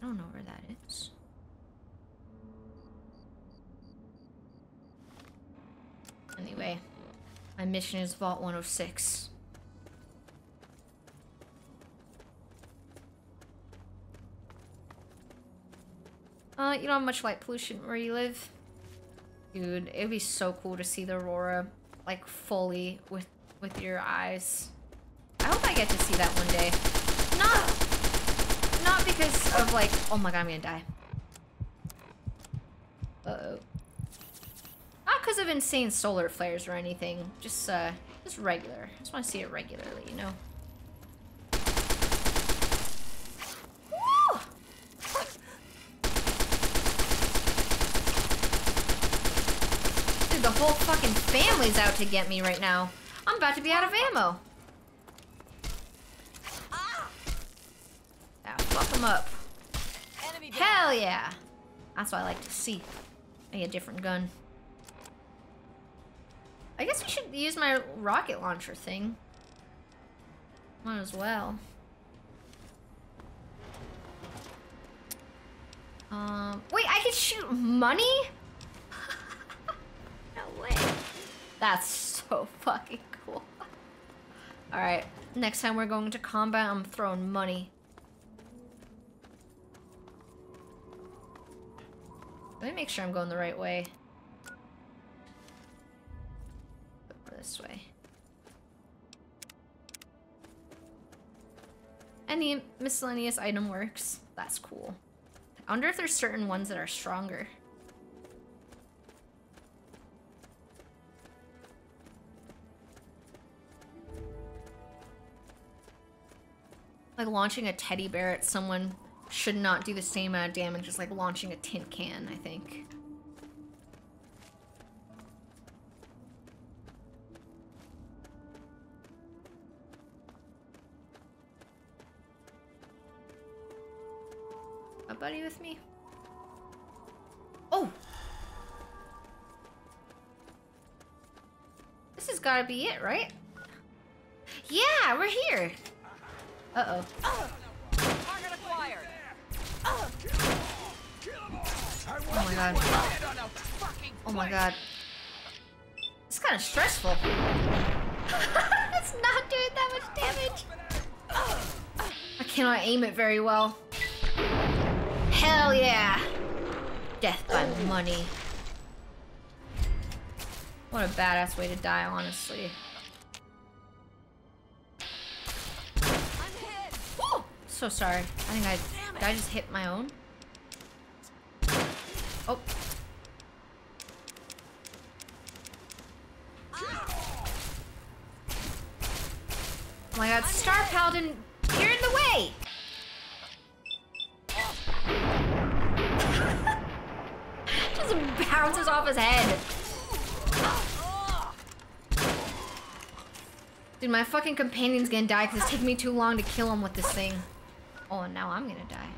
I don't know where that is. Anyway, my mission is Vault 106. You don't have much light pollution where you live? Dude, it'd be so cool to see the aurora, like, fully with your eyes. I hope I get to see that one day. Not because of, like, oh my god, I'm gonna die. Uh-oh. Not because of insane solar flares or anything. Just regular. I just want to see it regularly, you know? Woo! Dude, the whole fucking family's out to get me right now. I'm about to be out of ammo. Yeah, fuck them up. Hell yeah! That's what I like to see. I get a different gun. I guess we should use my rocket launcher thing. Might as well. Wait, I can shoot money? No way. That's so fucking cool. Alright, next time we're going to combat, I'm throwing money. Let me make sure I'm going the right way. This way. Any miscellaneous item works. That's cool. I wonder if there's certain ones that are stronger. Like launching a teddy bear at someone should not do the same amount of damage as like launching a tin can, I think. A buddy with me? Oh! This has gotta be it, right? Yeah, we're here! Uh-oh. Oh my god. Oh my god. It's kind of stressful. It's not doing that much damage. I cannot aim it very well. Hell yeah! Death by money. What a badass way to die, honestly. Oh, so sorry. Did I just hit my own? Oh. Oh my god, Star Paladin, you're in the way! Just bounces off his head. Dude, my fucking companion's gonna die because it's taking me too long to kill him with this thing. Oh, and now I'm gonna die.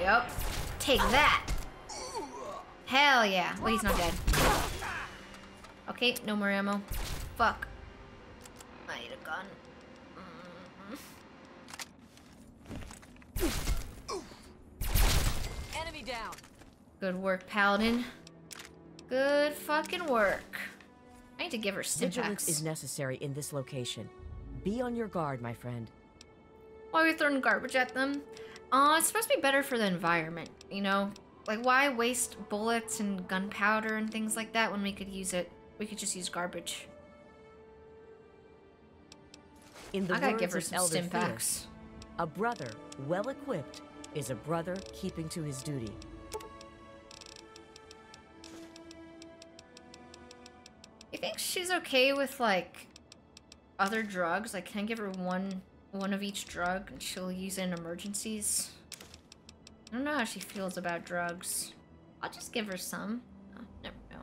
Yup. Take that. Hell yeah. Well, he's not dead. Okay, no more ammo. Fuck. I need a gun. Enemy down. Good work, Paladin. Good fucking work. I need to give her Vigilance stimpaks. is necessary in this location. Be on your guard, my friend. Why are we throwing garbage at them? It's supposed to be better for the environment, you know? Like, why waste bullets and gunpowder and things like that when we could use it? We could just use garbage. In the I gotta words give her of some Elder stimpaks. Theus, a brother well equipped is a brother keeping to his duty. You think she's okay with, like, other drugs? Like, can I give her one of each drug and she'll use it in emergencies? I don't know how she feels about drugs. I'll just give her some. Oh, never know.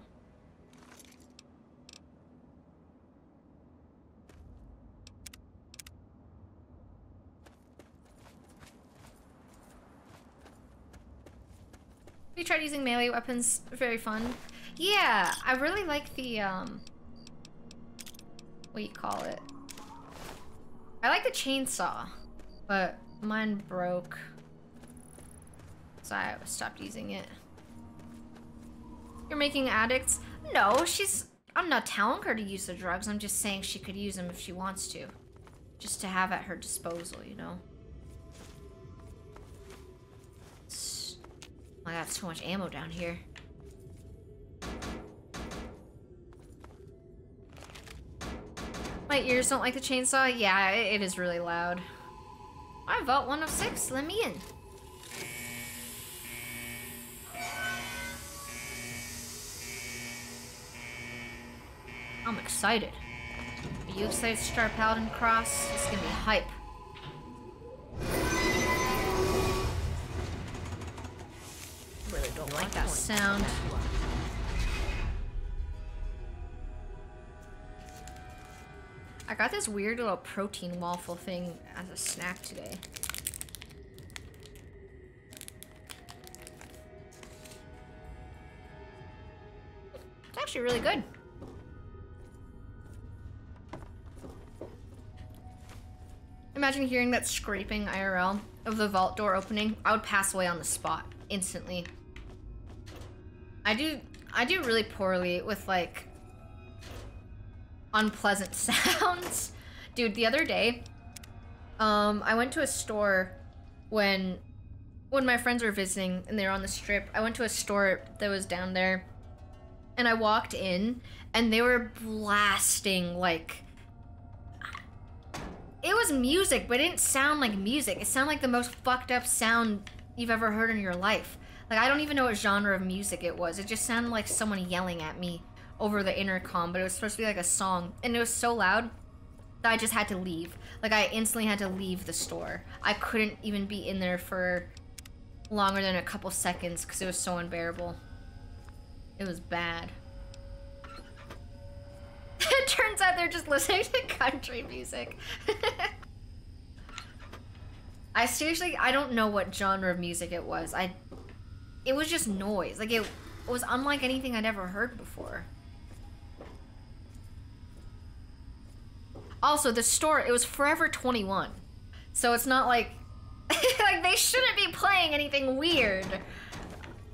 We tried using melee weapons. Very fun. Yeah, I really like the, what do you call it? I like the chainsaw, but mine broke. So I stopped using it. You're making addicts? No, I'm not telling her to use the drugs. I'm just saying she could use them if she wants to. Just to have at her disposal, you know? I got so much ammo down here. My ears don't like the chainsaw? Yeah, it is really loud. I vote 106, let me in. I'm excited. Are you excited to start Paladin Cross? It's gonna be hype. Really don't like that sound. I got this weird little protein waffle thing as a snack today. It's actually really good. Imagine hearing that scraping IRL of the vault door opening. I would pass away on the spot instantly. I do really poorly with like unpleasant sounds. Dude, the other day, I went to a store when my friends were visiting and they were on the strip. I went to a store that was down there and I walked in and they were blasting like, it was music, but it didn't sound like music. It sounded like the most fucked up sound you've ever heard in your life. Like, I don't even know what genre of music it was. It just sounded like someone yelling at me over the intercom, but it was supposed to be like a song. And it was so loud that I just had to leave. Like, I instantly had to leave the store. I couldn't even be in there for longer than a couple seconds because it was so unbearable. It was bad. It turns out they're just listening to country music. I don't know what genre of music it was. It was just noise. Like, it was unlike anything I'd ever heard before. Also, the store, it was Forever 21. So it's not like, like they shouldn't be playing anything weird.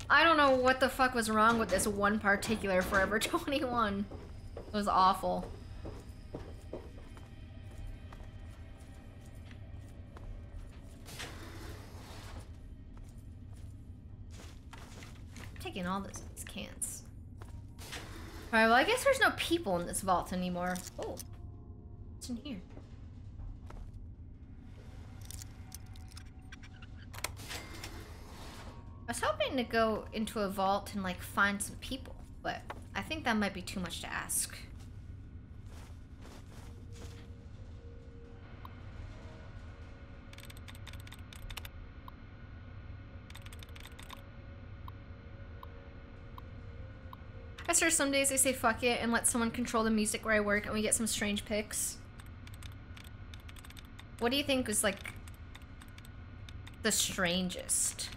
I don't know what the fuck was wrong with this one particular Forever 21. It was awful. I'm taking all these cans. Alright, well I guess there's no people in this vault anymore. Oh, what's in here? I was hoping to go into a vault and like find some people, but I think that might be too much to ask. I swear some days they say fuck it and let someone control the music where I work and we get some strange picks. What do you think was like the strangest?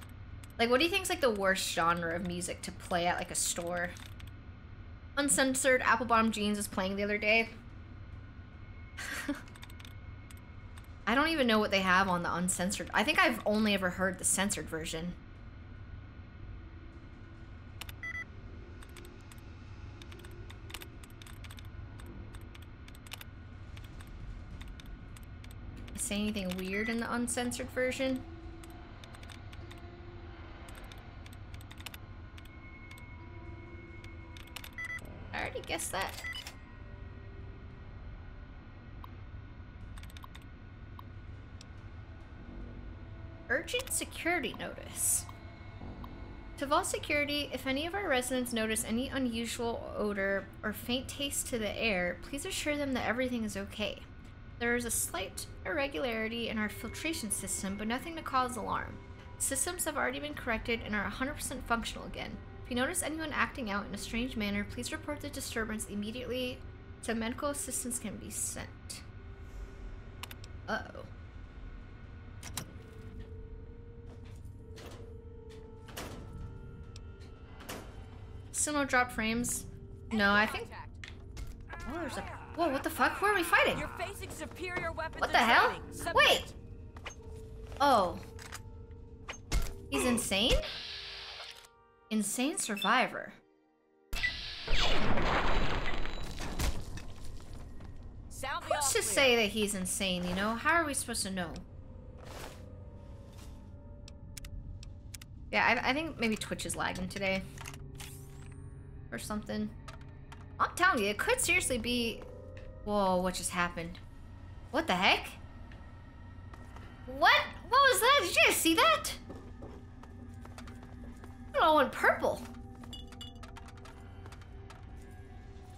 Like, what do you think is like the worst genre of music to play at like a store? Uncensored Apple Bottom Jeans was playing the other day. I don't even know what they have on the uncensored. I think I've only ever heard the censored version. Say anything weird in the uncensored version? I already guessed that. Urgent security notice. To Vault Security, if any of our residents notice any unusual odor or faint taste to the air, please assure them that everything is okay. There is a slight irregularity in our filtration system, but nothing to cause alarm. Systems have already been corrected and are 100% functional again. If you notice anyone acting out in a strange manner, please report the disturbance immediately so medical assistance can be sent. Uh-oh. Still no drop frames? No, I think... Oh, there's a... Whoa, what the fuck? Who are we fighting? You're facing superior weapons. What the hell? Wait! Oh. He's insane? Insane survivor. Who's to say that he's insane, you know? How are we supposed to know? Yeah, I think maybe Twitch is lagging today. Or something. I'm telling you, it could seriously be... Whoa, what just happened? What the heck? What? What was that? Did you guys see that? It all went purple.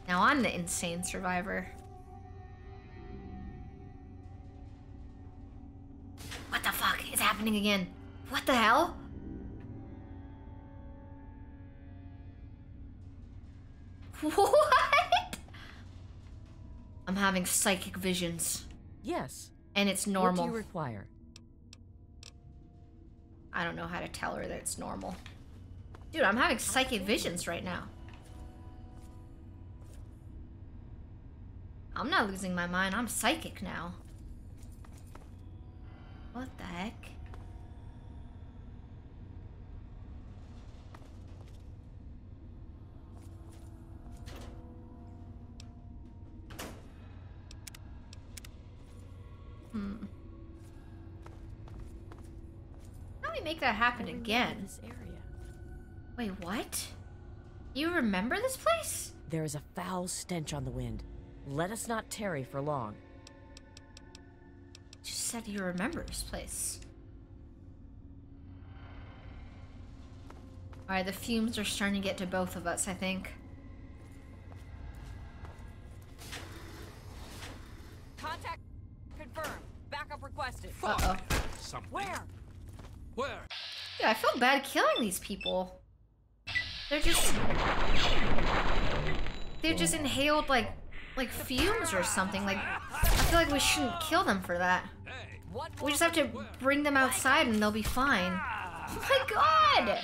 Now I'm the insane survivor. What the fuck is happening again? What the hell? What? I'm having psychic visions. Yes. And it's normal. What do you require? I don't know how to tell her that it's normal. Dude, I'm having psychic visions right now. I'm not losing my mind. I'm psychic now. What the heck? How do we make that happen again? This area. Wait, what? You remember this place? There is a foul stench on the wind. Let us not tarry for long. You just said you remember this place. Alright, the fumes are starting to get to both of us, I think. Contact confirmed. Backup requested. Uh-oh. Where? Where? Dude, I feel bad killing these people. They're just inhaled like fumes or something. Like, I feel like we shouldn't kill them for that. We just have to bring them outside and they'll be fine. Oh my god!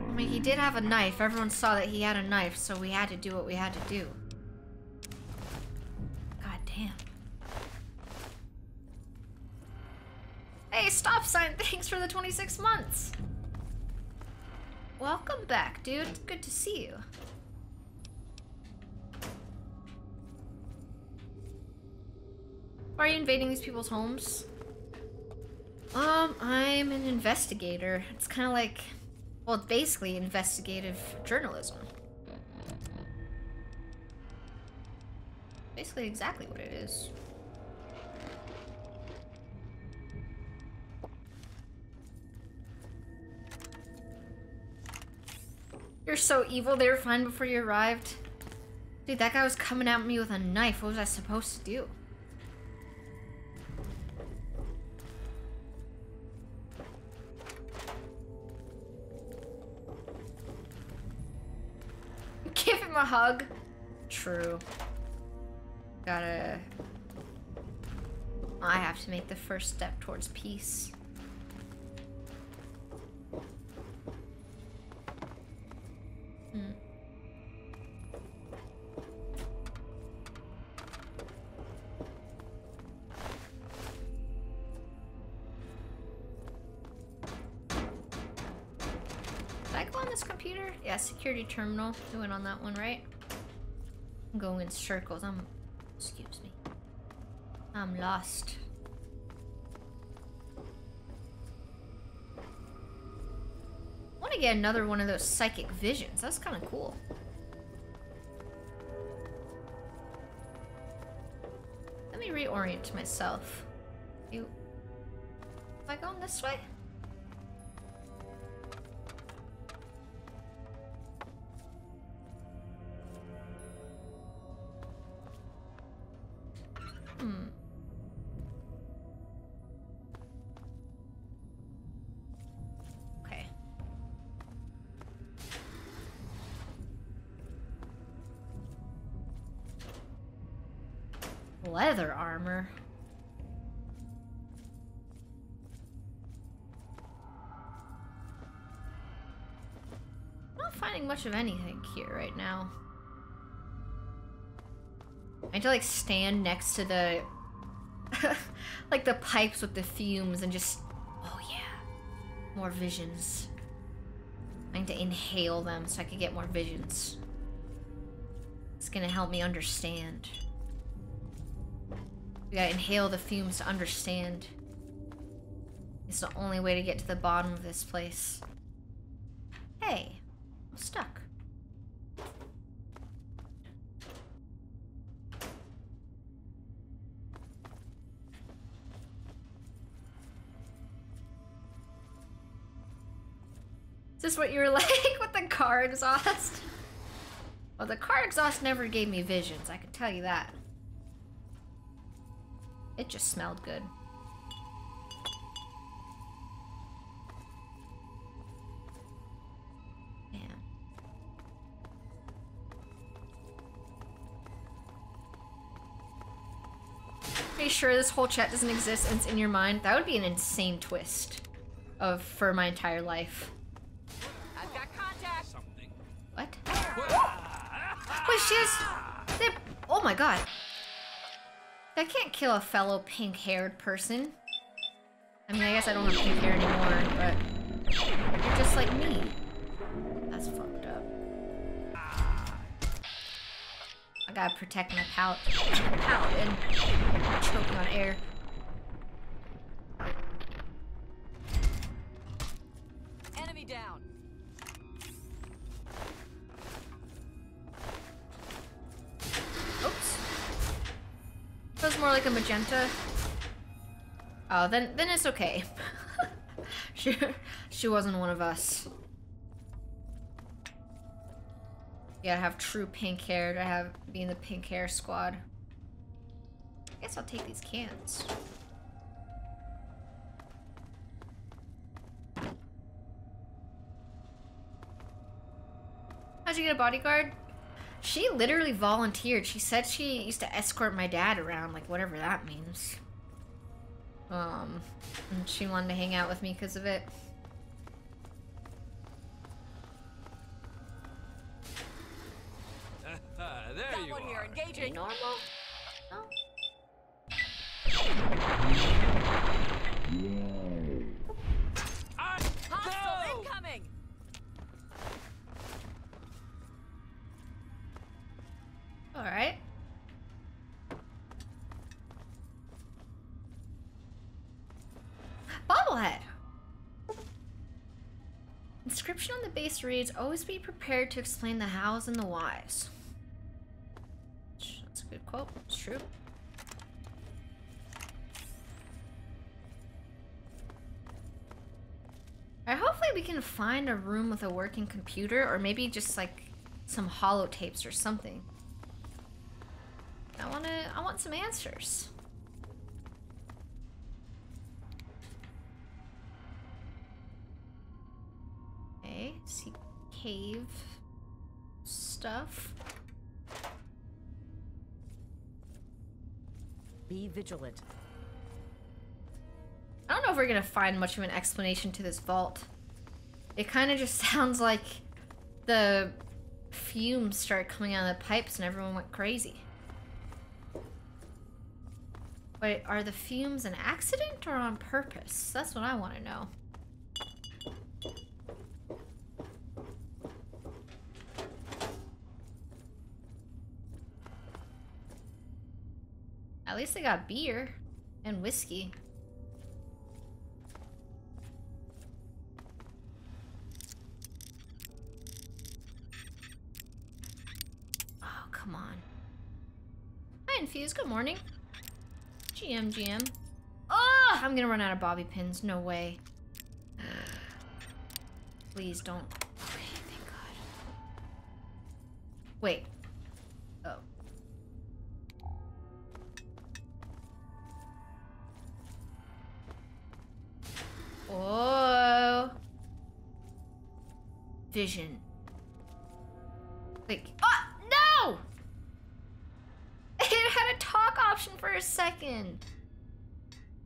I mean, he did have a knife. Everyone saw that he had a knife, so we had to do what we had to do. God damn. Hey, stop sign, thanks for the 26 months. Welcome back, dude. It's good to see you. Why are you invading these people's homes? I'm an investigator. It's kind of like, well, it's basically investigative journalism. Basically exactly what it is. You're so evil, they were fine before you arrived. Dude, that guy was coming at me with a knife. What was I supposed to do? Give him a hug. True. Gotta... I have to make the first step towards peace. Did I go on this computer? Yeah, security terminal. Doing on that one, right? I'm going in circles. Excuse me. I'm lost. I want to get another one of those psychic visions. That's kind of cool. Let me reorient myself. Am I going this way? Okay. Leather armor. I'm not finding much of anything here right now. I need to like stand next to the like the pipes with the fumes and just, oh yeah, more visions. I need to inhale them so I can get more visions. It's gonna help me understand. We gotta inhale the fumes to understand. It's the only way to get to the bottom of this place. Hey, I'm stuck. Is this what you were like with the car exhaust? Well, the car exhaust never gave me visions, I can tell you that. It just smelled good. Man. Pretty sure this whole chat doesn't exist and it's in your mind. That would be an insane twist for my entire life. I've got contact. What? Wait, she has... Oh my god. I can't kill a fellow pink-haired person. I mean, I guess I don't have pink hair anymore, but... You're just like me. That's fucked up. I gotta protect my palate and choking on air. Enemy down. Oops. It was more like a magenta. Oh, then it's okay. she wasn't one of us. You gotta have true pink hair to be in the pink hair squad. I guess I'll take these cans. How'd you get a bodyguard? She literally volunteered. She said she used to escort my dad around, like whatever that means. And she wanted to hang out with me because of it. There you are. Engaging. Normal? No. Hostile incoming. All right. Bobblehead. Inscription on the base reads, "Always be prepared to explain the hows and the whys." That's a good quote. It's true. Alright, hopefully we can find a room with a working computer, or maybe just like some holotapes or something. I want some answers. Okay, see cave stuff. Be vigilant. I don't know if we're gonna find much of an explanation to this vault. It kind of just sounds like the fumes started coming out of the pipes and everyone went crazy. Wait, are the fumes an accident or on purpose? That's what I want to know. At least they got beer and whiskey. Oh, come on. Hi, Infuse. Good morning. GM. Oh, I'm gonna run out of bobby pins. No way. Please don't. Okay, thank God. Wait. Oh. Oh. Vision. Like, oh, no! It had a talk option for a second.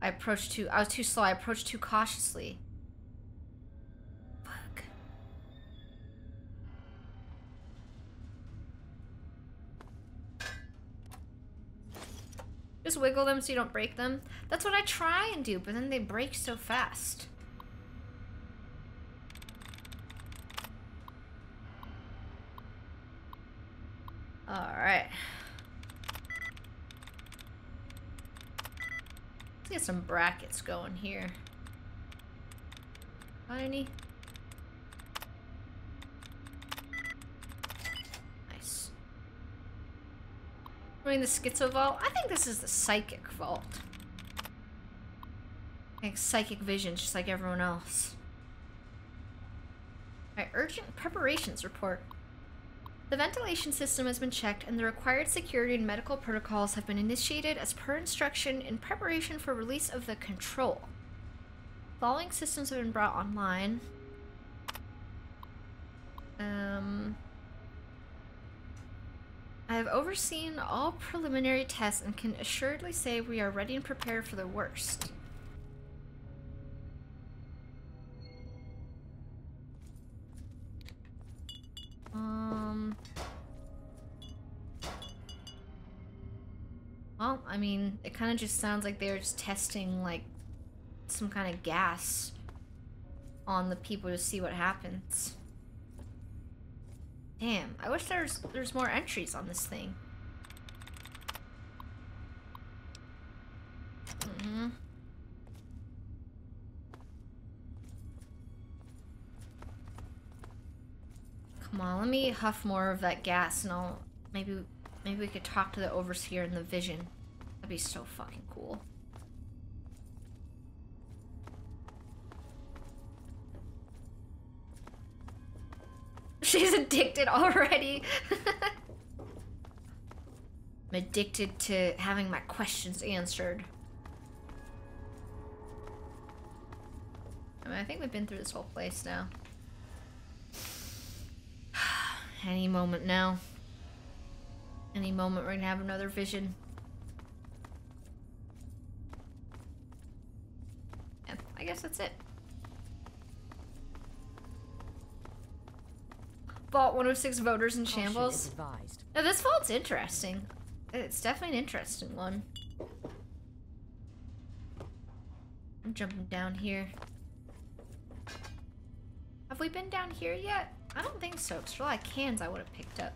I was too slow. I approached too cautiously. Fuck. Just wiggle them so you don't break them. That's what I try and do, but then they break so fast. Alright. Let's get some brackets going here. Got any? Nice. Doing the schizo vault? I think this is the psychic vault. I think psychic vision's just like everyone else. Alright, urgent preparations report. The ventilation system has been checked and the required security and medical protocols have been initiated as per instruction in preparation for release of the control. Following systems have been brought online. I have overseen all preliminary tests and can assuredly say we are ready and prepared for the worst. Well, I mean, it kind of just sounds like they're just testing, like, some kind of gas on the people to see what happens. Damn, I wish there's more entries on this thing. Come on, let me huff more of that gas and I'll maybe we could talk to the overseer in the vision. That'd be so fucking cool. She's addicted already. I'm addicted to having my questions answered. I mean, I think we've been through this whole place now. Any moment now. Any moment we're gonna have another vision. Yeah, I guess that's it. Vault 106 voters in shambles. Now this vault's interesting. It's definitely an interesting one. I'm jumping down here. Have we been down here yet? I don't think so, because for like cans I would have picked up.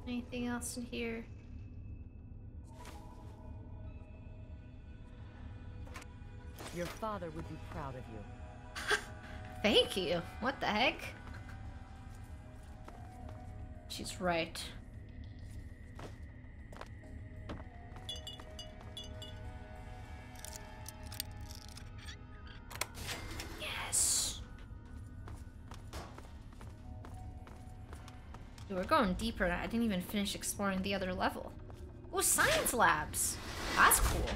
Anything else in here? Your father would be proud of you. Thank you. What the heck? She's right. Yes. We're going deeper and I didn't even finish exploring the other level. Oh, science labs! That's cool.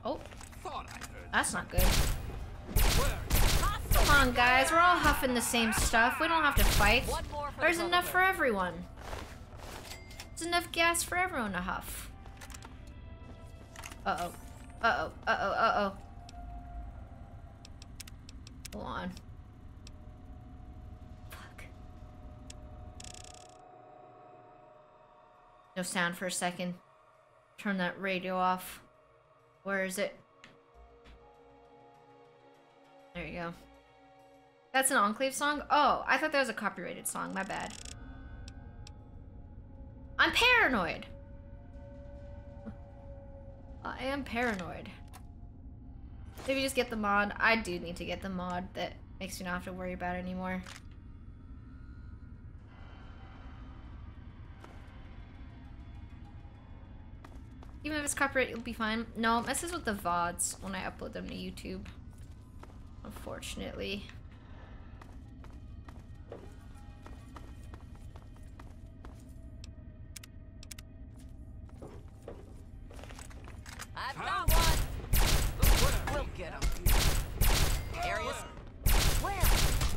Oh. That's not good. Come on, guys. We're all huffing the same stuff. We don't have to fight. There's enough for everyone. There's enough gas for everyone to huff. Uh-oh. Uh-oh. Uh-oh. Uh-oh. Hold on. Fuck. No sound for a second. Turn that radio off. Where is it? There you go. That's an Enclave song? Oh, I thought that was a copyrighted song. My bad. I'm paranoid. I am paranoid. Maybe just get the mod. I do need to get the mod that makes me not have to worry about it anymore. Even if it's copyright, you'll be fine. No, it messes with the VODs when I upload them to YouTube. Unfortunately. I've got one. We'll get him. Areas.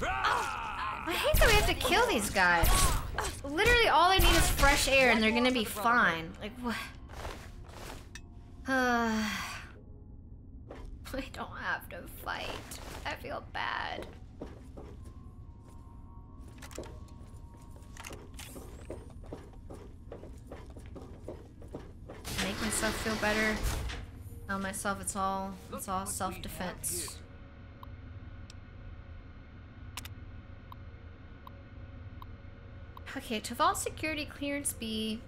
I hate that we have to kill these guys. Literally, all they need is fresh air, and they're gonna be fine. Like what? We don't have to fight. I feel bad. Make myself feel better. Tell myself it's all self-defense. Okay, to Vault Security Clearance B,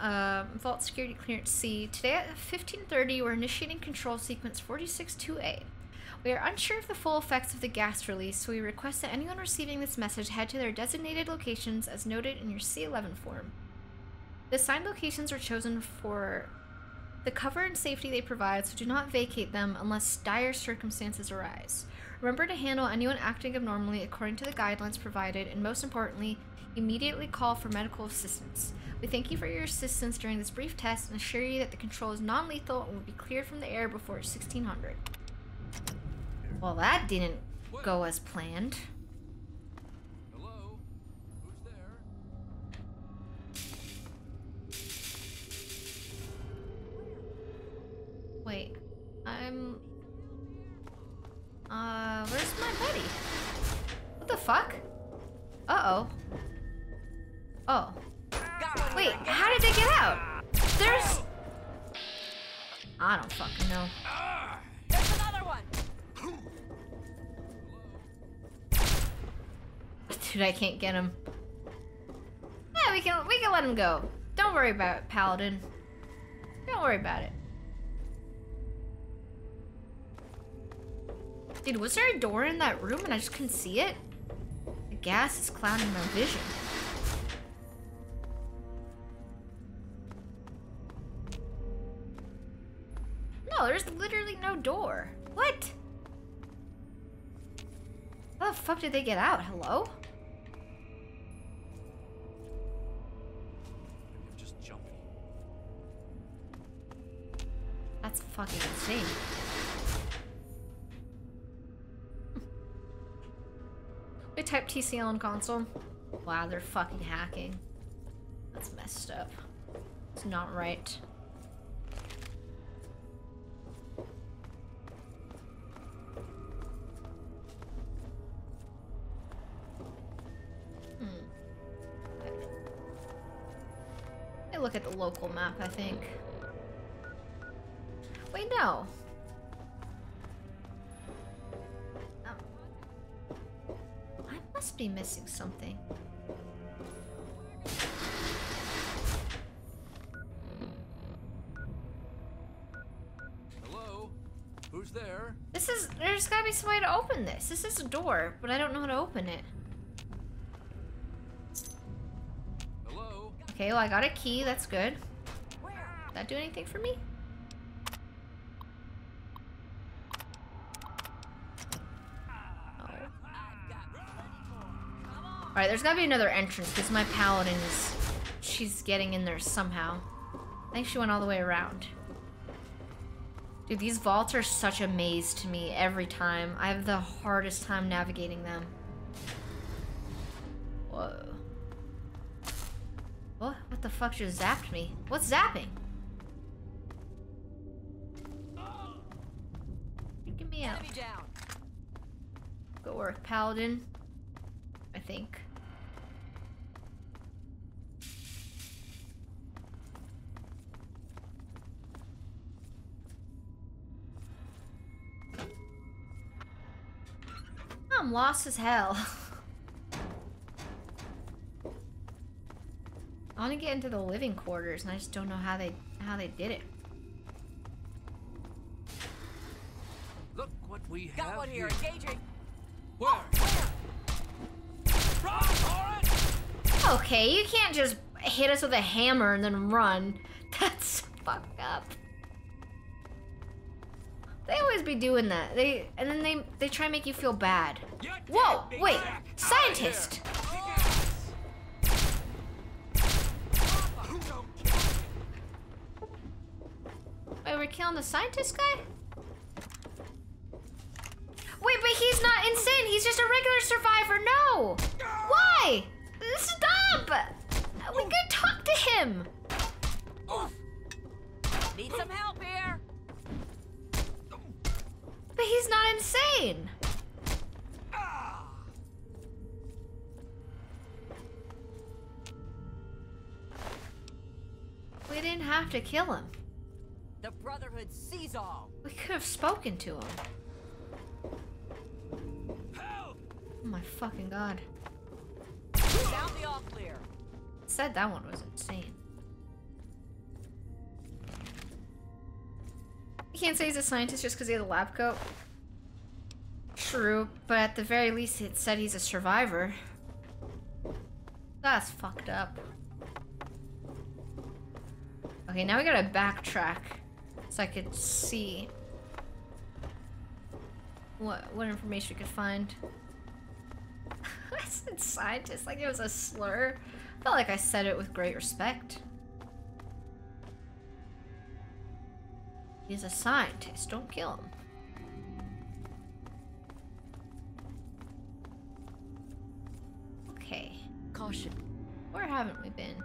Vault Security Clearance C. Today at 15:30, we're initiating control sequence 46-2A. We are unsure of the full effects of the gas release, so we request that anyone receiving this message head to their designated locations as noted in your C11 form. The assigned locations are chosen for the cover and safety they provide, so do not vacate them unless dire circumstances arise. Remember to handle anyone acting abnormally according to the guidelines provided, and most importantly, immediately call for medical assistance. We thank you for your assistance during this brief test and assure you that the control is non-lethal and will be cleared from the air before 1600. Well, that didn't go as planned. Hello? Who's there? Wait, where's my buddy? What the fuck? Uh-oh. Oh. Wait, how did they get out? There's... I don't fucking know. There's another one. Dude, I can't get him. Yeah, we can let him go. Don't worry about it, Paladin. Don't worry about it. Dude, was there a door in that room and I just couldn't see it? The gas is clouding my vision. No, there's literally no door. What? How the fuck did they get out? Hello? Just jumping. That's fucking insane. They type TCL on console. Wow, they're fucking hacking. That's messed up. It's not right. Let me look at the local map, I think. Wait, no. I must be missing something. Hello? Who's there? There's gotta be some way to open this. This is a door, but I don't know how to open it. Hello? Okay, well I got a key, that's good. Did that do anything for me? Alright, there's gotta be another entrance because my paladin is... She's getting in there somehow. I think she went all the way around. Dude, these vaults are such a maze to me every time. I have the hardest time navigating them. Whoa. What the fuck just zapped me? What's zapping? Get me out. Good work, paladin. I think. I'm lost as hell. I want to get into the living quarters, and I just don't know how they did it. Look what we Got have one here, here. engaging. Where? Run for it! Okay, you can't just hit us with a hammer and then run. That's fucked up. They always be doing that. They try and make you feel bad. Whoa, wait, scientist! Wait, we're killing the scientist guy? Wait, but he's not insane. He's just a regular survivor. No! Why? Stop! We could talk to him. Need some help here. But he's not insane. We didn't have to kill him. The Brotherhood sees all. We could have spoken to him. Help! Oh my fucking god. Down the all clear. Said that one was insane. You can't say he's a scientist just because he had a lab coat. True, but at the very least it said he's a survivor. That's fucked up. Okay, now we gotta backtrack so I could see what information we could find. I said scientist like it was a slur. I felt like I said it with great respect. He's a scientist, don't kill him. Okay. Caution. Where haven't we been?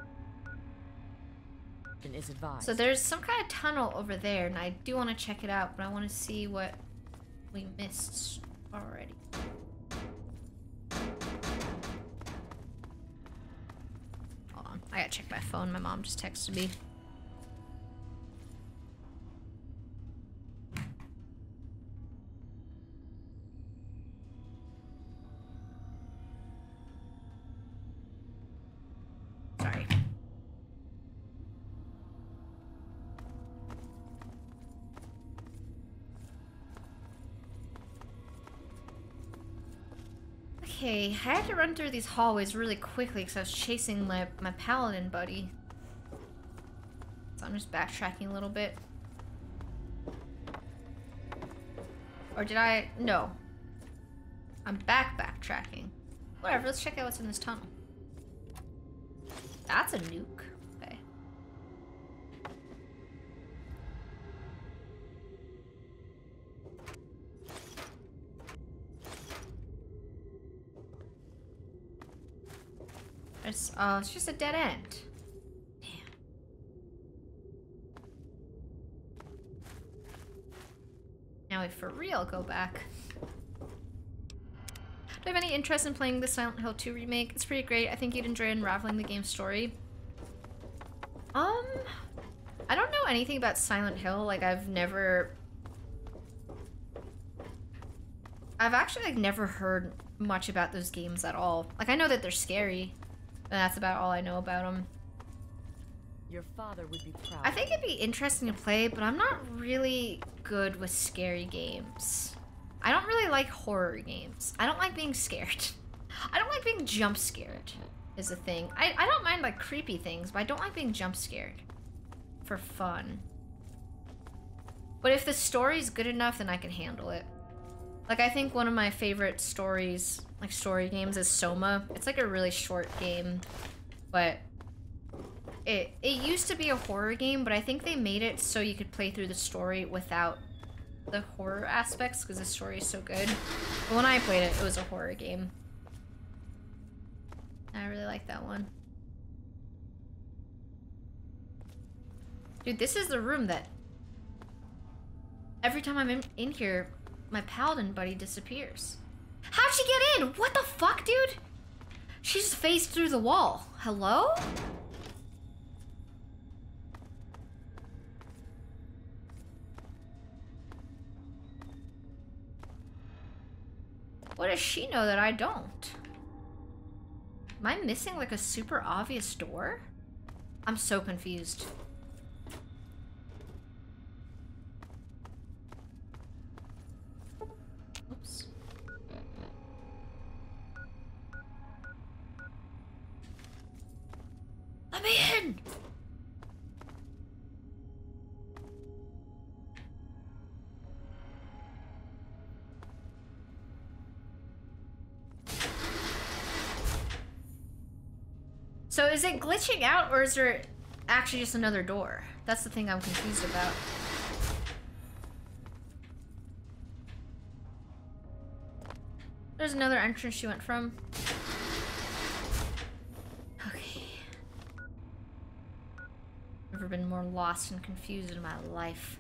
Is advised. So there's some kind of tunnel over there, and I do want to check it out, but I want to see what we missed already. Hold on, I gotta check my phone. My mom just texted me. Sorry. Okay, I had to run through these hallways really quickly because I was chasing my paladin buddy. So I'm just backtracking a little bit. Or did I? No. I'm backtracking. Whatever, let's check out what's in this tunnel. That's a nuke. Okay. It's just a dead end. Damn. Now we for real go back. Do you have any interest in playing the Silent Hill 2 remake? It's pretty great. I think you'd enjoy unraveling the game's story. I don't know anything about Silent Hill. Like, I've actually, like, never heard much about those games at all. Like, I know that they're scary, but that's about all I know about them. Your father would be proud. I think it'd be interesting to play, but I'm not really good with scary games. I don't really like horror games. I don't like being scared. I don't like being jump scared, is the thing. I don't mind like creepy things, but I don't like being jump scared for fun. But if the story's good enough, then I can handle it. Like, I think one of my favorite stories, like story games, is Soma. It's like a really short game, but it used to be a horror game, but I think they made it so you could play through the story without the horror aspects because the story is so good. But when I played it, it was a horror game. I really like that one. Dude, this is the room that every time I'm in here, my paladin buddy disappears. How'd she get in? What the fuck, dude? She just phased through the wall. Hello? What does she know that I don't? Am I missing like a super obvious door? I'm so confused. Oops. Let me in! So is it glitching out or is there actually just another door? That's the thing I'm confused about. There's another entrance she went from. Okay. Never been more lost and confused in my life.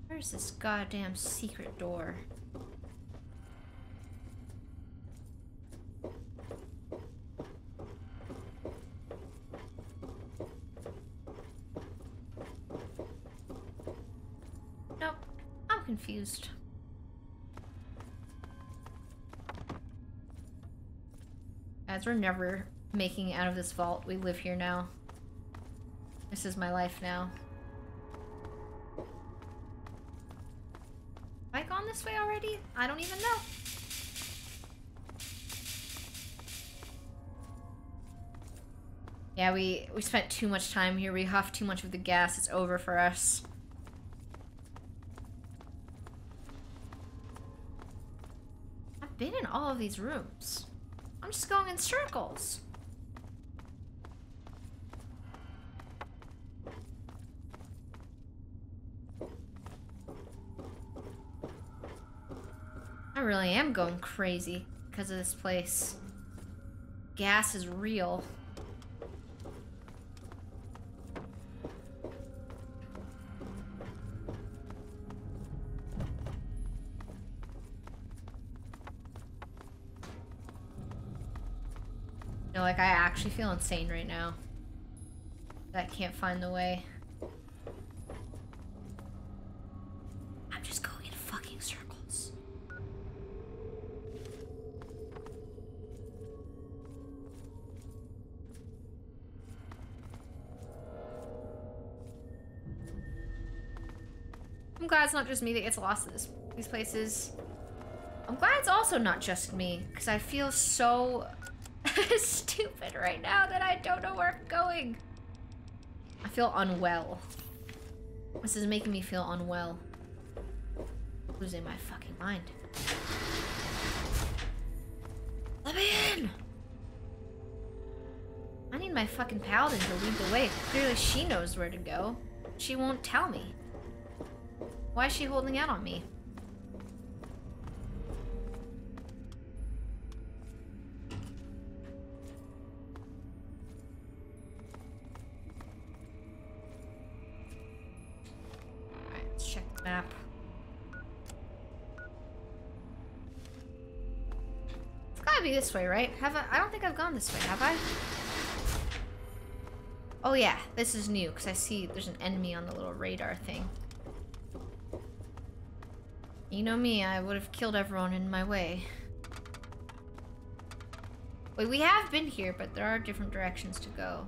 Where's this goddamn secret door? Nope, I'm confused. As we're never making it out of this vault, we live here now. This is my life now. Have I gone this way already? I don't even know. Yeah, we spent too much time here. We huffed too much of the gas. It's over for us. I've been in all of these rooms. I'm just going in circles. I really am going crazy because of this place. Gas is real. No, like I actually feel insane right now. I can't find the way. I'm just going in fucking circles. I'm glad it's not just me that gets lost in these places. I'm glad it's also not just me, because I feel so stupid right now that I don't know where I'm going. I feel unwell. This is making me feel unwell. Losing my fucking mind. Let me in! I need my fucking paladin to lead the way. Clearly she knows where to go. She won't tell me. Why is she holding out on me? Alright, let's check the map. It's gotta be this way, right? I don't think I've gone this way, have I? Oh yeah, this is new, because I see there's an enemy on the little radar thing. You know me, I would have killed everyone in my way. Wait, we have been here, but there are different directions to go.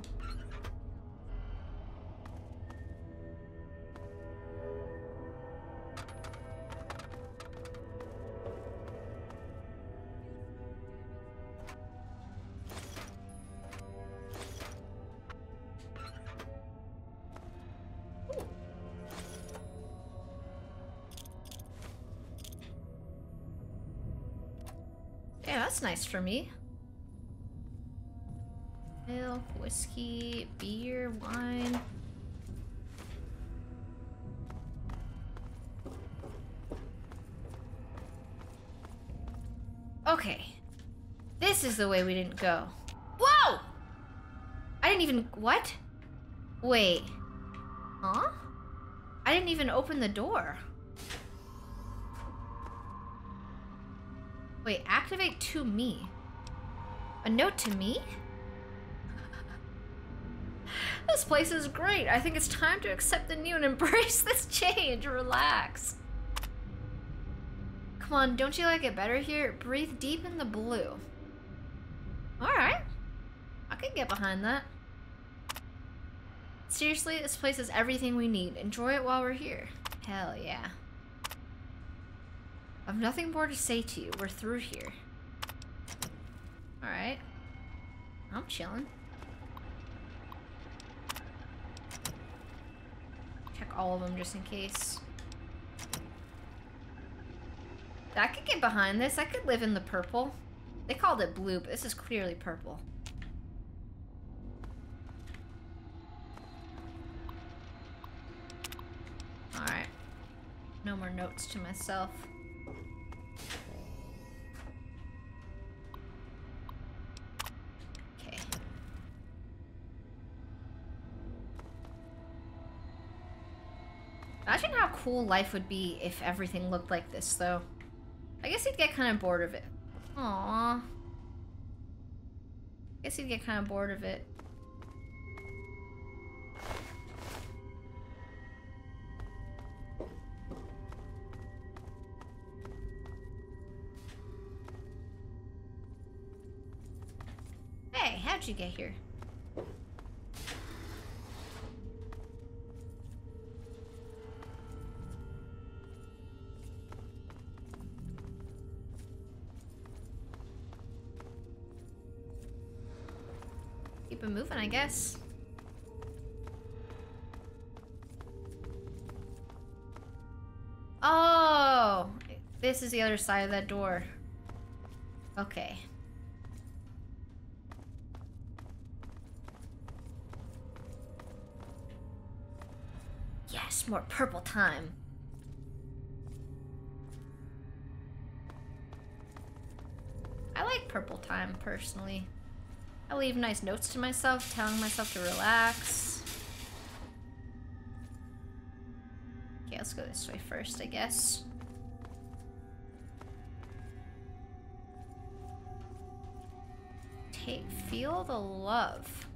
Yeah, that's nice for me. Milk, whiskey, beer, wine. Okay. This is the way we didn't go. Whoa! I didn't even... What? Wait. Huh? I didn't even open the door. Wait, activate to me. A note to me? This place is great. I think it's time to accept the new and embrace this change. Relax. Come on, don't you like it better here? Breathe deep in the blue. Alright. I can get behind that. Seriously, this place is everything we need. Enjoy it while we're here. Hell yeah. I've nothing more to say to you. We're through here. Alright. I'm chilling. Check all of them just in case. I could get behind this. I could live in the purple. They called it blue, but this is clearly purple. Alright. No more notes to myself. Okay. Imagine how cool life would be if everything looked like this, though. I guess you'd get kind of bored of it. Aww. Guess you'd get kind of bored of it. Hey, how'd you get here? Keep it moving, I guess. Oh! This is the other side of that door. Okay. Yes, more purple time. I like purple time, personally. I leave nice notes to myself, telling myself to relax. Okay, let's go this way first, I guess. Feel the love.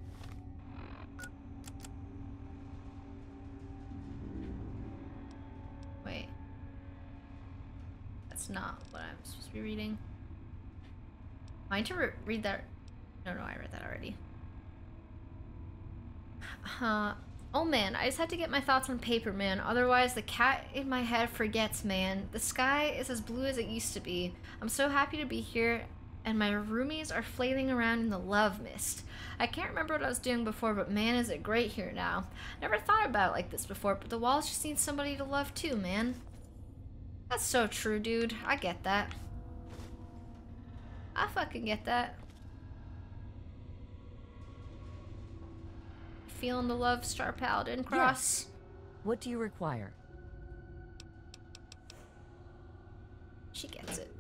Wait. That's not what I'm supposed to be reading. I need to read that. No, I read that already. Oh man, I just had to get my thoughts on paper, man. Otherwise, the cat in my head forgets, man. The sky is as blue as it used to be. I'm so happy to be here, and my roomies are flailing around in the love mist. I can't remember what I was doing before, but man, is it great here now. Never thought about it like this before, but the walls just need somebody to love too, man. That's so true, dude. I get that. I fucking get that. Feeling the love, Star Paladin Cross. Yes. What do you require? She gets it.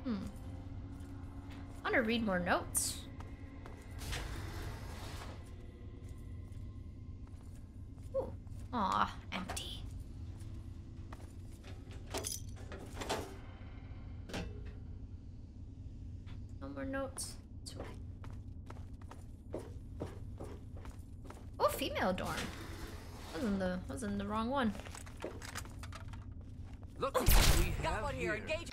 I want to read more notes. Ooh. Aw, empty. No more notes. It's okay. Oh, female dorm. Wasn't the wrong one. Look, we got one here. Engage.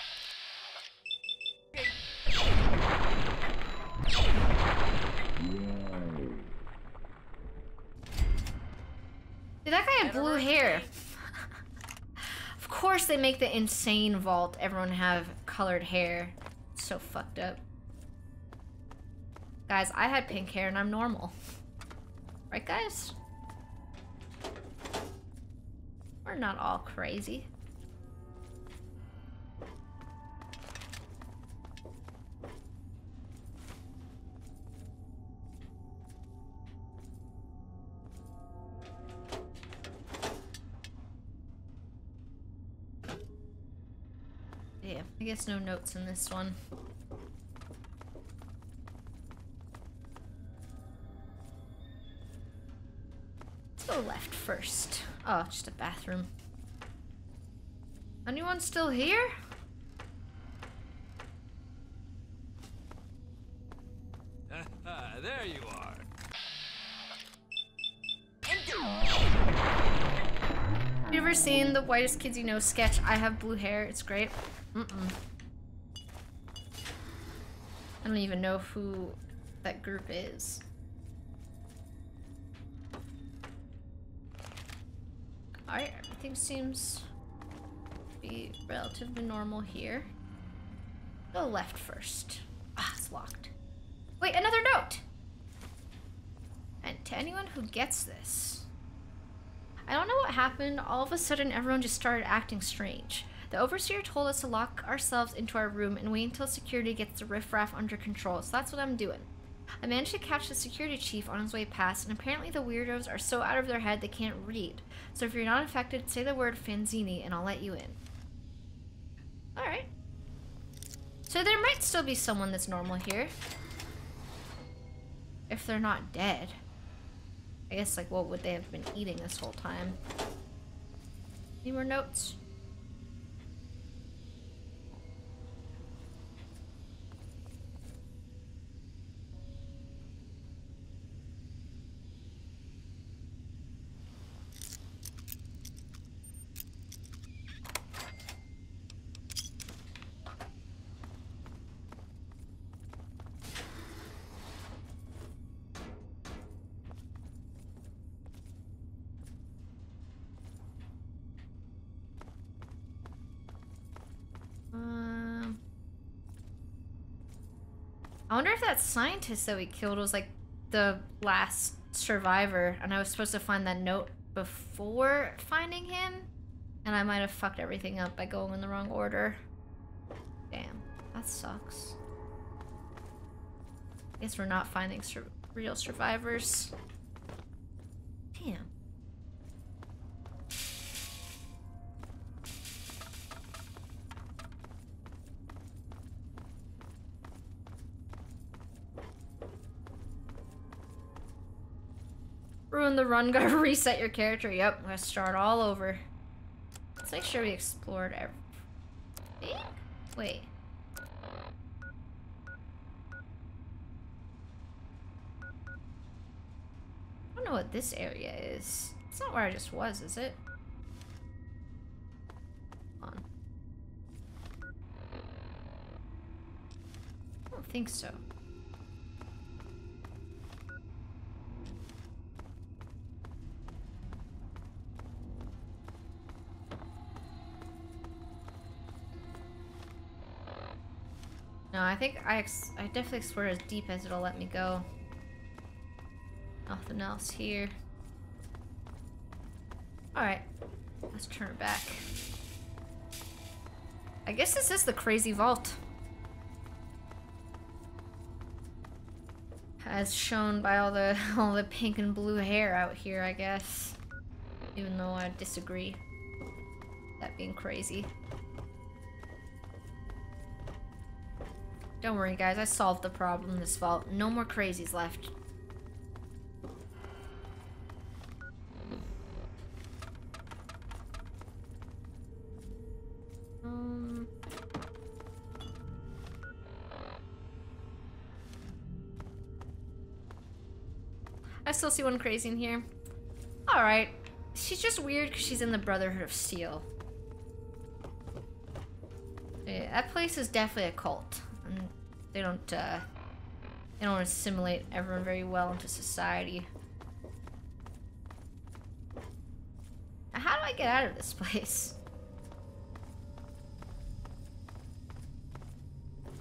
Dude, that guy had blue hair. Of course they make the insane vault everyone have colored hair. It's so fucked up. Guys, I had pink hair and I'm normal. Right, guys? We're not all crazy. Yeah, I guess no notes in this one. Let's go left first. Oh, just a bathroom. Anyone still here? There you are. Have you ever seen the Whitest Kids You Know sketch? I have blue hair. It's great. I don't even know who that group is. Alright, everything seems to be relatively normal here. Go left first. Ah, it's locked. Wait, another note! And to anyone who gets this, I don't know what happened. All of a sudden, everyone just started acting strange. The overseer told us to lock ourselves into our room and wait until security gets the riffraff under control, so that's what I'm doing. I managed to catch the security chief on his way past, and apparently the weirdos are so out of their head they can't read. So if you're not infected, say the word Fanzini and I'll let you in. Alright. So there might still be someone that's normal here. If they're not dead. I guess, like, what would they have been eating this whole time? Any more notes? I wonder if that scientist that we killed was like the last survivor and I was supposed to find that note before finding him, and I might have fucked everything up by going in the wrong order. Damn, that sucks. Guess we're not finding real survivors. Damn. Ruin the run, gotta reset your character. Yep, we're gonna start all over. Let's make sure we explored everything. Wait. I don't know what this area is. It's not where I just was, is it? Hold on. I don't think so. No, I think I definitely explored as deep as it'll let me go. Nothing else here. Alright. Let's turn it back. I guess this is the crazy vault. As shown by all the pink and blue hair out here, I guess. Even though I disagree. That being crazy. Don't worry, guys. I solved the problem in this vault. No more crazies left. I still see one crazy in here. Alright. She's just weird because she's in the Brotherhood of Steel. Yeah, that place is definitely a cult. And they don't assimilate everyone very well into society. Now, how do I get out of this place?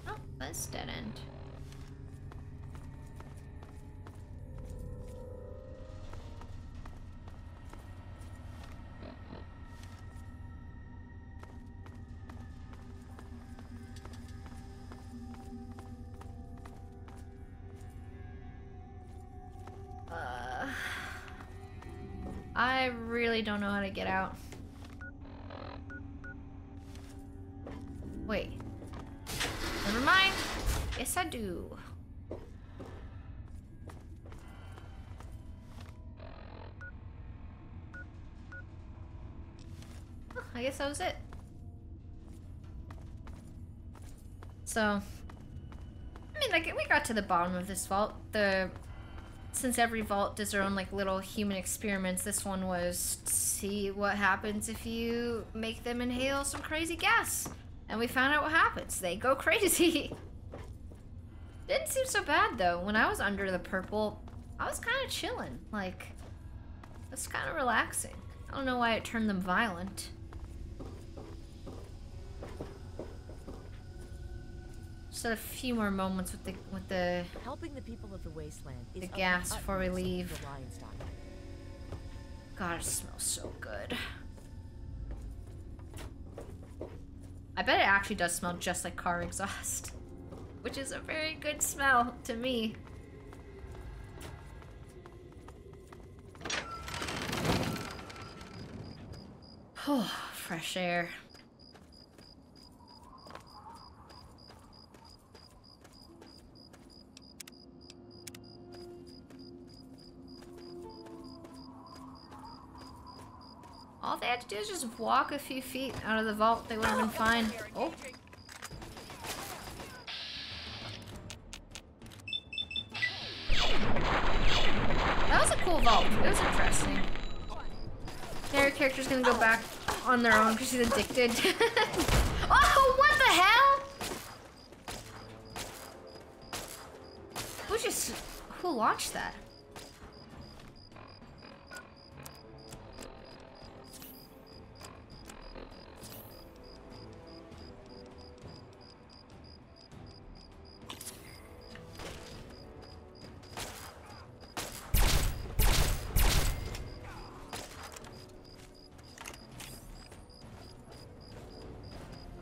Oh, that's dead end. really don't know how to get out. Wait. Never mind. Yes, I do. Oh, I guess that was it. So, I mean, like, we got to the bottom of this vault. Since every vault does their own, like, little human experiments, this one was see what happens if you make them inhale some crazy gas. And we found out what happens. They go crazy. Didn't seem so bad, though. When I was under the purple, I was kind of chilling. Like, it's kind of relaxing. I don't know why it turned them violent. Just a few more moments with the helping the people of the wasteland is the gas before we leave. Doctrine. God, it smells so good. I bet it actually does smell just like car exhaust, which is a very good smell to me. Oh, fresh air. All they had to do is just walk a few feet out of the vault. They would have been fine. Oh. That was a cool vault. It was interesting. Their character's gonna go back on their own because she's addicted. Oh, what the hell? Who launched that?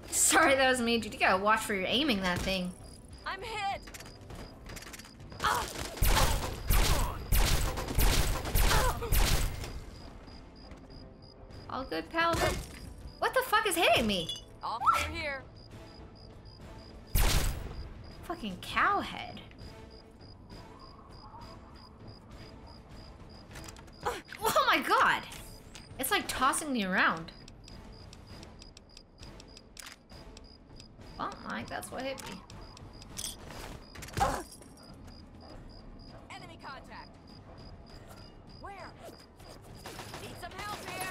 Sorry, that was me. Dude, you gotta watch where you're aiming that thing. I'm hit. All good, Paladin? What the fuck is hitting me? Off through here. Fucking cowhead. Oh my god! It's like tossing me around. Well, Mike, that's what hit me. Enemy contact. Where? Need some help here.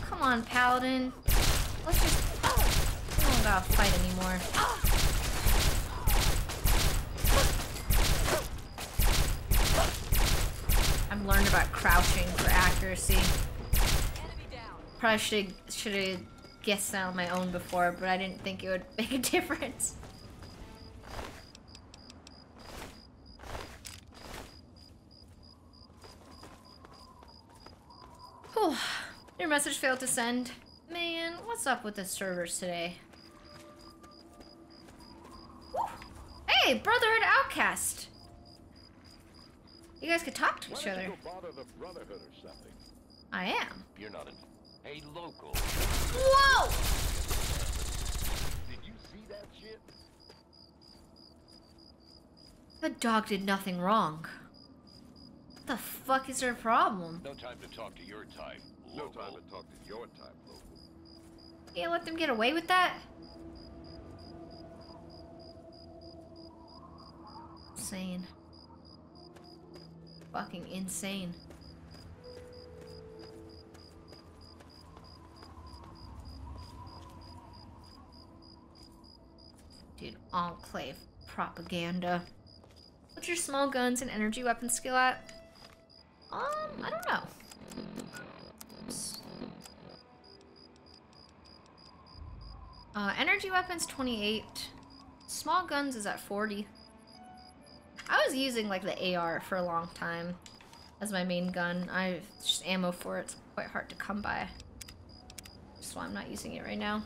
Come on, Paladin. Let's just... We don't gotta fight anymore. I've learned about crouching for accuracy. Probably should have guessed that on my own before, but I didn't think it would make a difference. Whew. Your message failed to send. Man, what's up with the servers today? Whew. Hey, Brotherhood Outcast! You guys could talk to each other. I am. You're not a local. Whoa! Did you see that shit? The dog did nothing wrong. What the fuck is their problem? No time to talk to your type. Local. No time to talk to your type, local. You gonna let them get away with that? Insane. Fucking insane. Dude, Enclave propaganda. What's your small guns and energy weapon skill at? I don't know. Oops. Energy weapons 28. Small guns is at 40. I was using like the AR for a long time as my main gun. I just ammo for it's quite hard to come by. That's why I'm not using it right now.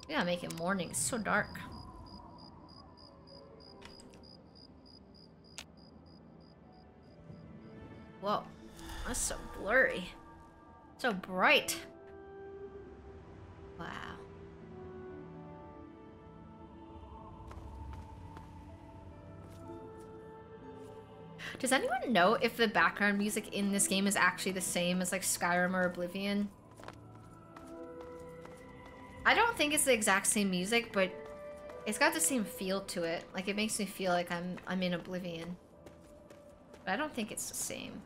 We gotta make it morning. It's so dark. Whoa. That's so blurry. So bright. Wow. Does anyone know if the background music in this game is actually the same as like Skyrim or Oblivion? I don't think it's the exact same music, but it's got the same feel to it. Like it makes me feel like I'm in Oblivion. But I don't think it's the same.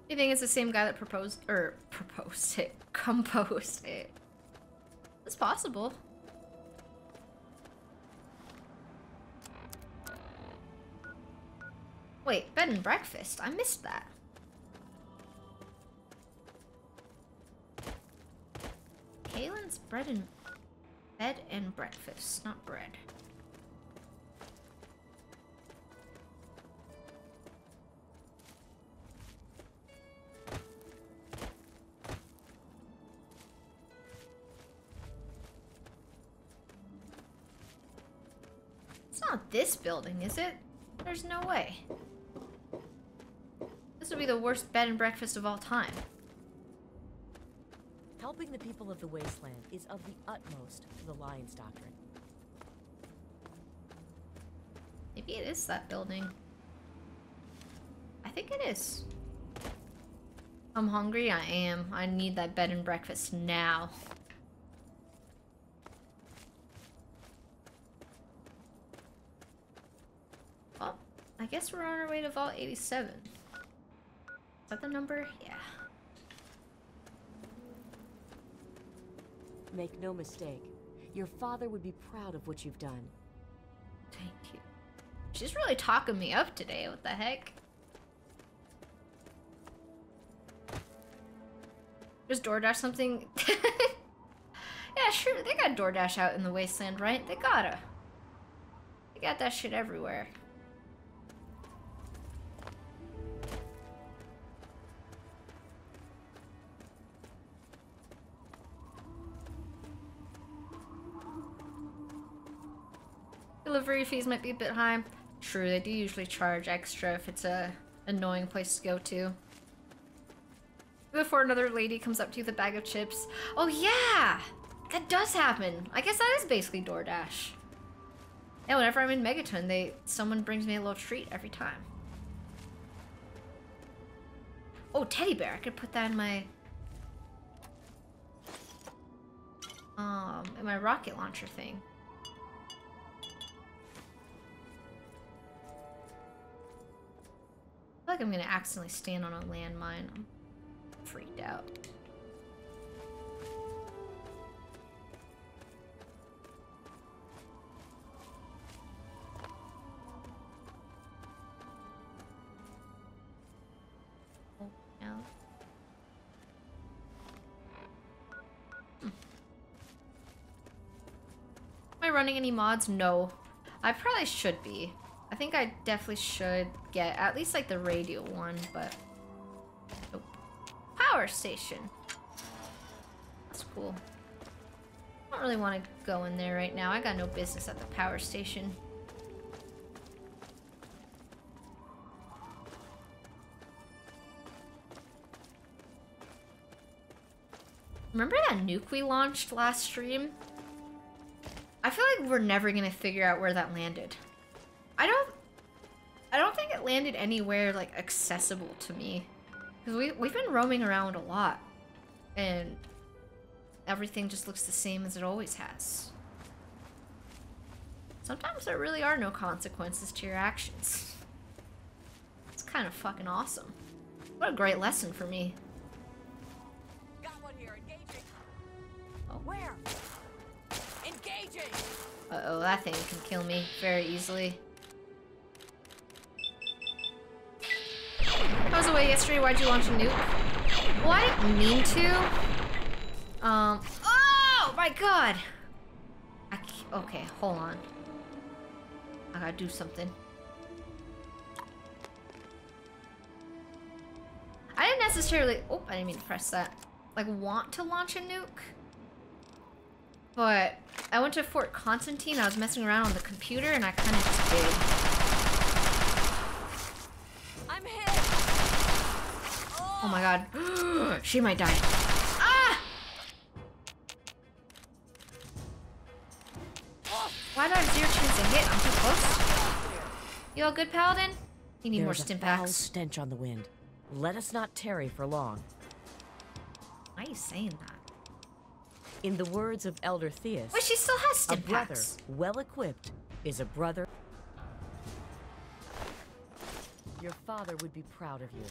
You think it's the same guy that composed it? It's possible. Wait, bed and breakfast? I missed that. Kaylin's bed and breakfast, not bread. It's not this building, is it? There's no way. This would be the worst bed and breakfast of all time. Helping the people of the wasteland is of the utmost to the Lion's Doctrine. Maybe it is that building. I think it is. I'm hungry, I am. I need that bed and breakfast now. Well, I guess we're on our way to Vault 87. Is that the number? Yeah. Make no mistake, your father would be proud of what you've done. Thank you. She's really talking me up today, what the heck? Just DoorDash something? Yeah, sure, they got DoorDash out in the wasteland, right? They gotta. They got that shit everywhere. Delivery fees might be a bit high. True, they do usually charge extra if it's a annoying place to go to. Before another lady comes up to you with a bag of chips. Oh yeah! That does happen. I guess that is basically DoorDash. Yeah, whenever I'm in Megaton, someone brings me a little treat every time. Oh, teddy bear. I could put that in my rocket launcher thing. I feel like I'm gonna accidentally stand on a landmine. I'm freaked out. Oh, no. Am I running any mods? No. I probably should be. I think I definitely should get at least like the radio one, but nope. Power station. That's cool. I don't really want to go in there right now. I got no business at the power station. Remember that nuke we launched last stream? I feel like we're never gonna figure out where that landed. I don't think it landed anywhere like accessible to me, because we've been roaming around a lot, and everything just looks the same as it always has. Sometimes there really are no consequences to your actions. It's kind of fucking awesome. What a great lesson for me. Got one here, engaging. Oh. Where? Engaging. Uh-oh, that thing can kill me very easily. I was away yesterday. Why'd you launch a nuke? Well, I didn't mean to. Oh my god! Okay, hold on. I gotta do something. I didn't necessarily... Oh, I didn't mean to press that. Like, want to launch a nuke. But I went to Fort Constantine. I was messing around on the computer, and I kind of just did. I'm hit. Oh my god. She might die. Ah! Why do I have 0 chance of hit? I'm too close. You all good, Paladin? You need more stim There's a foul packs. stench on the wind. Let us not tarry for long. Why are you saying that? In the words of Elder Theus, Wait, she still has a stim brother packs. well equipped is a brother. Your father would be proud of you.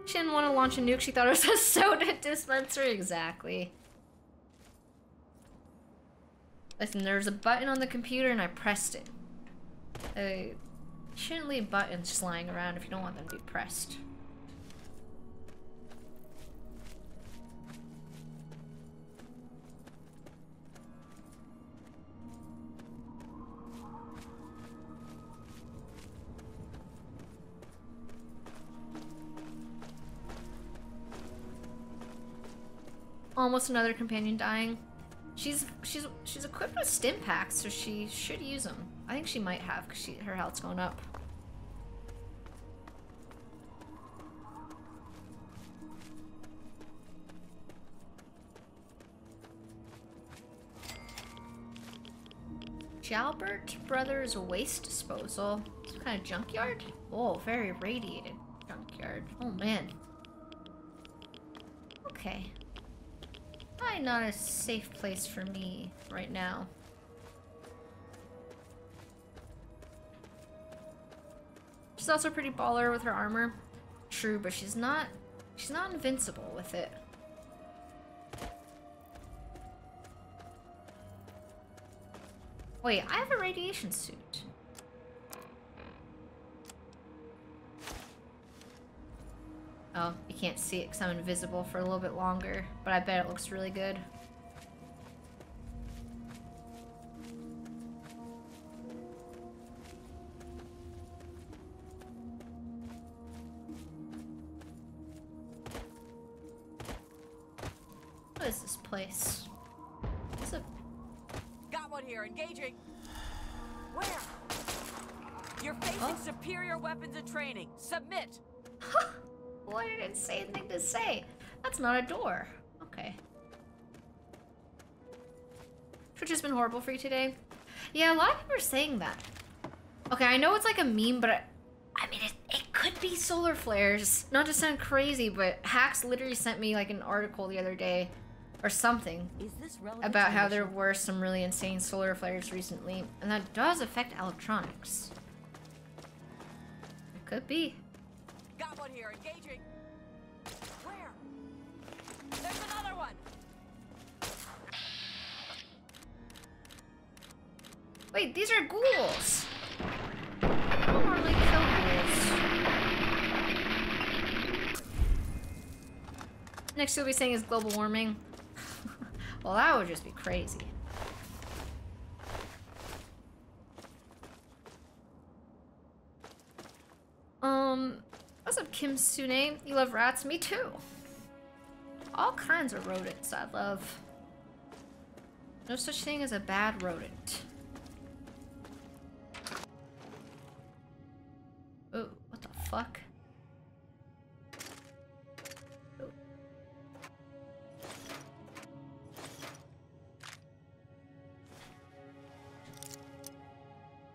She didn't want to launch a nuke. She thought it was a soda dispenser. Exactly. Listen, there's a button on the computer and I pressed it. You shouldn't leave buttons just lying around if you don't want them to be pressed. Almost another companion dying. She's equipped with stim packs, so she should use them. I think she might have, because her health's going up. Jalbert Brothers Waste Disposal. Some kind of junkyard? Oh, very radiated junkyard. Oh man. Okay. Probably not a safe place for me right now. She's also pretty baller with her armor. True, but she's not invincible with it. Wait, I have a radiation suit. Oh, you can't see it because I'm invisible for a little bit longer, but I bet it looks really good. What is this place? It's a... Got one here, engaging. Where? You're facing superior weapons and training. Submit. What an insane thing to say. That's not a door. Okay. Twitch has been horrible for you today. Yeah, a lot of people are saying that. Okay, I know it's like a meme, but I mean, it could be solar flares. Not to sound crazy, but Hacks literally sent me like an article the other day or something about how there were some really insane solar flares recently, and that does affect electronics. It could be. Got one here, engaging. Where? There's another one. Wait, these are ghouls. I don't normally kill ghouls. Next you'll be saying is global warming. Well, that would just be crazy. What's up, Kim Sune? You love rats? Me too. All kinds of rodents I love. No such thing as a bad rodent. Oh, what the fuck? Oh.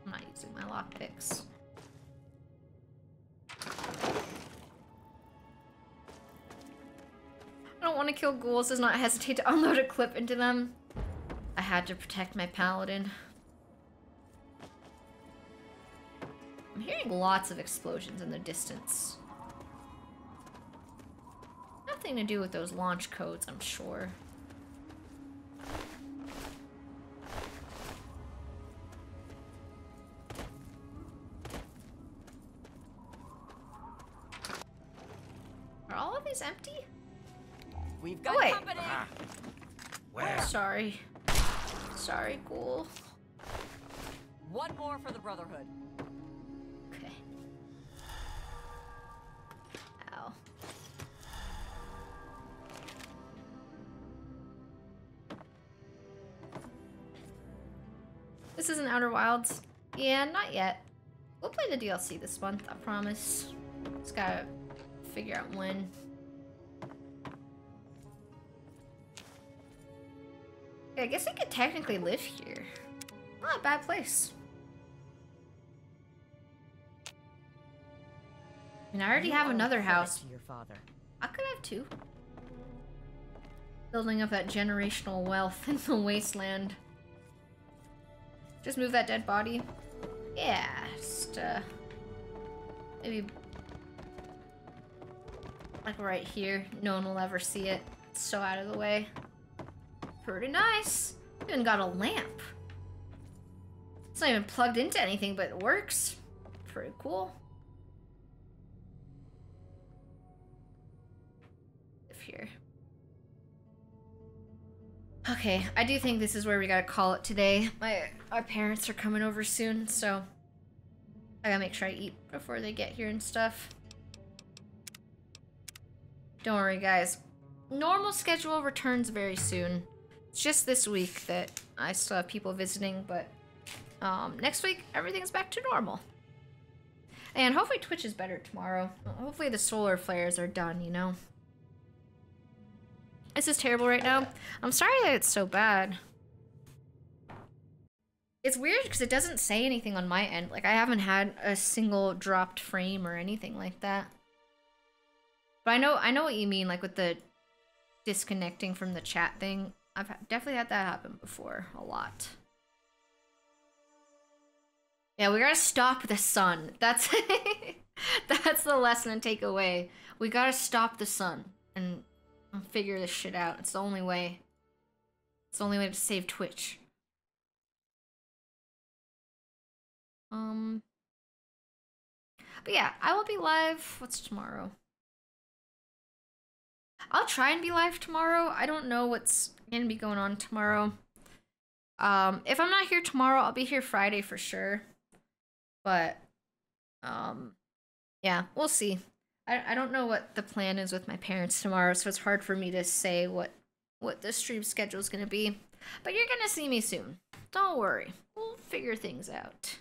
I'm not using my lockpicks. I don't want to kill ghouls, does not hesitate to unload a clip into them. I had to protect my paladin. I'm hearing lots of explosions in the distance. Nothing to do with those launch codes, I'm sure. Are all of these empty? We've got company. Where? Sorry. Sorry, ghoul. One more for the Brotherhood. Okay. Ow. This isn't Outer Wilds. Yeah, not yet. We'll play the DLC this month, I promise. Just gotta figure out when. Yeah, I guess I could technically live here. Not a bad place. I mean, I already have another house. To your father. I could have two. Building up that generational wealth in the wasteland. Just move that dead body. Yeah, just maybe like right here. No one will ever see it. It's so out of the way. Pretty nice. Even got a lamp. It's not even plugged into anything, but it works. Pretty cool. If here. Okay, I do think this is where we gotta call it today. Our parents are coming over soon, so I gotta make sure I eat before they get here and stuff. Don't worry, guys. Normal schedule returns very soon. It's just this week that I still have people visiting, but next week, everything's back to normal. And hopefully Twitch is better tomorrow. Hopefully the solar flares are done, you know? This is terrible right now. I'm sorry that it's so bad. It's weird because it doesn't say anything on my end. Like, I haven't had a single dropped frame or anything like that. But I know what you mean, like with the disconnecting from the chat thing. I've definitely had that happen before, a lot. Yeah, we gotta stop the sun. That's that's the lesson and take away. We gotta stop the sun and figure this shit out. It's the only way. It's the only way to save Twitch. But yeah, I will be live. What's tomorrow? I'll try and be live tomorrow. I don't know what's gonna be going on tomorrow. If I'm not here tomorrow, I'll be here Friday for sure. But, yeah, we'll see. I don't know what the plan is with my parents tomorrow, so it's hard for me to say what the stream schedule is gonna be. But you're gonna see me soon. Don't worry. We'll figure things out.